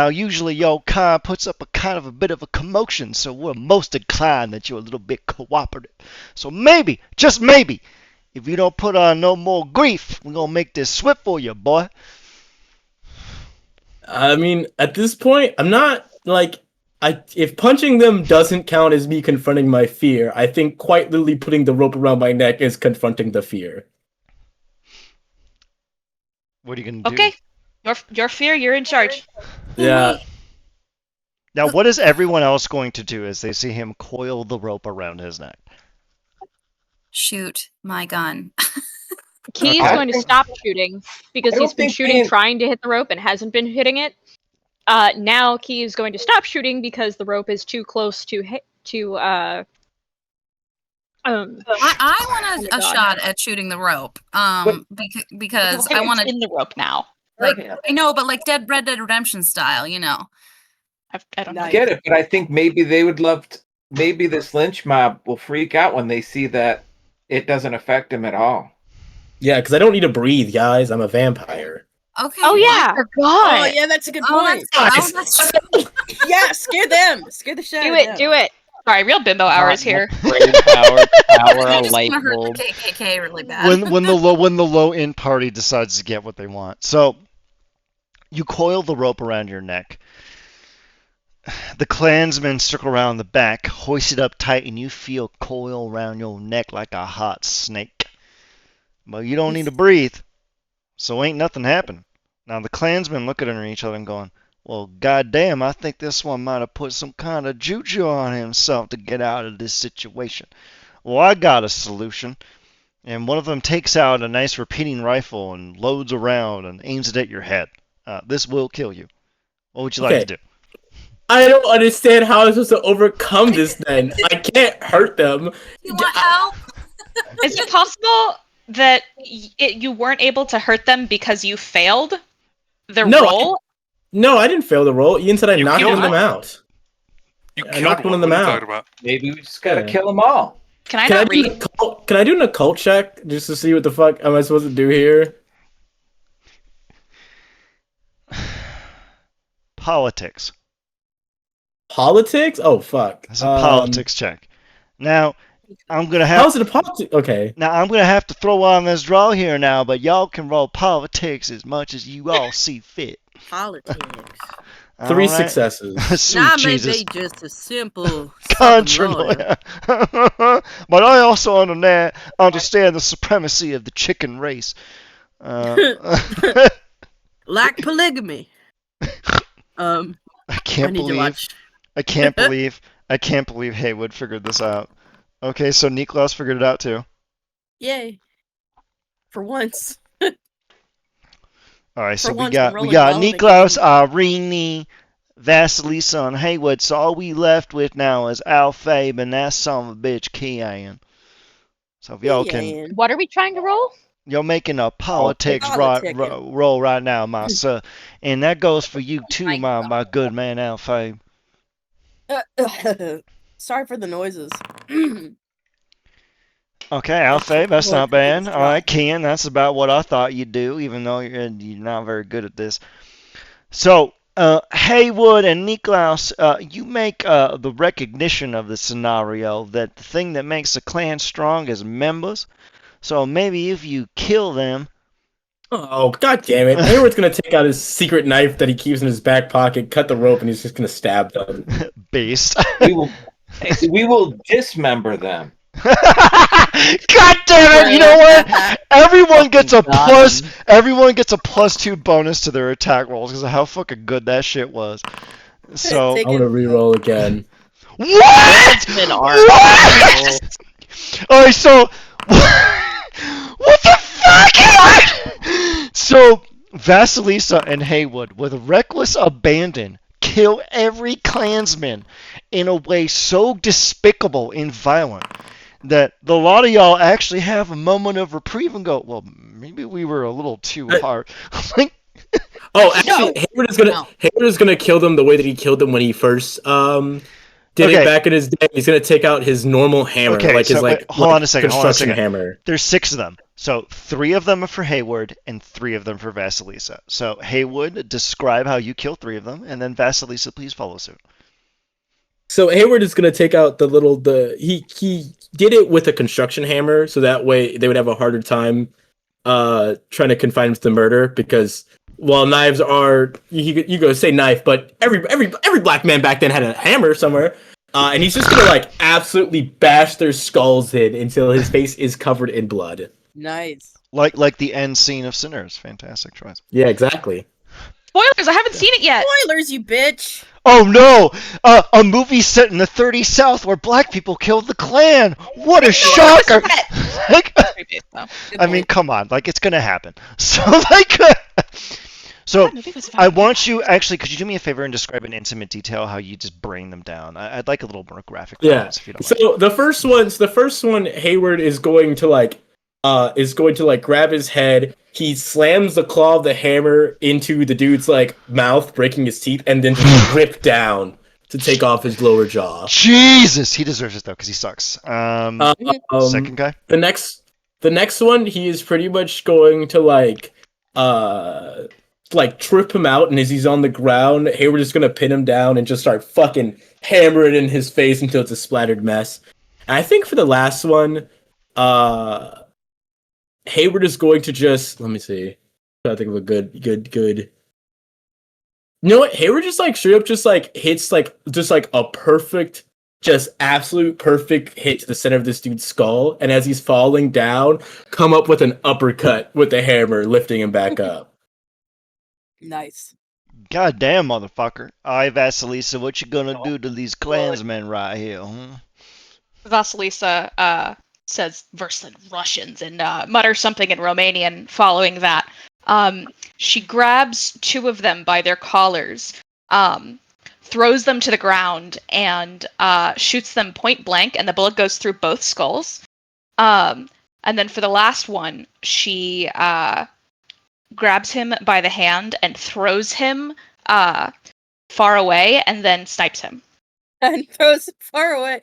usually your kind puts up a kind of a bit of a commotion, so we're most inclined that you're a little bit cooperative. So maybe, just maybe, if you don't put on no more grief, we're gonna make this swift for you, boy. I mean, at this point, I'm not like if punching them doesn't count as me confronting my fear, I think quite literally putting the rope around my neck is confronting the fear. What are you gonna do? Okay. Your fear, you're in charge. Yeah. Now, what is everyone else going to do as they see him coil the rope around his neck? Shoot my gun. Key's going to stop shooting because he's been shooting trying to hit the rope and hasn't been hitting it. Now Key is going to stop shooting because the rope is too close to hit I want a shot at shooting the rope. Because I want to in the rope now. Like I know, but like Red Dead Redemption style, you know. I don't get it, but I think maybe they would love. Maybe this lynch mob will freak out when they see that it doesn't affect them at all. Yeah, because I don't need to breathe, guys. I'm a vampire. Okay. Oh yeah. Oh yeah, that's a good point. Yeah, scare them. Scare the shit out of them. Do it. Sorry, real bimbo hours here. Brain power, a light bulb. The KKK really bad. When the low end party decides to get what they want. So you coil the rope around your neck. The clansmen circle around the back, hoist it up tight, and you feel coil around your neck like a hot snake. But you don't need to breathe, so ain't nothing happening. Now the clansmen look at each other and going, "Well, goddamn, I think this one might have put some kind of juju on himself to get out of this situation." Well, I got a solution. And one of them takes out a nice repeating rifle and loads around and aims it at your head. This will kill you. What would you like to do? I don't understand how I'm supposed to overcome this then. I can't hurt them. You want help? Is it possible that you weren't able to hurt them because you failed the roll? No, I didn't fail the roll. Ian said I You knocked killed one of them one. out. You I killed knocked one of What them are you out. talking about? Maybe we just gotta Yeah. kill them all. Can I not read? Can I do an occult check just to see what the fuck am I supposed to do here? Politics. Politics? Oh fuck. That's a politics check. Now, I'm gonna have. How's it a politics? Okay. Now I'm gonna have to throw on this draw here now, but y'all can roll politics as much as you all see fit. Politics. 3 All right? successes. Sweet Now Jesus. maybe just a simple Country southern lawyer. lawyer. But I also understand the supremacy of the chicken race. Like polygamy. I I can't need to believe watch. I can't believe Haywood figured this out. Okay, so Niklaus figured it out too. Yay. For once. All right, so For we once, got I'm rolling Niklaus, well in a Rini, Vasilisa, and Haywood. So all we left with now is Alfabe and that son of a bitch Kian. So if y'all can, Kian. What are we trying to roll? you're making a politics Politicking. roll right now, my son, and that goes for you too, my good man Alfabe. Sorry for the noises. Okay, Alfabe, that's Look, not bad. it's All right, Kian, that's about what I thought you'd do, even though you're not very good at this. So, Haywood and Niklaus, you make the recognition of the scenario that the thing that makes a clan strong is members. So maybe if you kill them. Oh, god damn it. Hayward's gonna take out his secret knife that he keeps in his back pocket, cut the rope, and he's just gonna stab them. Beast. We will dismember them. God damn it! You know what? Everyone gets a plus. Everyone gets a +2 bonus to their attack rolls because of how fucking good that shit was. So I'm gonna re-roll again. what? What? All right, so what the fuck? So Vasilisa and Haywood, with reckless abandon, kill every clansman in a way so despicable and violent that the lot of y'all actually have a moment of reprieve and go, well, maybe we were a little too hard. Like, oh, actually, Hayward is gonna kill them the way that he killed them when he first did it back in his day. He's gonna take out his normal hammer, like his hold on a second, construction hammer. There's 6 of them, so 3 of them are for Hayward and 3 of them for Vasilisa. So Haywood, describe how you kill 3 of them, and then Vasilisa, please follow suit. So Hayward is gonna take out he did it with a construction hammer, so that way they would have a harder time trying to confine him to murder, because while knives are you go say knife, but every black man back then had a hammer somewhere, and he's just gonna like absolutely bash their skulls in until his face is covered in blood. Nice. Like the end scene of Sinners. Fantastic choice. Yeah, exactly. Spoilers! I haven't seen it yet. Spoilers, you bitch. Oh no! A movie set in the 30s South where black people killed the Klan. What a shocker! Like, I mean, come on, like it's gonna happen. So like, so I want you actually. Could you do me a favor and describe in intimate detail how you just brain them down? I'd like a little more graphic. Yeah. If you don't So mind. the first one, Hayward is going to grab his head. He slams the claw of the hammer into the dude's like mouth, breaking his teeth, and then just rip down to take off his lower jaw. Jesus, he deserves it though because he sucks. Second guy. The next one, he is pretty much going to like trip him out, and as he's on the ground, Hayward is gonna pin him down and just start fucking hammering in his face until it's a splattered mess. And I think for the last one, Hayward is going to just, let me see. I think of a good. You know what? Hayward just like straight up just like hits like a perfect, just absolute perfect hit to the center of this dude's skull, and as he's falling down, come up with an uppercut with the hammer, lifting him back up. Nice. God damn, motherfucker. Alright, Vasilisa, what you gonna do to these Klansmen right here? Vasilisa says verse in Russians and mutters something in Romanian following that. She grabs 2 of them by their collars, throws them to the ground, and shoots them point blank, and the bullet goes through both skulls. And then for the last one, she grabs him by the hand and throws him far away, and then snipes him. And throws it far away.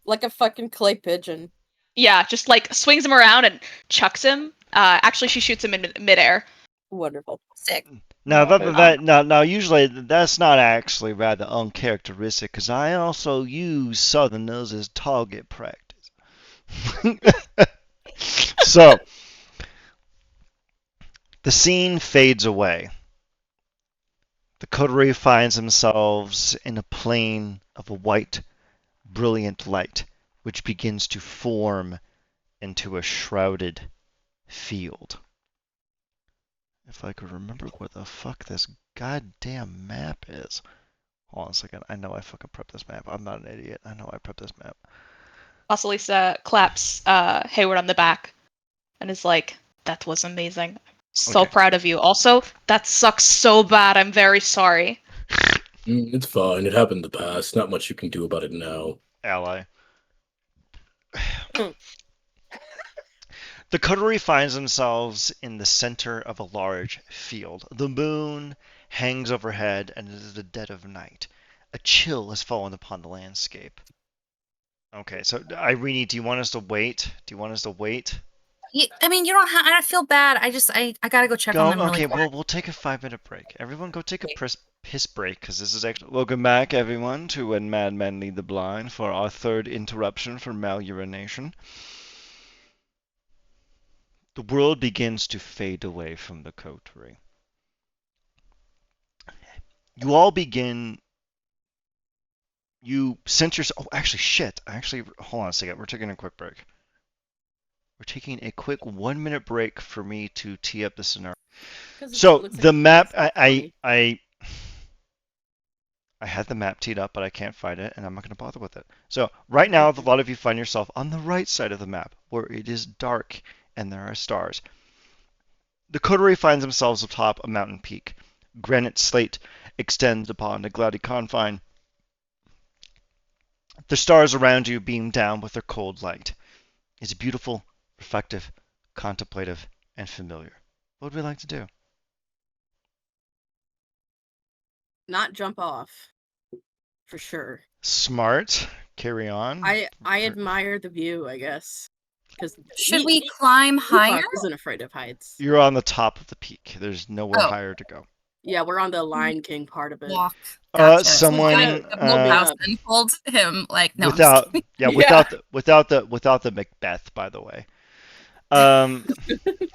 Like a fucking clay pigeon. Yeah, just like swings him around and chucks him. Actually, she shoots him in midair. Wonderful. Sick. Now, Love it. now, usually that's not actually rather uncharacteristic, because I also use Southerners as target practice. So, the scene fades away. The coterie finds themselves in a plane of a white, brilliant light, which begins to form into a shrouded field. If I could remember where the fuck this goddamn map is. Hold on a second. I know I fucking prepped this map. I'm not an idiot. I know I prepped this map. Vasilisa claps Hayward on the back and is like, "That was amazing. So Okay. proud of you. Also, that sucks so bad. I'm very sorry." It's fine. It happened in the past. Not much you can do about it now. Ally. The coterie finds themselves in the center of a large field. The moon hangs overhead, and it is the dead of night. A chill has fallen upon the landscape. Okay, so Irene, do you want us to wait? Do you want us to wait? I mean, you don't have. I don't feel bad. I gotta go check on them really Okay, quick. well, we'll take a 5-minute break. Everyone go take a piss break, because this is actually... Welcome back, everyone, to When Madmen Lead the Blind for our third interruption for malurination. The world begins to fade away from the coterie. You all begin... You sense yourself... Oh, actually, shit. Hold on a second. We're taking a quick break. We're taking a quick 1-minute break for me to tee up the scenario. So, the map... I had the map teed up, but I can't find it, and I'm not going to bother with it. So, right now, a lot of you find yourself on the right side of the map, where it is dark and there are stars. The coterie finds themselves atop a mountain peak. Granite slate extends upon a cloudy confine. The stars around you beam down with their cold light. It's beautiful, reflective, contemplative, and familiar. What would we like to do? Not jump off. For sure. Smart. Carry on. I admire the view, I guess. Because Should we climb higher? Isn't afraid of heights. You're on the top of the peak. There's nowhere Oh. higher to go. Yeah, we're on the Lion King part of it. Walk. Gotcha. Someone house and pulled him like no. without the Macbeth, by the way.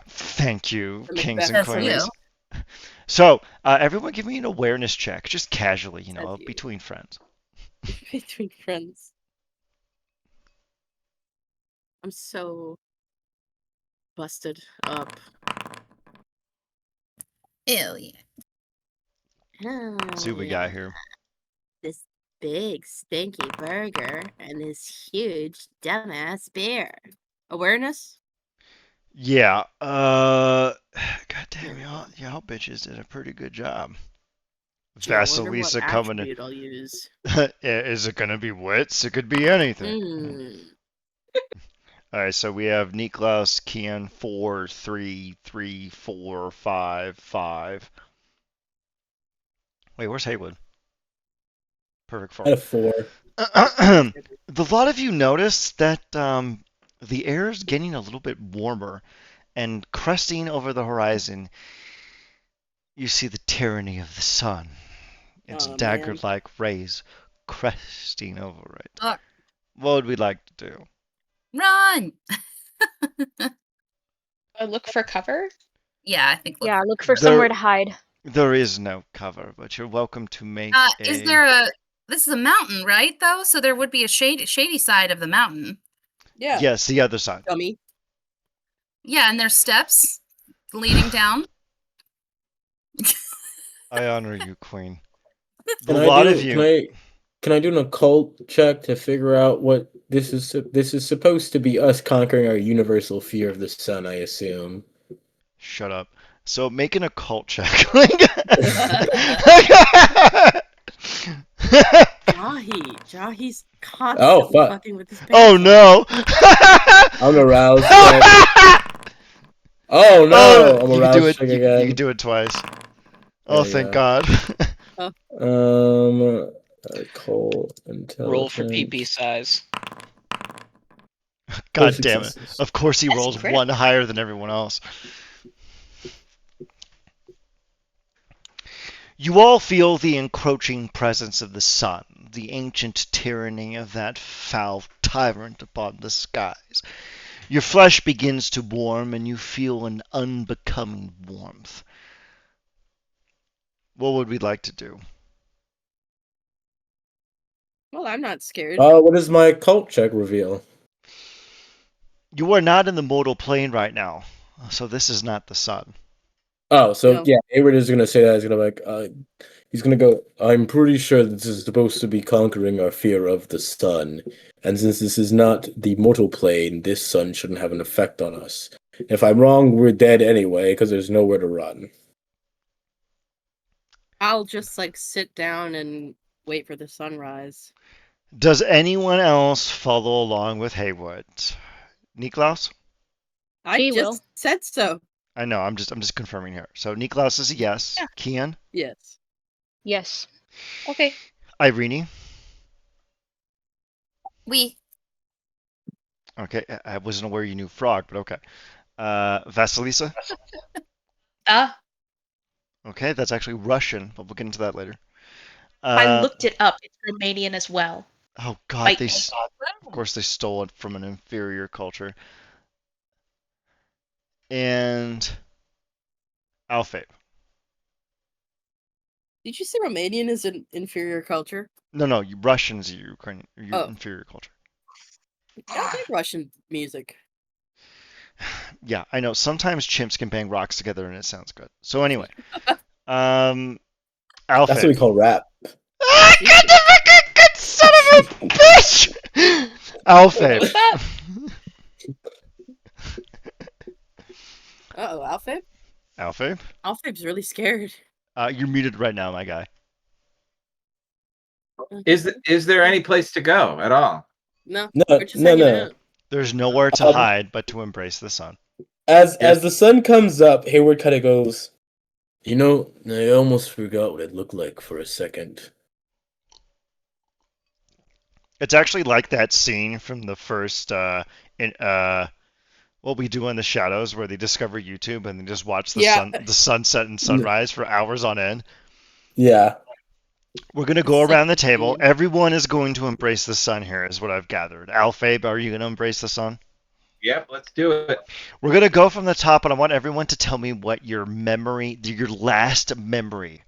Thank you, kings and queens. So, everyone, give me an awareness check, just casually, between friends. Between friends. I'm so busted up. Ew, yeah. See what we got here. This big stinky burger and this huge dumbass bear. Awareness? Yeah. God damn, y'all bitches did a pretty good job. Vasilisa coming in. I'll use. Is it gonna be wits? It could be anything. All right, so we have Niklaus, Kian, 4, 3, 3, 4, 5, 5. Wait, where's Haywood? Perfect form. I have 4. A lot of you notice that the air is getting a little bit warmer, and cresting over the horizon, you see the tyranny of the sun. Its dagger-like rays cresting over it. What would we like to do? Run! Look for cover? Yeah, I think. Look for somewhere to hide. There is no cover, but you're welcome to make Is there a... This is a mountain, right, though? So there would be a shady side of the mountain. Yeah. Yes, the other side. Dummy. Yeah, and there's steps leading down. I honor you, Queen. Can I do an occult check to figure out what this is? This is supposed to be us conquering our universal fear of the sun, I assume. Shut up. So make an occult check. Jahi's constantly fuck. fucking with his pants. Oh no! I'm aroused. Check. Oh no! I'm You can do aroused. it. Check You again. can do it twice. There Oh, you thank go. God. Coal Roll for intelligence. PP size. God damn it! Successes. Of course he That's rolls critical. one higher than everyone else. You all feel the encroaching presence of the sun, the ancient tyranny of that foul tyrant upon the skies. Your flesh begins to warm, and you feel an unbecoming warmth. What would we like to do? Well, I'm not scared. What does my cult check reveal? You are not in the mortal plane right now, so this is not the sun. Oh, so No. yeah, Hayward is gonna say that. He's gonna he's gonna go. I'm pretty sure this is supposed to be conquering our fear of the sun, and since this is not the mortal plane, this sun shouldn't have an effect on us. If I'm wrong, we're dead anyway because there's nowhere to run. I'll just sit down and wait for the sunrise. Does anyone else follow along with Haywood? Niklaus? I He just will. said so. I know. I'm just confirming here. So Niklaus is a yes. Yeah. Kian? Yes. Yes. Okay. Irene? We. Okay, I wasn't aware you knew Frog, but okay. Vasilisa? Okay, that's actually Russian, but we'll get into that later. I looked it up. It's Romanian as well. Oh God, Bite they me. of course they stole it from an inferior culture. And Alfabe. Did you say Romanian is an inferior culture? No, Russians are Ukrainian, Oh. inferior culture. I like Russian music. Yeah, I know. Sometimes chimps can bang rocks together and it sounds good. So anyway, Alfabe. That's what we call rap. Ah, good son of a bitch! Alfabe. What's that? Uh-oh, Alfabe? Alfabe? Alfabe's really scared. You're muted right now, my guy. Is there any place to go at all? No, No, we're just no, hanging no. out. There's nowhere to hide but to embrace the sun. As the sun comes up, Hayward kind of goes, you know, I almost forgot what it looked like for a second. It's actually like that scene from the first What We Do in the Shadows, where they discover YouTube and they just watch the sunset and sunrise for hours on end. Yeah. We're gonna go It's around the like table. Ian. Everyone is going to embrace the sun here, is what I've gathered. Alfabe, are you gonna embrace the sun? Yep, let's do it. We're gonna go from the top, and I want everyone to tell me what your last memory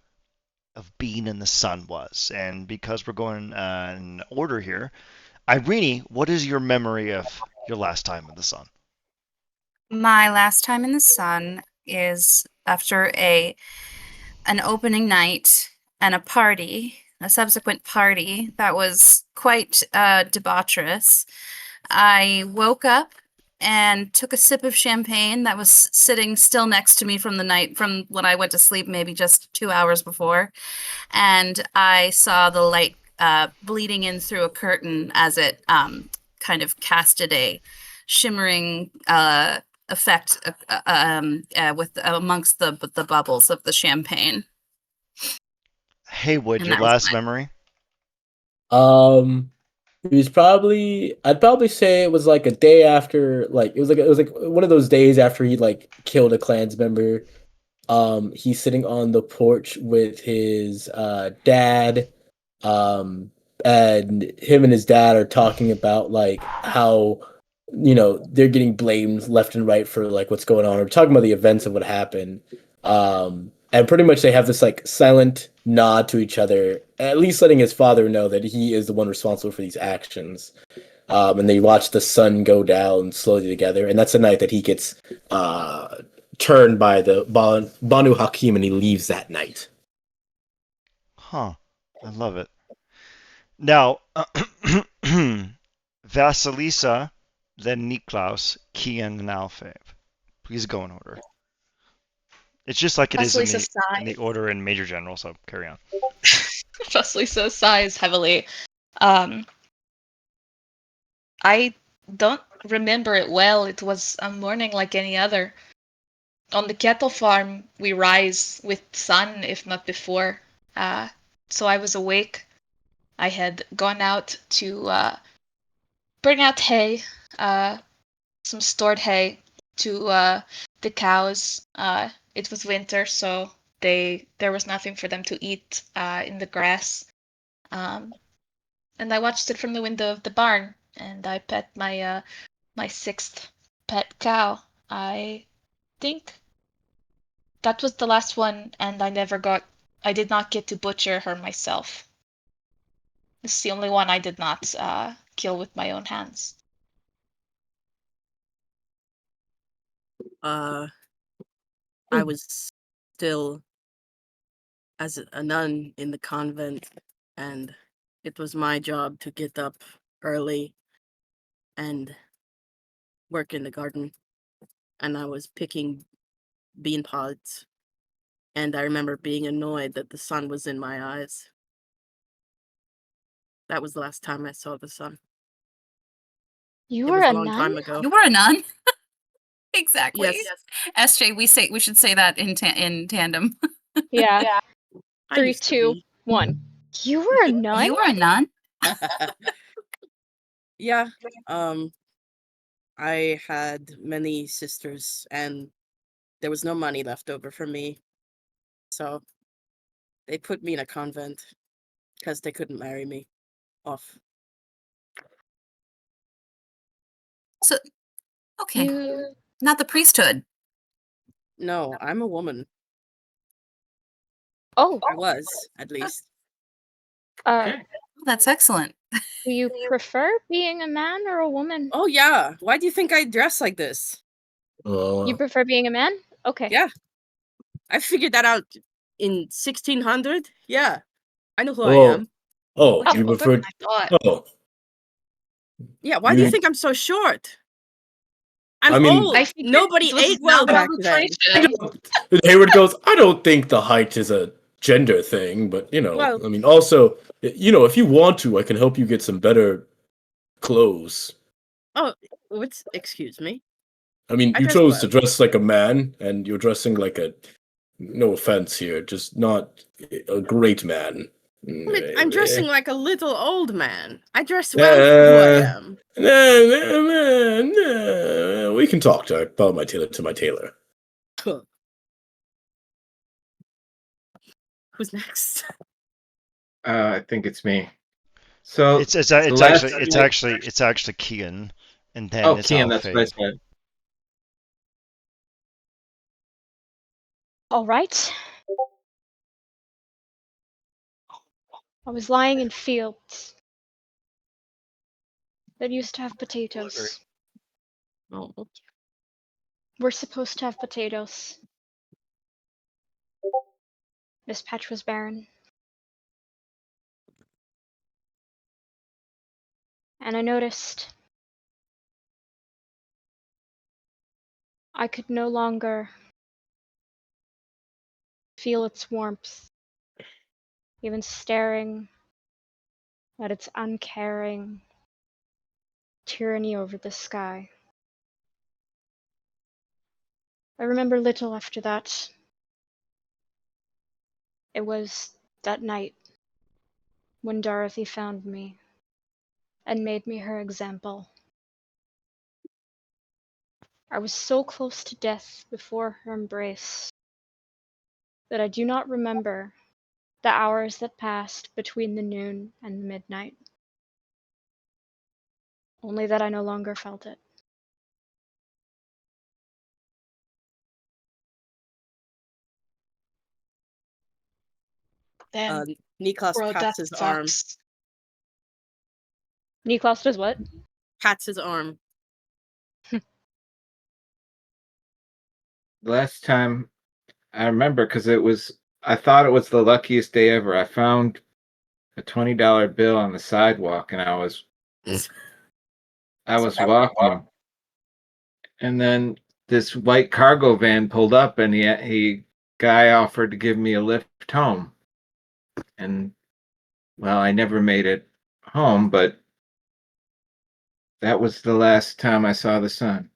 of being in the sun was. And because we're going in order here, Irene, what is your memory of your last time in the sun? My last time in the sun is after an opening night and a subsequent party that was quite debaucherous. I woke up and took a sip of champagne that was sitting still next to me from when I went to sleep, maybe just 2 hours before, and I saw the light bleeding in through a curtain as it kind of casted a shimmering effect with amongst the bubbles of the champagne. Haywood, And your that was last memory? It was I'd probably say it was like a day after, like it was like one of those days after he like killed a Klans member. He's sitting on the porch with his dad. And him and his dad are talking about like how they're getting blamed left and right for like what's going on, or talking about the events of what happened. And pretty much they have this like silent nod to each other, at least letting his father know that he is the one responsible for these actions. And they watch the sun go down slowly together, and that's the night that he gets turned by the Banu Hakim, and he leaves that night. Huh. I love it. Now, Vasilisa, then Niklaus, Kian, and Alfabe. Please go in order. It's just like it is in Vasilisa the order in Major General, so carry on. Vasilisa sighs heavily. I don't remember it well. It was a morning like any other. On the cattle farm, we rise with sun, if not before. So I was awake. I had gone out to bring out hay, some stored hay to the cows. It was winter, so there was nothing for them to eat in the grass. And I watched it from the window of the barn, and I pet my my sixth pet cow. I think that was the last one, and I did not get to butcher her myself. This is the only one I did not kill with my own hands. I was still as a nun in the convent, and it was my job to get up early and work in the garden. And I was picking bean pods, and I remember being annoyed that the sun was in my eyes. That was the last time I saw the sun. You It were was a a long nun? time ago. You were a nun. Exactly. Yes. SJ, we should say that in tandem. Yeah. I 3, used to 2, be. 1. You were a nun? You were a nun. Yeah. I had many sisters, and there was no money left over for me. So they put me in a convent because they couldn't marry me off. So, okay, You not the priesthood. No, I'm a woman. Oh, I was, at least. Okay. That's excellent. do you prefer being a man or a woman? Oh, yeah. Why do you think I dress like this? You prefer being a man? Okay. Yeah. I figured that out in 1600. Yeah. I know who I Oh, am. oh, Much you older prefer? than I thought. Oh, Yeah, why do you you. think I'm so short? I'm I mean, old. I figured Nobody it was ate well not back an then. arbitration. Hayward goes, I don't think the height is a gender thing, but Well, I mean, also, if you want to, I can help you get some better clothes. oh, excuse me. I mean, I you dress chose to well. dress like a man, and you're dressing like a, no offense here, just not a great man. I'm dressing like a little old man. I dress well for who I am. We can talk about my tailor to my tailor. Huh. Who's next? I think it's me. So It's it's the it's last actually it's time I- actually it's actually Kian, and then Oh, it's Kian, that's what I Alfade. said. All right. I was lying in fields that used to have potatoes. Oh, We're supposed to have potatoes. This patch was barren. And I noticed I could no longer feel its warmth, even staring at its uncaring tyranny over the sky. I remember little after that. It was that night when Dorothy found me and made me her example. I was so close to death before her embrace that I do not remember the hours that passed between the noon and the midnight. Only that I no longer felt it. Then Niklas bro, that pats his arm. sucks. Niklas does what? Pats his arm. Last time I remember because I thought it was the luckiest day ever. I found a $20 bill on the sidewalk, and I was walking, and then this white cargo van pulled up, and he guy offered to give me a lift home, and Well, I never made it home, but that was the last time I saw the sun.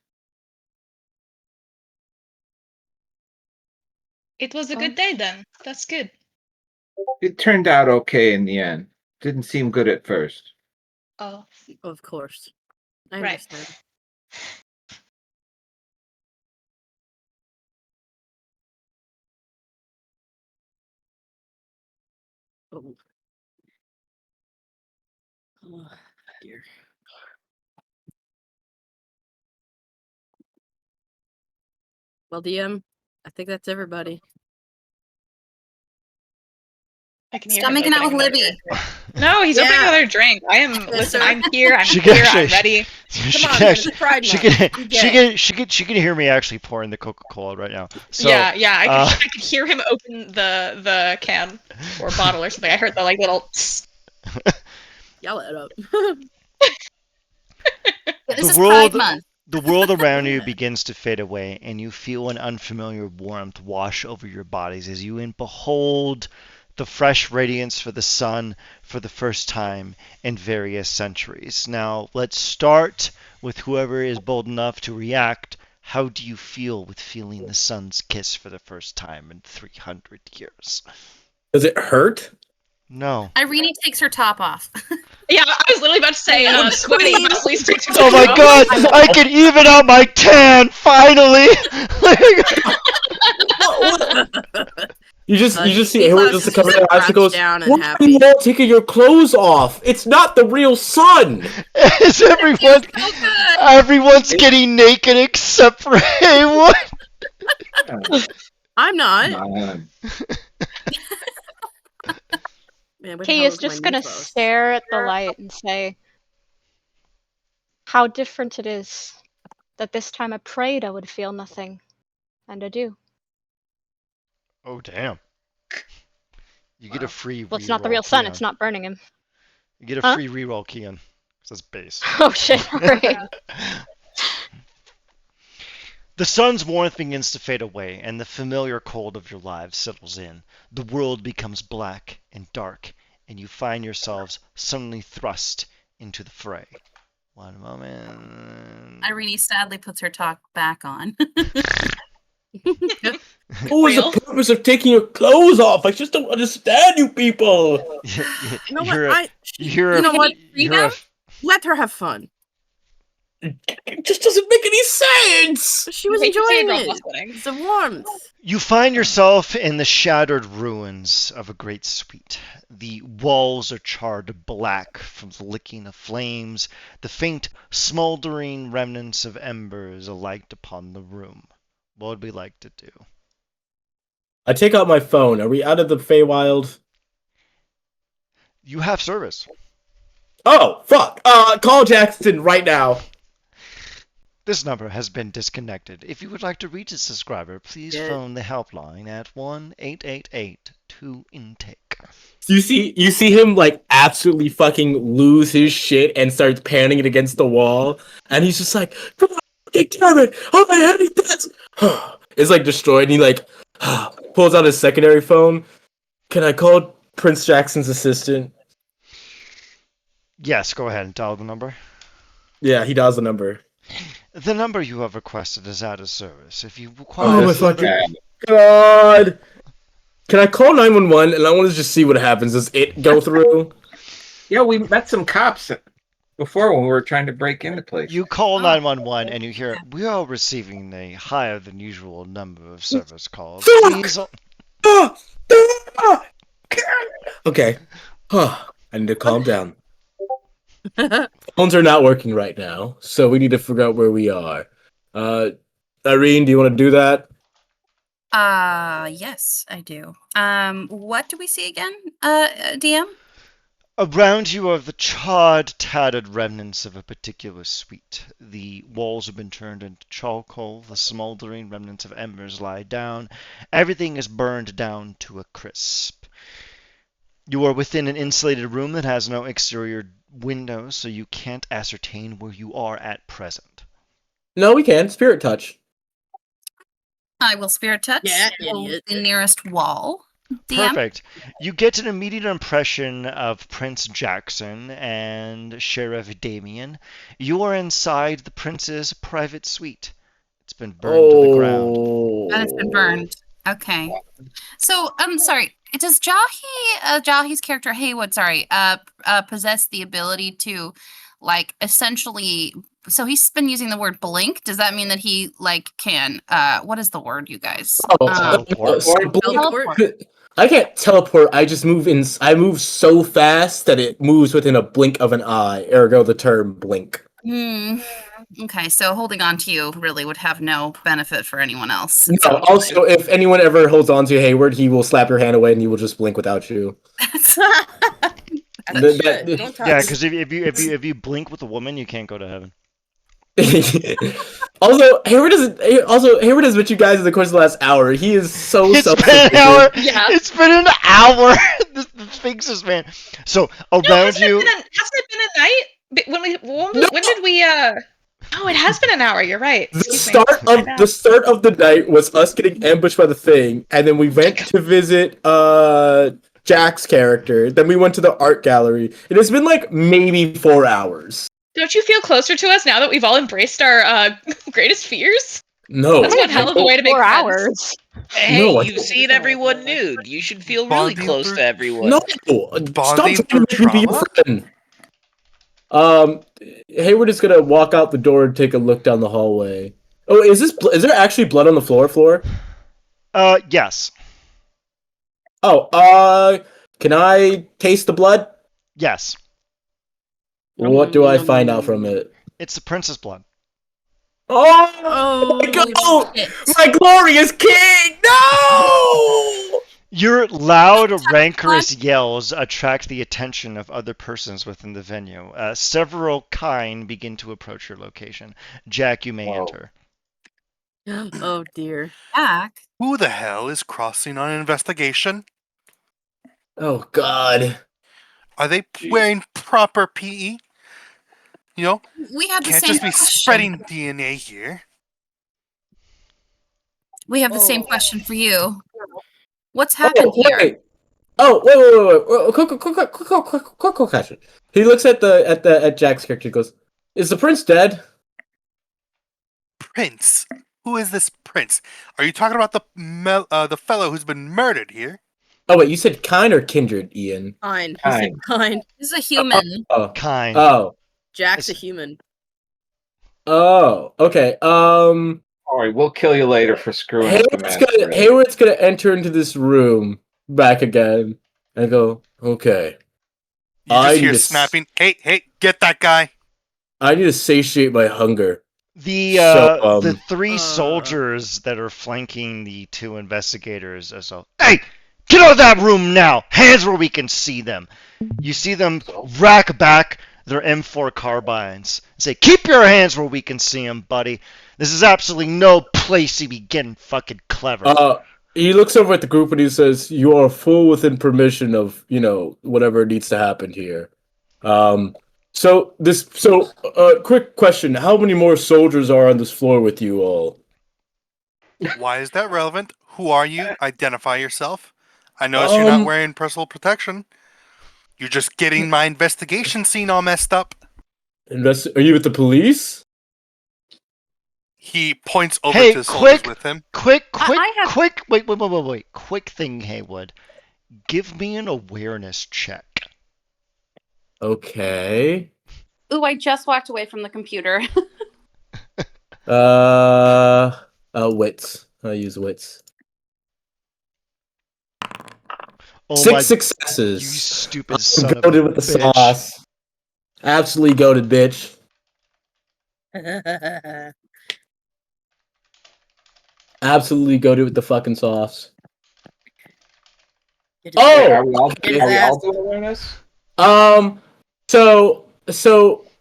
It was a good day then. That's good. It turned out okay in the end. Didn't seem good at first. Oh, Of course. I right. understand. Oh. Oh, dear. Well, DM, I think that's everybody. I can hear Stop him making out opening with another Libby. drink. No, he's opening Yeah. another drink. I am. Yes, Listen, sir. I'm here. I'm She here. can I'm ready. She Come on, can man, actually, it's Pride she Month. can, You she get it. can, she can hear me actually pouring the Coca-Cola right now. So, yeah. uh, I could hear him open the can or bottle or something. I heard the like little. Yell it up. Yeah, this the is Pride world, Month. the world around you begins to fade away, and you feel an unfamiliar warmth wash over your bodies as you behold the fresh radiance for the sun for the first time in various centuries. Now, let's start with whoever is bold enough to react. How do you feel with feeling the sun's kiss for the first time in 300 years? Does it hurt? No. Irene takes her top off. Yeah, I was literally about to say, Oh, sweating queen. Wesley's takes Oh my god! I can even out my tan finally. You just see Niklaus Hayward just is cover their eyes and crouched goes, down and "Why are happy. you all taking your clothes off? It's not the real sun." Is everyone? Everyone's getting naked except for Haywood. I'm not. None. Man, where the Kay hell is is my just gonna Niklaus? stare at the light and say, "How different it is that this time I prayed I would feel nothing, and I do." Oh damn! You get a Wow. free Well, it's not the reroll, real sun. Keon. It's not burning him. You get a Huh? free reroll, Keon. Because that's base. Oh shit! Alright. The sun's warmth begins to fade away, and the familiar cold of your lives settles in. The world becomes black and dark, and you find yourselves suddenly thrust into the fray. One moment. Irene sadly puts her top back on. What was the Real. purpose of taking your clothes off? I just don't understand you people. You know what? You're a, You know what? you're a, Let her have fun. It just doesn't make any sense. She was Wait, you say a enjoying girl's it. not sweating. It's the warmth. You find yourself in the shattered ruins of a great suite. The walls are charred black from the licking of flames, the faint, smoldering remnants of embers alight upon the room. What would we like to do? I take out my phone. Are we out of the Feywild? You have service. Oh, fuck. Call Jackson right now. This number has been disconnected. If you would like to reach a subscriber, please Good. phone the helpline at 1-888-2-INTAKE. You see him like absolutely fucking lose his shit and starts panning it against the wall, and he's just like, "Damn it! Oh my head, that's." It's like destroyed. And he like pulls out his secondary phone. Can I call Prince Jackson's assistant? Yes, go ahead and dial the number. Yeah, he dials the number. The number you have requested is out of service. If you Oh require my further... fucking god! Can I call 911 and I want to just see what happens? Does it go through? Yeah, we met some cops before when we were trying to break into places. You call 911 and you hear, we are receiving a higher than usual number of service calls. Please... Okay. I need to calm down. Phones are not working right now, so we need to figure out where we are. Irene, do you want to do that? Yes, I do. What do we see again, DM? Around you are the charred, tattered remnants of a particular suite. The walls have been turned into charcoal, the smoldering remnants of embers lie down. Everything is burned down to a crisp. You are within an insulated room that has no exterior windows, so you can't ascertain where you are at present. No, we can. Spirit touch. I will spirit touch Yeah, the idiot. nearest wall. DM? Perfect. You get an immediate impression of Prince Jackson and Sheriff Damien. You are inside the prince's private suite. It's been burned to the ground. And it's been burned. Okay. So, I'm sorry. Does Jahi's character Haywood, possess the ability to, like, essentially? So he's been using the word blink. Does that mean that he can? What is the word, you guys? Teleport. So blink- Teleport. I can't teleport. I just move in. I move so fast that it moves within a blink of an eye. Ergo, the term blink. Okay, so holding on to you really would have no benefit for anyone else. No, also, if anyone ever holds on to Hayward, he will slap your hand away and you will just blink without you. Don't touch. Yeah, because if you blink with a woman, you can't go to heaven. Also, Hayward has met you guys in the course of the last hour. He is so. It's been an hour. Yeah. It's been an hour. The Sphinx is man. So around you. Hasn't it been a night? When did we? Oh, it has been an hour. You're right. The Excuse start of the night was us getting ambushed by the thing, and then we went to visit Jack's character. Then we went to the art gallery. It has been like maybe 4 hours. Don't you feel closer to us now that we've all embraced our greatest fears? No, That's one hell of a way to make 4 friends. hours. Hey, No, I you've don't. seen everyone nude. You should feel really Bonding close through- to everyone. no. Stop Bonding trying to through be your trauma? friend. Hayward is gonna walk out the door and take a look down the hallway. Oh, is there actually blood on the floor? Yes. Oh, can I taste the blood? Yes. What do I find out from it? It's the prince's blood. Oh my god! Oh, my glorious king! No! Your loud, rancorous yells attract the attention of other persons within the venue. Several kine begin to approach your location. Jack, you may enter. Oh dear. Jack. Who the hell is crossing on an investigation? Oh god. Are they wearing proper PE? You know, We had the can't same just be question. spreading DNA here. We have the same question for you. What's happened here? Wait. Oh, wait. Quick question. He looks at Jack's character. He goes, "Is the prince dead?" Prince? Who is this prince? Are you talking about the fellow who's been murdered here? Oh wait, you said kind or kindred, Ian? Kind. Kind. He said kind. This is a human. Oh, Kine. Jack's a human. Okay. All right, we'll kill you later for screwing up the masquerade. Hayward's gonna enter into this room back again and go, okay. You just hear snapping. Hey, get that guy. I need to satiate my hunger. The three soldiers that are flanking the two investigators are so, hey, get out of that room now! Hands where we can see them. You see them rack back their M4 carbines and say, keep your hands where we can see them, buddy. This is absolutely no place to be getting fucking clever. He looks over at the group and he says, you are full within permission of, whatever needs to happen here. Quick question. How many more soldiers are on this floor with you all? Why is that relevant? Who are you? Identify yourself. I notice you're not wearing personal protection. You're just getting my investigation scene all messed up. Are you with the police? He points over to the soldiers with him. Wait. Quick thing, Haywood. Give me an awareness check. Okay. Ooh, I just walked away from the computer. Wits. I'll use wits. Oh 6 successes. You stupid son of a goated with the bitch. sauce. Absolutely goated, bitch. Absolutely goated with the fucking sauce. Are we all doing awareness? So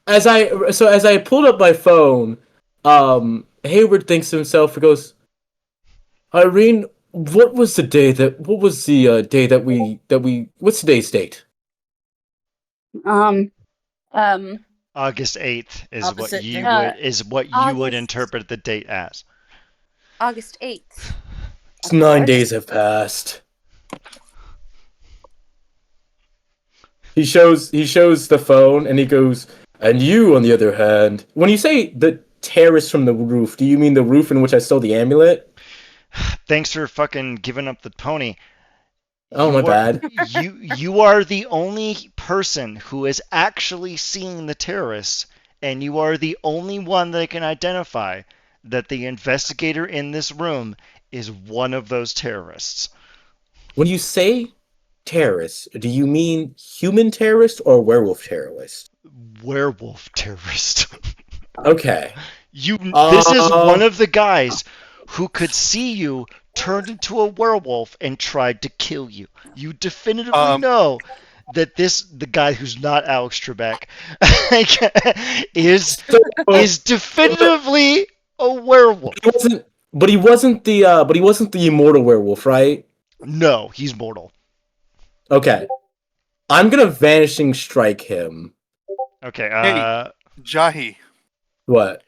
as I pulled up my phone, Hayward thinks to himself, he goes, Irene, what's today's date? What's today's date? August 8th is Opposite what you would interpret the date as. August 8th. 9 days have passed. He shows the phone and he goes, and you, on the other hand, when you say the terrace from the roof, do you mean the roof in which I stole the amulet? Thanks for fucking giving up the pony. Oh, my bad. You are the only person who has actually seen the terrorists, and you are the only one that can identify that the investigator in this room is one of those terrorists. When you say terrorists, do you mean human terrorist or werewolf terrorist? Werewolf terrorist. Okay. This is one of the guys who could see you turned into a werewolf and tried to kill you. You definitively know that the guy who's not Alex Trebek is definitively a werewolf. He wasn't the immortal werewolf, right? No, he's mortal. Okay. I'm gonna vanishing strike him. Okay, Hey, Jahi. What?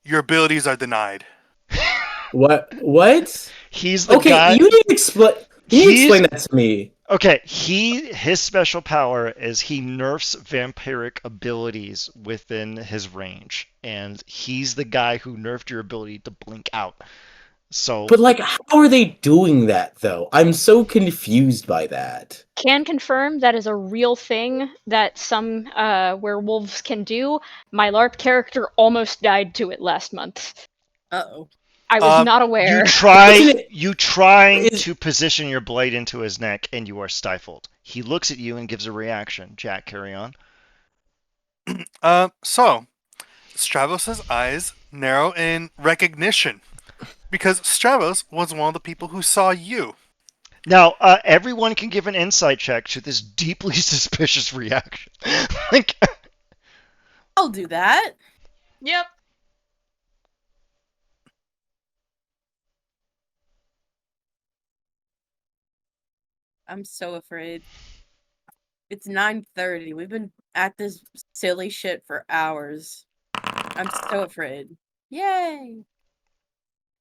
Your abilities are denied. What? He's the guy. You need to explain that to me. Okay, his special power is he nerfs vampiric abilities within his range, and he's the guy who nerfed your ability to blink out. So, but like, how are they doing that though? I'm so confused by that. Can confirm that is a real thing that some werewolves can do. My LARP character almost died to it last month. Uh-oh. I was not aware. You try to position your blade into his neck, and you are stifled. He looks at you and gives a reaction. Jack, carry on. So, Stravos' eyes narrow in recognition, because Stravos was one of the people who saw you. Now, everyone can give an insight check to this deeply suspicious reaction. I'll do that. Yep. I'm so afraid. It's 9:30. We've been at this silly shit for hours. I'm so afraid. Yay!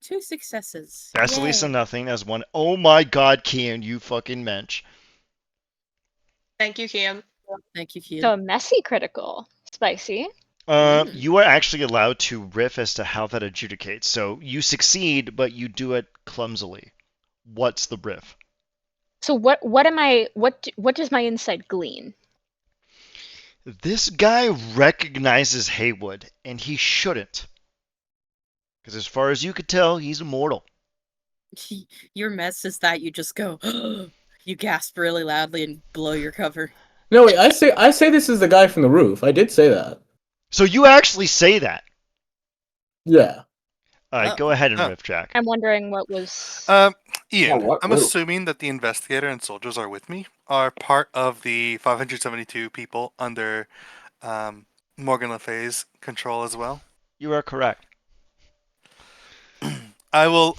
2 successes. That's Yay. at least a nothing as one. Oh my god, Kian, you fucking mensch. Thank you, Kian. Thank you, Kian. So messy critical. Spicy. You are actually allowed to riff as to how that adjudicates. So you succeed, but you do it clumsily. What's the riff? So what does my insight glean? This guy recognizes Haywood, and he shouldn't. Because as far as you could tell, he's immortal. Your mess is that you just go, you gasp really loudly and blow your cover. No, wait, I say this is the guy from the roof. I did say that. So you actually say that? Yeah. Alright, go ahead and riff, Jack. I'm wondering what was... Ian, I'm assuming that the investigator and soldiers are with me are part of the 572 people under Morgan Le Fay's control as well. You are correct. I will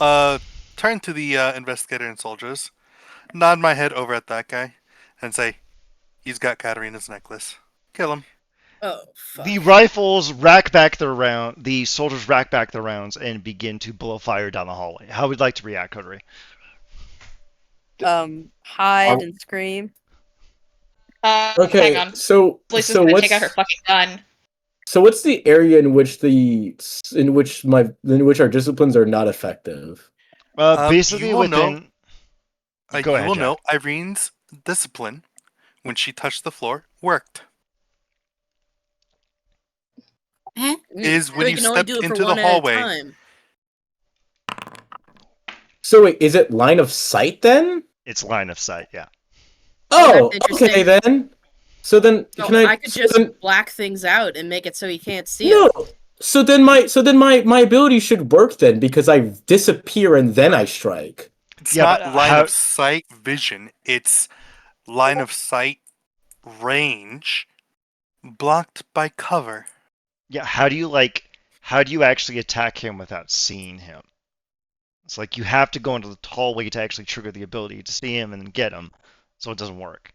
turn to the investigator and soldiers, nod my head over at that guy, and say, "He's got Katarina's necklace. Kill him." Oh, fuck. The rifles rack back their round. The soldiers rack back their rounds and begin to blow fire down the hallway. How would you like to react, Coterie? Hide and scream. Okay, hang on. so gonna take out her fucking gun. So what's the area in which our disciplines are not effective? Basically within. Go ahead, you will know Irene's discipline when she touched the floor worked. Is when you stepped into the hallway. So wait, is it line of sight then? It's line of sight, yeah. Oh, okay then. So then, I could just black things out and make it so he can't see it. No. So then my ability should work then because I disappear and then I strike. It's not line of sight vision. It's line of sight range blocked by cover. Yeah, how do you actually attack him without seeing him? It's like you have to go into the hallway to actually trigger the ability to see him and then get him, so it doesn't work.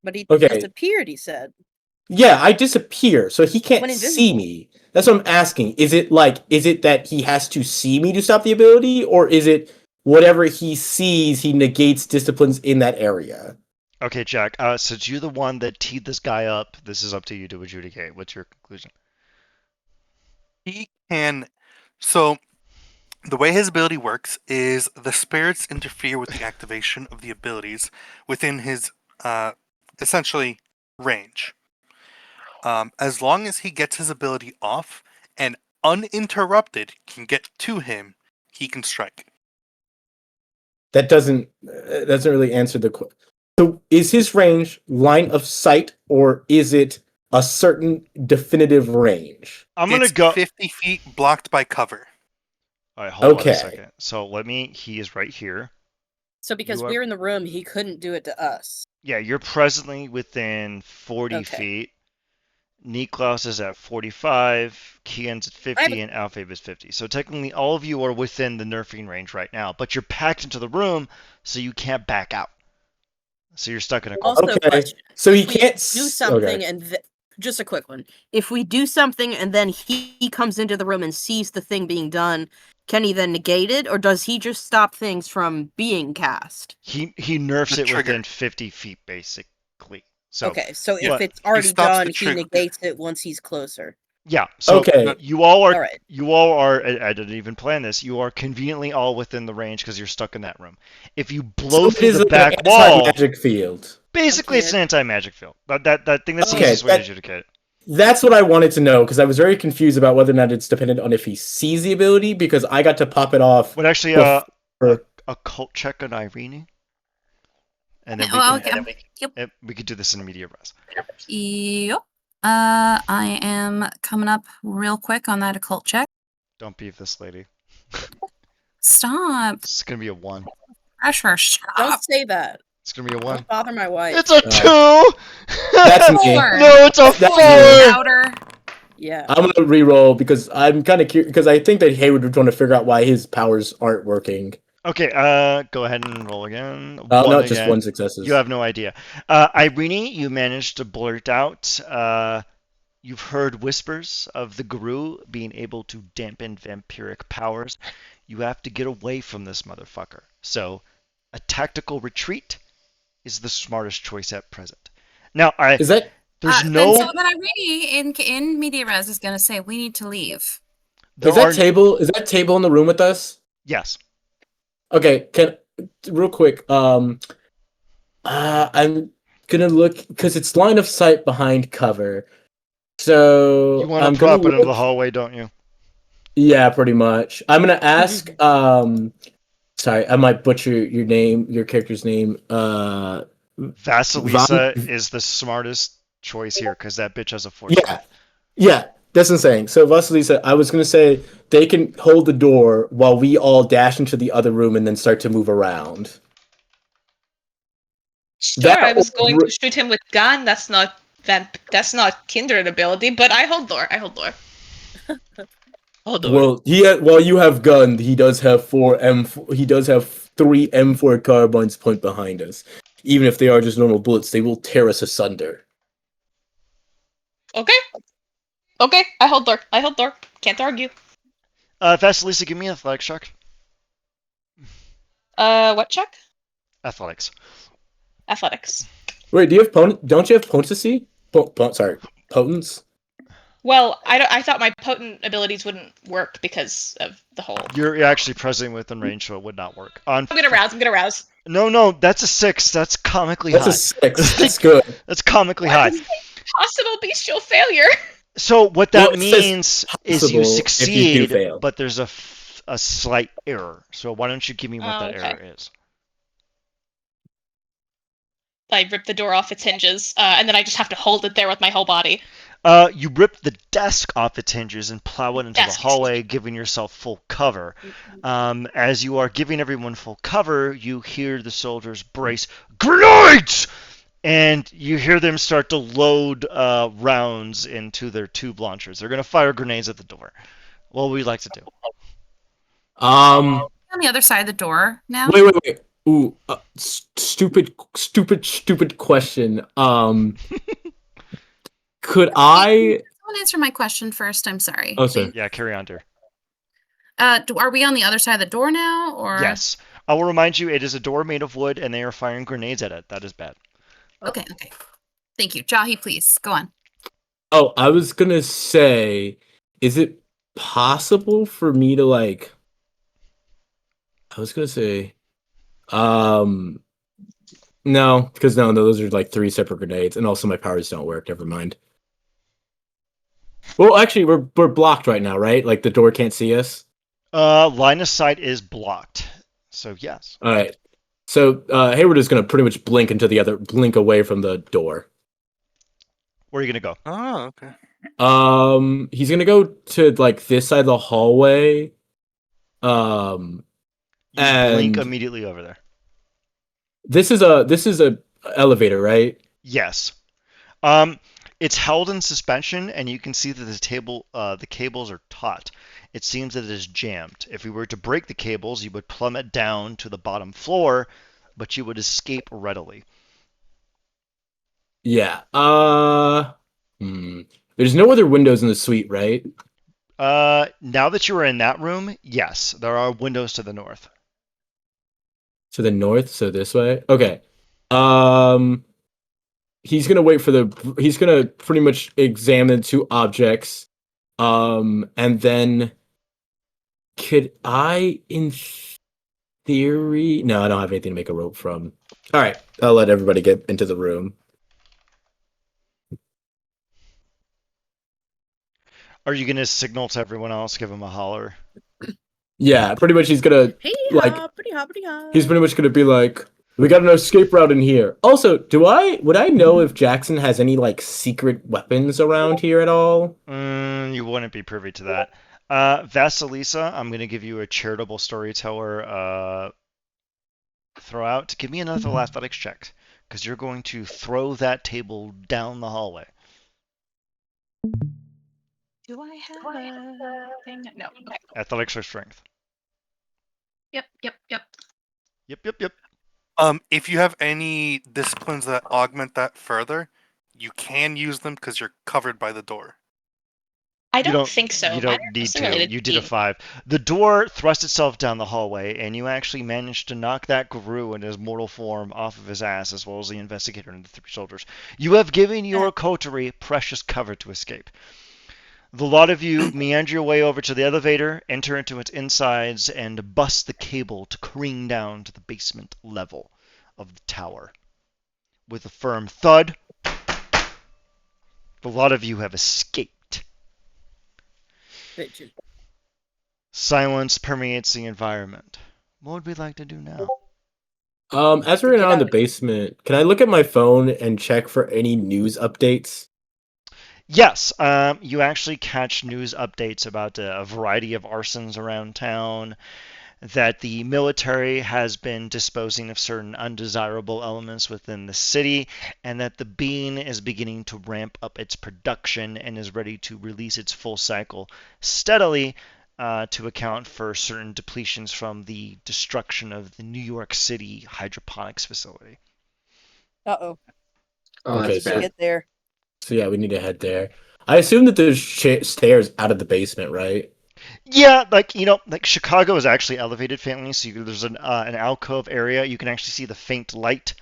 But he disappeared, he said. Yeah, I disappear, so he can't see me. That's what I'm asking. Is it that he has to see me to stop the ability, or is it whatever he sees, he negates disciplines in that area? Okay, Jack. Since you're the one that teed this guy up, this is up to you to adjudicate. What's your conclusion? He can. So, the way his ability works is the spirits interfere with the activation of the abilities within his, essentially, range. As long as he gets his ability off and uninterrupted can get to him, he can strike. That doesn't really answer the question. So is his range line of sight, or is it a certain definitive range? I'm gonna It's go. 50 feet blocked by cover. All right, hold on a Okay. second. So he is right here. So because You are- we're in the room, he couldn't do it to us. Yeah, you're presently within 40 Okay. feet. Niklaus is at 45, Kian's at 50, and Alfab is 50. So technically, all of you are within the nerfing range right now, but you're packed into the room, so you can't back out. So you're stuck in a corner. Also, Okay. question. So he If we can't do something okay. and just a quick one. If we do something and then he comes into the room and sees the thing being done, can he then negate it, or does he just stop things from being cast? He nerfs The it trigger. within 50 feet, basically. So Okay, so Yeah, if it's already stops done, the he trigger. negates it once he's closer. yeah. So Okay. you all are. All right. You all are. I didn't even plan this. You are conveniently all within the range because you're stuck in that room. If you blow So it through is the like back an wall, anti-magic field. basically it's Okay. an anti-magic field. But that thing that's the Okay, easiest way to that- adjudicate it. That's what I wanted to know, because I was very confused about whether or not it's dependent on if he sees the ability, because I got to pop it off. But actually, before- a cult check on Irene, and then Well, we can. okay. Yep. We could do this in immediate res. Yep. I am coming up real quick on that occult check. Don't beef this lady. Stop. It's gonna be a 1. Pressure. Stop. Don't say that. It's gonna be a 1. Don't bother my wife. It's a 2. That's me. Four. No, it's a That's 4. Louder. Yeah. I'm gonna re-roll because I'm kind of curious, because I think that Hayward was trying to figure out why his powers aren't working. Okay, go ahead and roll again. No, One just again. one successes. You have no idea. Irene, you managed to blurt out. You've heard whispers of the Guru being able to dampen vampiric powers. You have to get away from this motherfucker. So, a tactical retreat is the smartest choice at present. Now, Is that there's Then no. so then Irene in media res is gonna say we need to leave. is that table in the room with us? Yes. Okay, real quick. I'm gonna look because it's line of sight behind cover. So You want I'm to prop it gonna into the look. hallway, don't you? Yeah, pretty much. I'm gonna ask. Sorry, I might butcher your character's name. Vasilisa is the smartest choice here because that bitch has a force. Yeah, that's what I'm saying. So Vasilisa, I was gonna say they can hold the door while we all dash into the other room and then start to move around. Sure, That I was or- going to shoot him with gun. That's not kindred ability, but I hold door. Hold door. Well, while you have gun, he does have 3 M4 carbines point behind us. Even if they are just normal bullets, they will tear us asunder. Okay, I hold door. Can't argue. Vasilisa, give me an athletics check. What check? Athletics. Athletics. Wait, don't you have potency? Potence? Well, I thought my potent abilities wouldn't work because of the whole. You're actually present within range, so it would not work. I'm gonna rouse. No, that's a 6. That's comically That's high. a 6. That's good. That's comically What high. is possible bestial failure? So what that Well, it says means is possible you if you do succeed, fail. but there's a slight error. So why don't you give me what that okay. error is? I rip the door off its hinges, and then I just have to hold it there with my whole body. You rip the desk off its hinges and plow it into the hallway, giving yourself full cover. As you are giving everyone full cover, you hear the soldiers brace grenades, and you hear them start to load rounds into their tube launchers. They're going to fire grenades at the door. What would you like to do? On the other side of the door now. Wait. Ooh, stupid question. Could I? Someone answer my question first. I'm sorry. Oh, sorry. Yeah, carry on, dear. Are we on the other side of the door now, or? Yes. I will remind you, it is a door made of wood, and they are firing grenades at it. That is bad. Okay. Thank you. Jahi, please, go on. Oh, I was gonna say, is it possible for me to like? I was gonna say, um, no, because no, those are like 3 separate grenades, and also my powers don't work. Never mind. Well, actually, we're blocked right now, right? Like the door can't see us. Line of sight is blocked. So yes. All right. So Hayward is gonna pretty much blink away from the door. Where are you gonna go? Oh, okay. He's gonna go to like this side of the hallway. Um, You blink and immediately over there. this is a elevator, right? Yes. Um, it's held in suspension, and you can see that the cables are taut. It seems that it is jammed. If we were to break the cables, you would plummet down to the bottom floor, but you would escape readily. Yeah. There's no other windows in the suite, right? Now that you are in that room, yes, there are windows to the north. To the north, so this way. Okay. Um, he's gonna pretty much examine 2 objects. And then could I, in theory, no, I don't have anything to make a rope from. All right, I'll let everybody get into the room. Are you gonna signal to everyone else, give them a holler? Yeah, pretty much he's gonna Hey, like hoppity hoppity hop. he's pretty much gonna be like, we got an escape route in here. Also, would I know if Jackson has any like secret weapons around here at all? You wouldn't be privy to that. Vasilisa, I'm gonna give you a charitable storyteller throw out. Give me another athletics check, because you're going to throw that table down the hallway. Do I have a thing? No. Okay. Athletics or strength? Yep. Yep. If you have any disciplines that augment that further, you can use them because you're covered by the door. I don't think so. You Mine don't are need mostly to. related You to did a being- 5. The door thrust itself down the hallway, and you actually managed to knock that Guru in his mortal form off of his ass, as well as the investigator and the 3 soldiers. You have given your coterie precious cover to escape. The lot of you meander your way over to the elevator, enter into its insides, and bust the cable to careen down to the basement level of the tower. With a firm thud, the lot of you have escaped. Bitchin'. Silence permeates the environment. What would we like to do now? As we're now in the basement, can I look at my phone and check for any news updates? Yes, you actually catch news updates about a variety of arsons around town, that the military has been disposing of certain undesirable elements within the city, and that the bean is beginning to ramp up its production and is ready to release its full cycle steadily to account for certain depletions from the destruction of the New York City hydroponics facility. Uh-oh. Oh, Okay, that's so bad. Get there. So yeah, we need to head there. I assume that there's stairs out of the basement, right? Yeah, like Chicago is actually elevated faintly, so there's an alcove area. You can actually see the faint light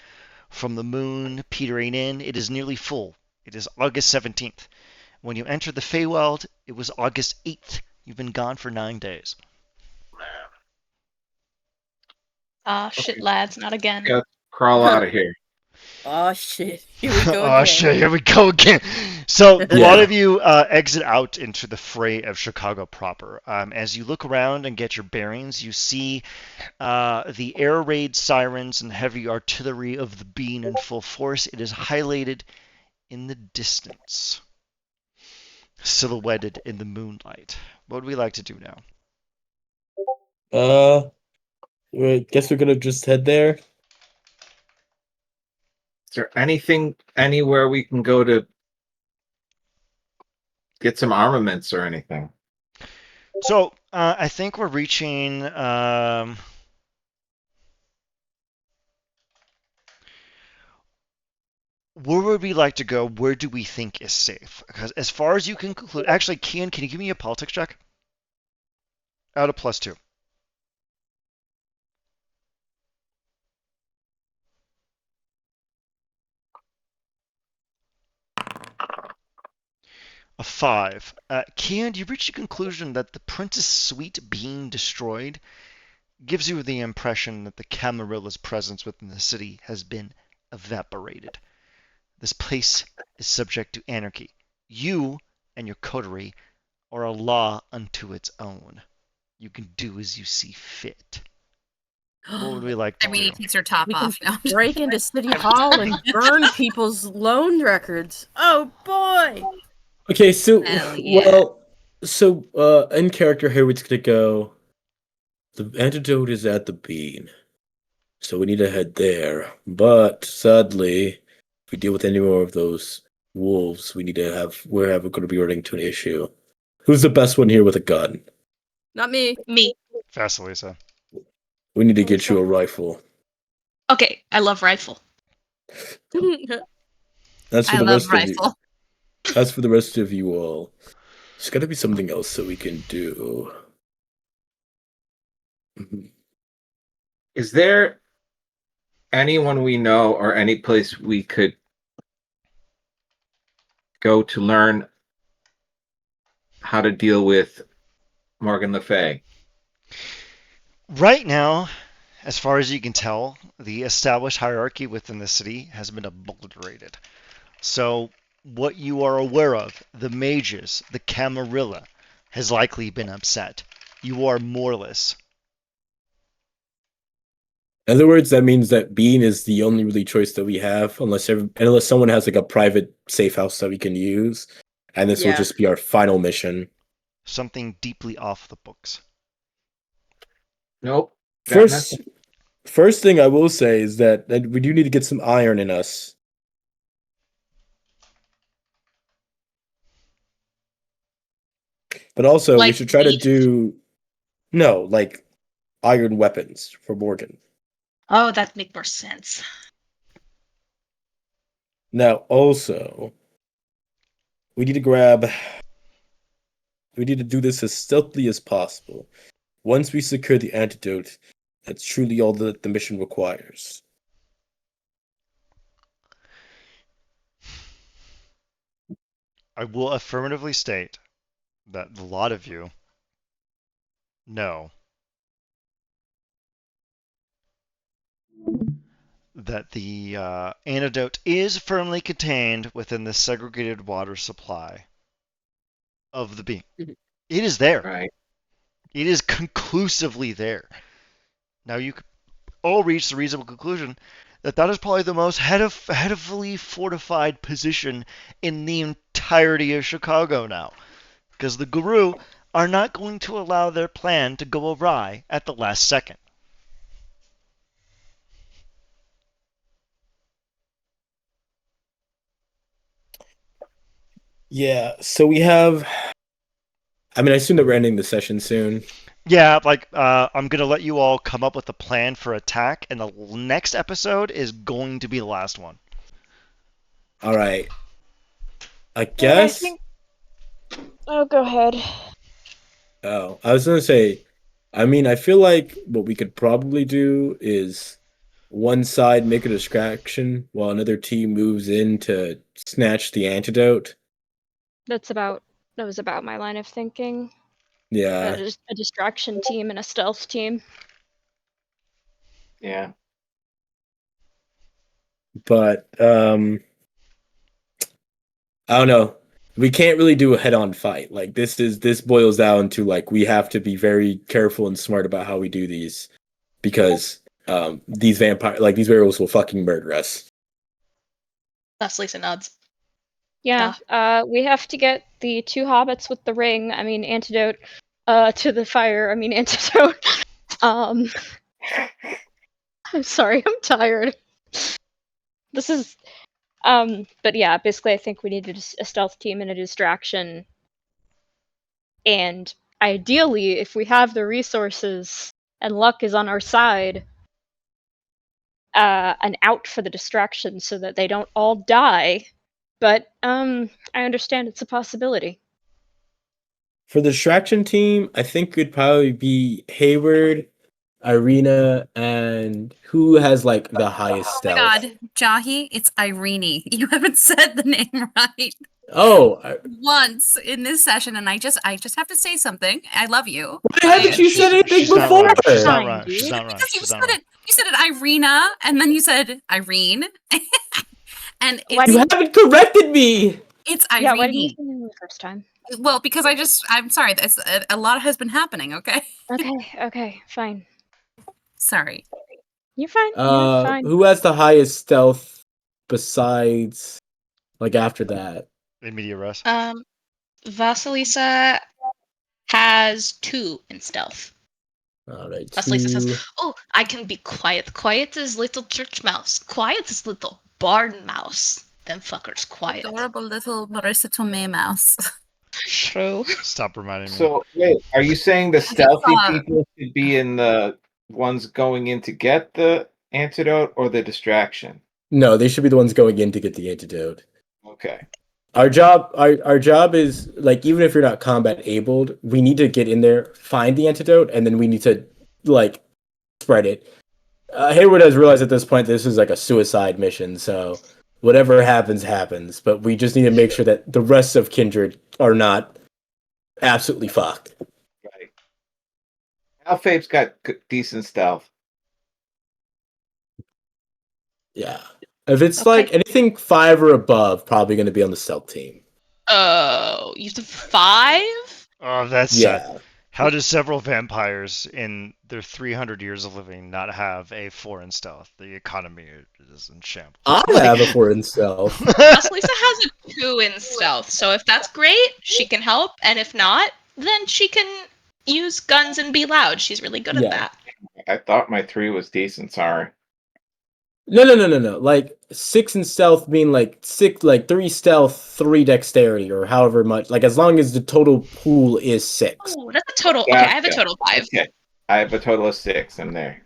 from the moon petering in. It is nearly full. It is August 17th. When you entered the Feywild, it was August 8th. You've been gone for 9 days. Shit, lads, not again. Gotta crawl out of here. Oh shit. Here we go Oh again. shit, here we go again. So a Yeah. lot of you exit out into the fray of Chicago proper. As you look around and get your bearings, you see the air raid sirens and heavy artillery of the Bean in full force. It is highlighted in the distance, silhouetted in the moonlight. What would we like to do now? I guess we're gonna just head there. Is there anything anywhere we can go to get some armaments or anything? So I think we're reaching. Where would we like to go? Where do we think is safe? Because as far as you can conclude, actually, Kian, can you give me a politics check? Out of +2. A 5. Kian, you reach the conclusion that the Princess Suite being destroyed gives you the impression that the Camarilla's presence within the city has been evaporated. This place is subject to anarchy. You and your coterie are a law unto its own. You can do as you see fit. What would we like to Irene do? takes her top We can off now. break into City Hall and burn people's loan records. Oh boy! Okay, so Hell yeah. in character, Hayward's gonna go. The antidote is at the bean, so we need to head there. But sadly, if we deal with any more of those wolves, we're going to be running into an issue. Who's the best one here with a gun? Not me. Me. Vasilisa. We need to get you a rifle. Okay, I love rifle. That's for I the love rest of you. rifle. As for the rest of you all, there's got to be something else that we can do. Is there anyone we know or any place we could go to learn how to deal with Morgan Le Fay? Right now, as far as you can tell, the established hierarchy within the city has been obliterated. So, what you are aware of, the mages, the Camarilla, has likely been upset. You are Morless. In other words, that means that Bean is the only really choice that we have, unless someone has like a private safe house that we can use, and this will Yeah. just be our final mission. Something deeply off the books. Nope. Got First, nothing. first thing I will say is that we do need to get some iron in us. But also, we Like should try to meat? do like iron weapons for Morgan. Oh, that make more sense. Now, also, we need to do this as stealthily as possible. Once we secure the antidote, that's truly all that the mission requires. I will affirmatively state that a lot of you know that the antidote is firmly contained within the segregated water supply of the beam. Mhm. It is there. Right. It is conclusively there. Now you could all reach the reasonable conclusion that that is probably the most heavily fortified position in the entirety of Chicago now, because the Guru are not going to allow their plan to go awry at the last second. Yeah, so we have. I mean, I assume that we're ending the session soon. Yeah, I'm gonna let you all come up with a plan for attack, and the next episode is going to be the last one. All right. I I guess. think. Oh, go ahead. Oh, I was gonna say. I mean, I feel like what we could probably do is one side make a distraction while another team moves in to snatch the antidote. That was about my line of thinking. Yeah, Just a distraction team and a stealth team. Yeah. but I don't know. We can't really do a head-on fight. Like this boils down to like we have to be very careful and smart about how we do these because these werewolves will fucking murder us. That's Lisa nods. Yeah, we have to get the two hobbits with the ring. I mean, antidote to the fire. I mean, antidote. I'm sorry, I'm tired. This is, but yeah, basically, I think we need a stealth team and a distraction. And ideally, if we have the resources and luck is on our side, an out for the distraction so that they don't all die. But I understand it's a possibility. For the distraction team, I think it'd probably be Hayward, Irina, and who has like the highest Oh my stealth. god, Jahi, it's Irene. You haven't said the name right. once in this session, and I just have to say something. I love you. Why haven't you said anything She's not before? wrong. She's not Fine, wrong. dude. She's not wrong. Because you She's said not wrong. it. You said it, Irina, and then you said Irene, and Why it's You haven't corrected me. Irene. Yeah, why didn't you say it the first time? Well, because I'm sorry. That's a lot has been happening. Okay, Okay, fine. sorry. You're fine. You're fine. Who has the highest stealth besides, like, after that? In media res. Vasilisa has 2 in stealth. All right, Vasilisa says, 2. "Oh, I can be quiet. Quiet as little church mouse. Quiet as little barn mouse. Them fuckers quiet." Adorable little Marissa Tomei mouse. True. Stop reminding me. So wait, are you saying the stealthy saw- people should be in the ones going in to get the antidote or the distraction? No, they should be the ones going in to get the antidote. Okay. Our job is, like, even if you're not combat abled, we need to get in there, find the antidote, and then we need to, like, spread it. Hayward has realized at this point this is like a suicide mission, so whatever happens, happens. But we just need to make sure that the rest of Kindred are not absolutely fucked. Right. Alfabe's got decent stealth. Yeah. If it's Okay. like anything 5 or above, probably going to be on the stealth team. Oh, you have 5? Oh, that's Yeah. How do several vampires in their 300 years of living not have a 4 in stealth? The economy is in shambles. I have a 4 in stealth. Vasilisa has a 2 in stealth, so if that's great, she can help, and if not, then she can use guns and be loud. She's really good at Yeah. that. I thought my 3 was decent. Sorry. No. Like 6 in stealth mean like 3 stealth, 3 dexterity, or however much. Like as long as the total pool is 6. Oh, that's a total. Okay, I have a Gotcha. total 5. Okay. I have a total of 6 in there.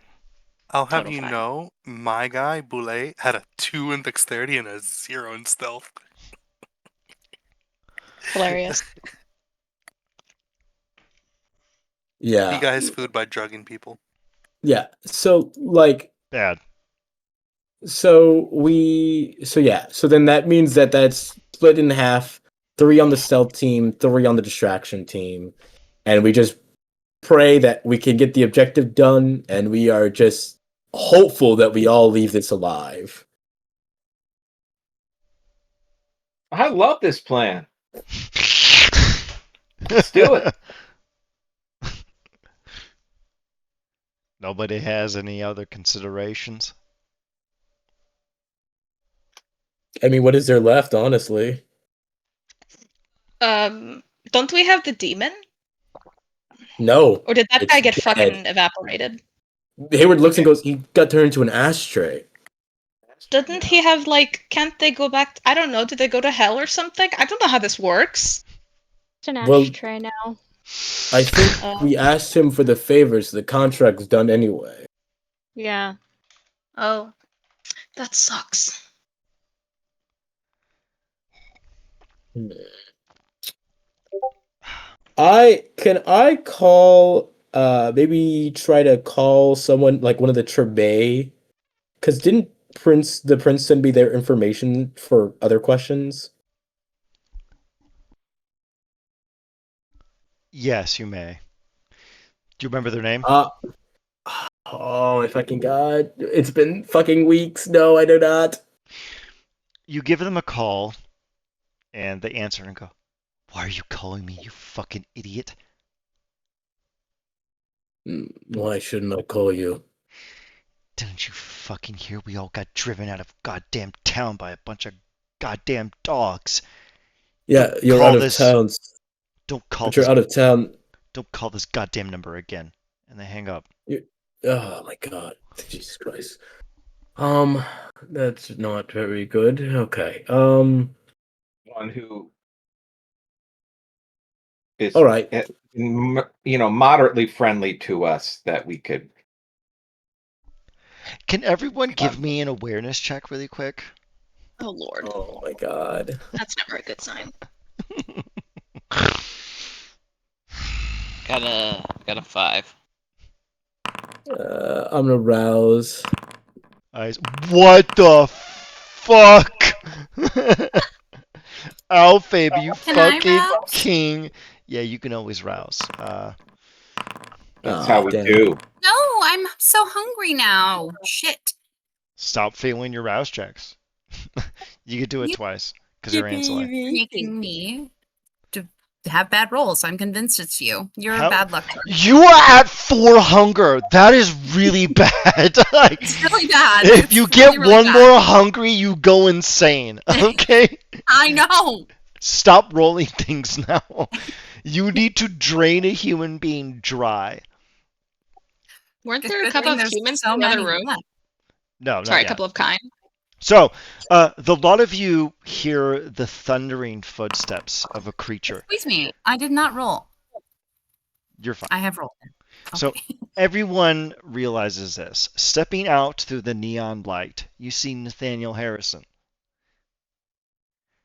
I'll have Total you 5. know, my guy, Boulay, had a 2 in dexterity and a 0 in stealth. Hilarious. Yeah. He got his food by drugging people. Yeah. So like Bad. so then that means that that's split in half, 3 on the stealth team, 3 on the distraction team, and we just pray that we can get the objective done, and we are just hopeful that we all leave this alive. I love this plan. Let's do it. Nobody has any other considerations? I mean, what is there left, honestly? Don't we have the demon? No. Or did that It's guy get dead. fucking evaporated? Hayward looks and goes, he got turned into an ashtray. Didn't he have, like, can't they go back? I don't know, did they go to hell or something? I don't know how this works. It's an Well- ashtray now. I think we asked him for the favor, so the contract's done anyway. Yeah. Oh, that sucks. Can I call maybe try to call someone like one of the Trebay? Because didn't the prince send me their information for other questions? Yes, you may. Do you remember their name? Oh, if I can God. It's been fucking weeks. No, I do not. You give them a call, and they answer and go, "Why are you calling me, you fucking idiot?" Why shouldn't I call you? Didn't you fucking hear we all got driven out of goddamn town by a bunch of goddamn dogs? Yeah, you're call out of this- town. Don't call But you're this. out of town. Don't call this goddamn number again. And they hang up. Oh my God, Jesus Christ. That's not very good. Okay. One who is All right. moderately friendly to us that we could. Can everyone give me an awareness check really quick? Oh lord. Oh my God. That's never a good sign. Got a 5. I'm gonna rouse. What the fuck? Alphabe, you Can I fucking rouse? king. Yeah, you can always rouse. That's how we damn. do. No, I'm so hungry now. Shit. Stop failing your rouse checks. You could do it You- twice because you're ancillary. You're making me to have bad rolls. I'm convinced it's you. You're How- a bad luck charm. You are at 4 hunger. That is really bad. Like, It's really bad. if It's you really, get really one bad. more hungry, you go insane. Okay? I know. Stop rolling things now. You need to drain a human being dry. Weren't Good there a couple thing of there's humans so in the other many room? left. No, not Sorry, a yet. couple of kind. So, the lot of you hear the thundering footsteps of a creature. Excuse me. I did not roll. You're fine. I have rolled. So Okay. everyone realizes this. Stepping out through the neon light, you see Nathaniel Harrison.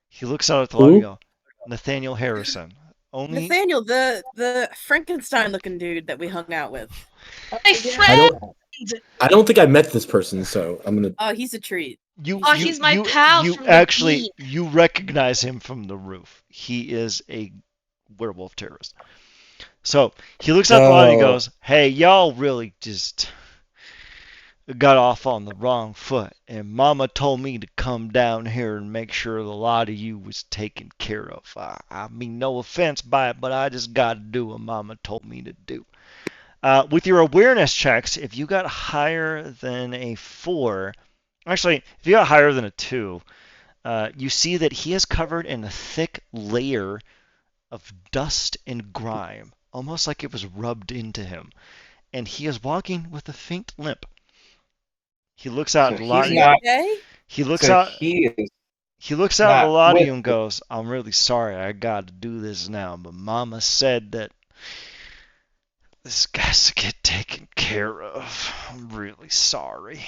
He looks out at the lot of Who? y'all. Nathaniel Harrison. Only Nathaniel, the Frankenstein-looking dude that we hung out with. My I friend! don't think I met this person, so I'm gonna. Oh, he's a treat. you. Oh, you, he's my you, pal you from the actually deep. you recognize him from the roof. He is a werewolf terrorist. So he looks at the lot and he Oh. goes, "Hey, y'all really just got off on the wrong foot, and Mama told me to come down here and make sure the lot of you was taken care of. I mean, no offense by it, but I just got to do what Mama told me to do." With your awareness checks, if you got higher than a 4, actually, if you got higher than a 2, you see that he is covered in a thick layer of dust and grime, almost like it was rubbed into him, and he is walking with a faint limp. He looks out So at the lot he's of you. not. Okay? He looks So out. he is He looks out at the not lot of with you and goes, "I'm really sorry. I got to do this now, but Mama said that this has to get taken care of. I'm really sorry."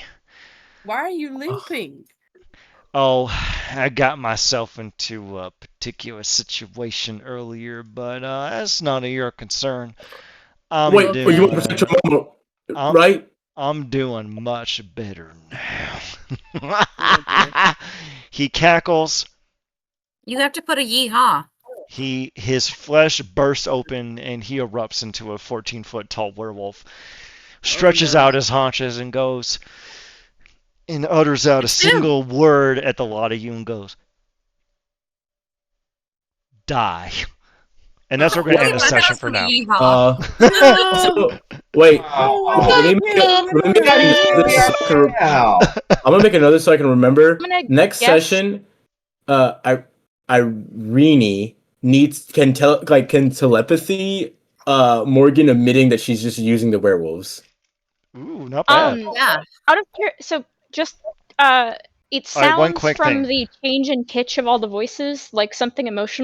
Why are you limping? Oh, I got myself into a particular situation earlier, but that's none of your concern. I'm Wait, doing, you want to protect your mama, I'm- right? I'm doing much better now. dear. He cackles. You have to put a yeehaw. His flesh bursts open and he erupts into a 14-foot tall werewolf. Stretches no. out his haunches and goes and utters out a It's him. single word at the lot of you and goes, "Die." And that's where we're gonna end the I session thought for it was now. yeehaw. So wait. Oh, Let me make another so I can now. I'm gonna make another so I can remember. I'm gonna Next guess- session, Irene can telepathy Morgan admitting that she's just using the werewolves. Ooh, not bad. Yeah. Out of so just it All right, one sounds quick from thing. the change in pitch of all the voices like something emotional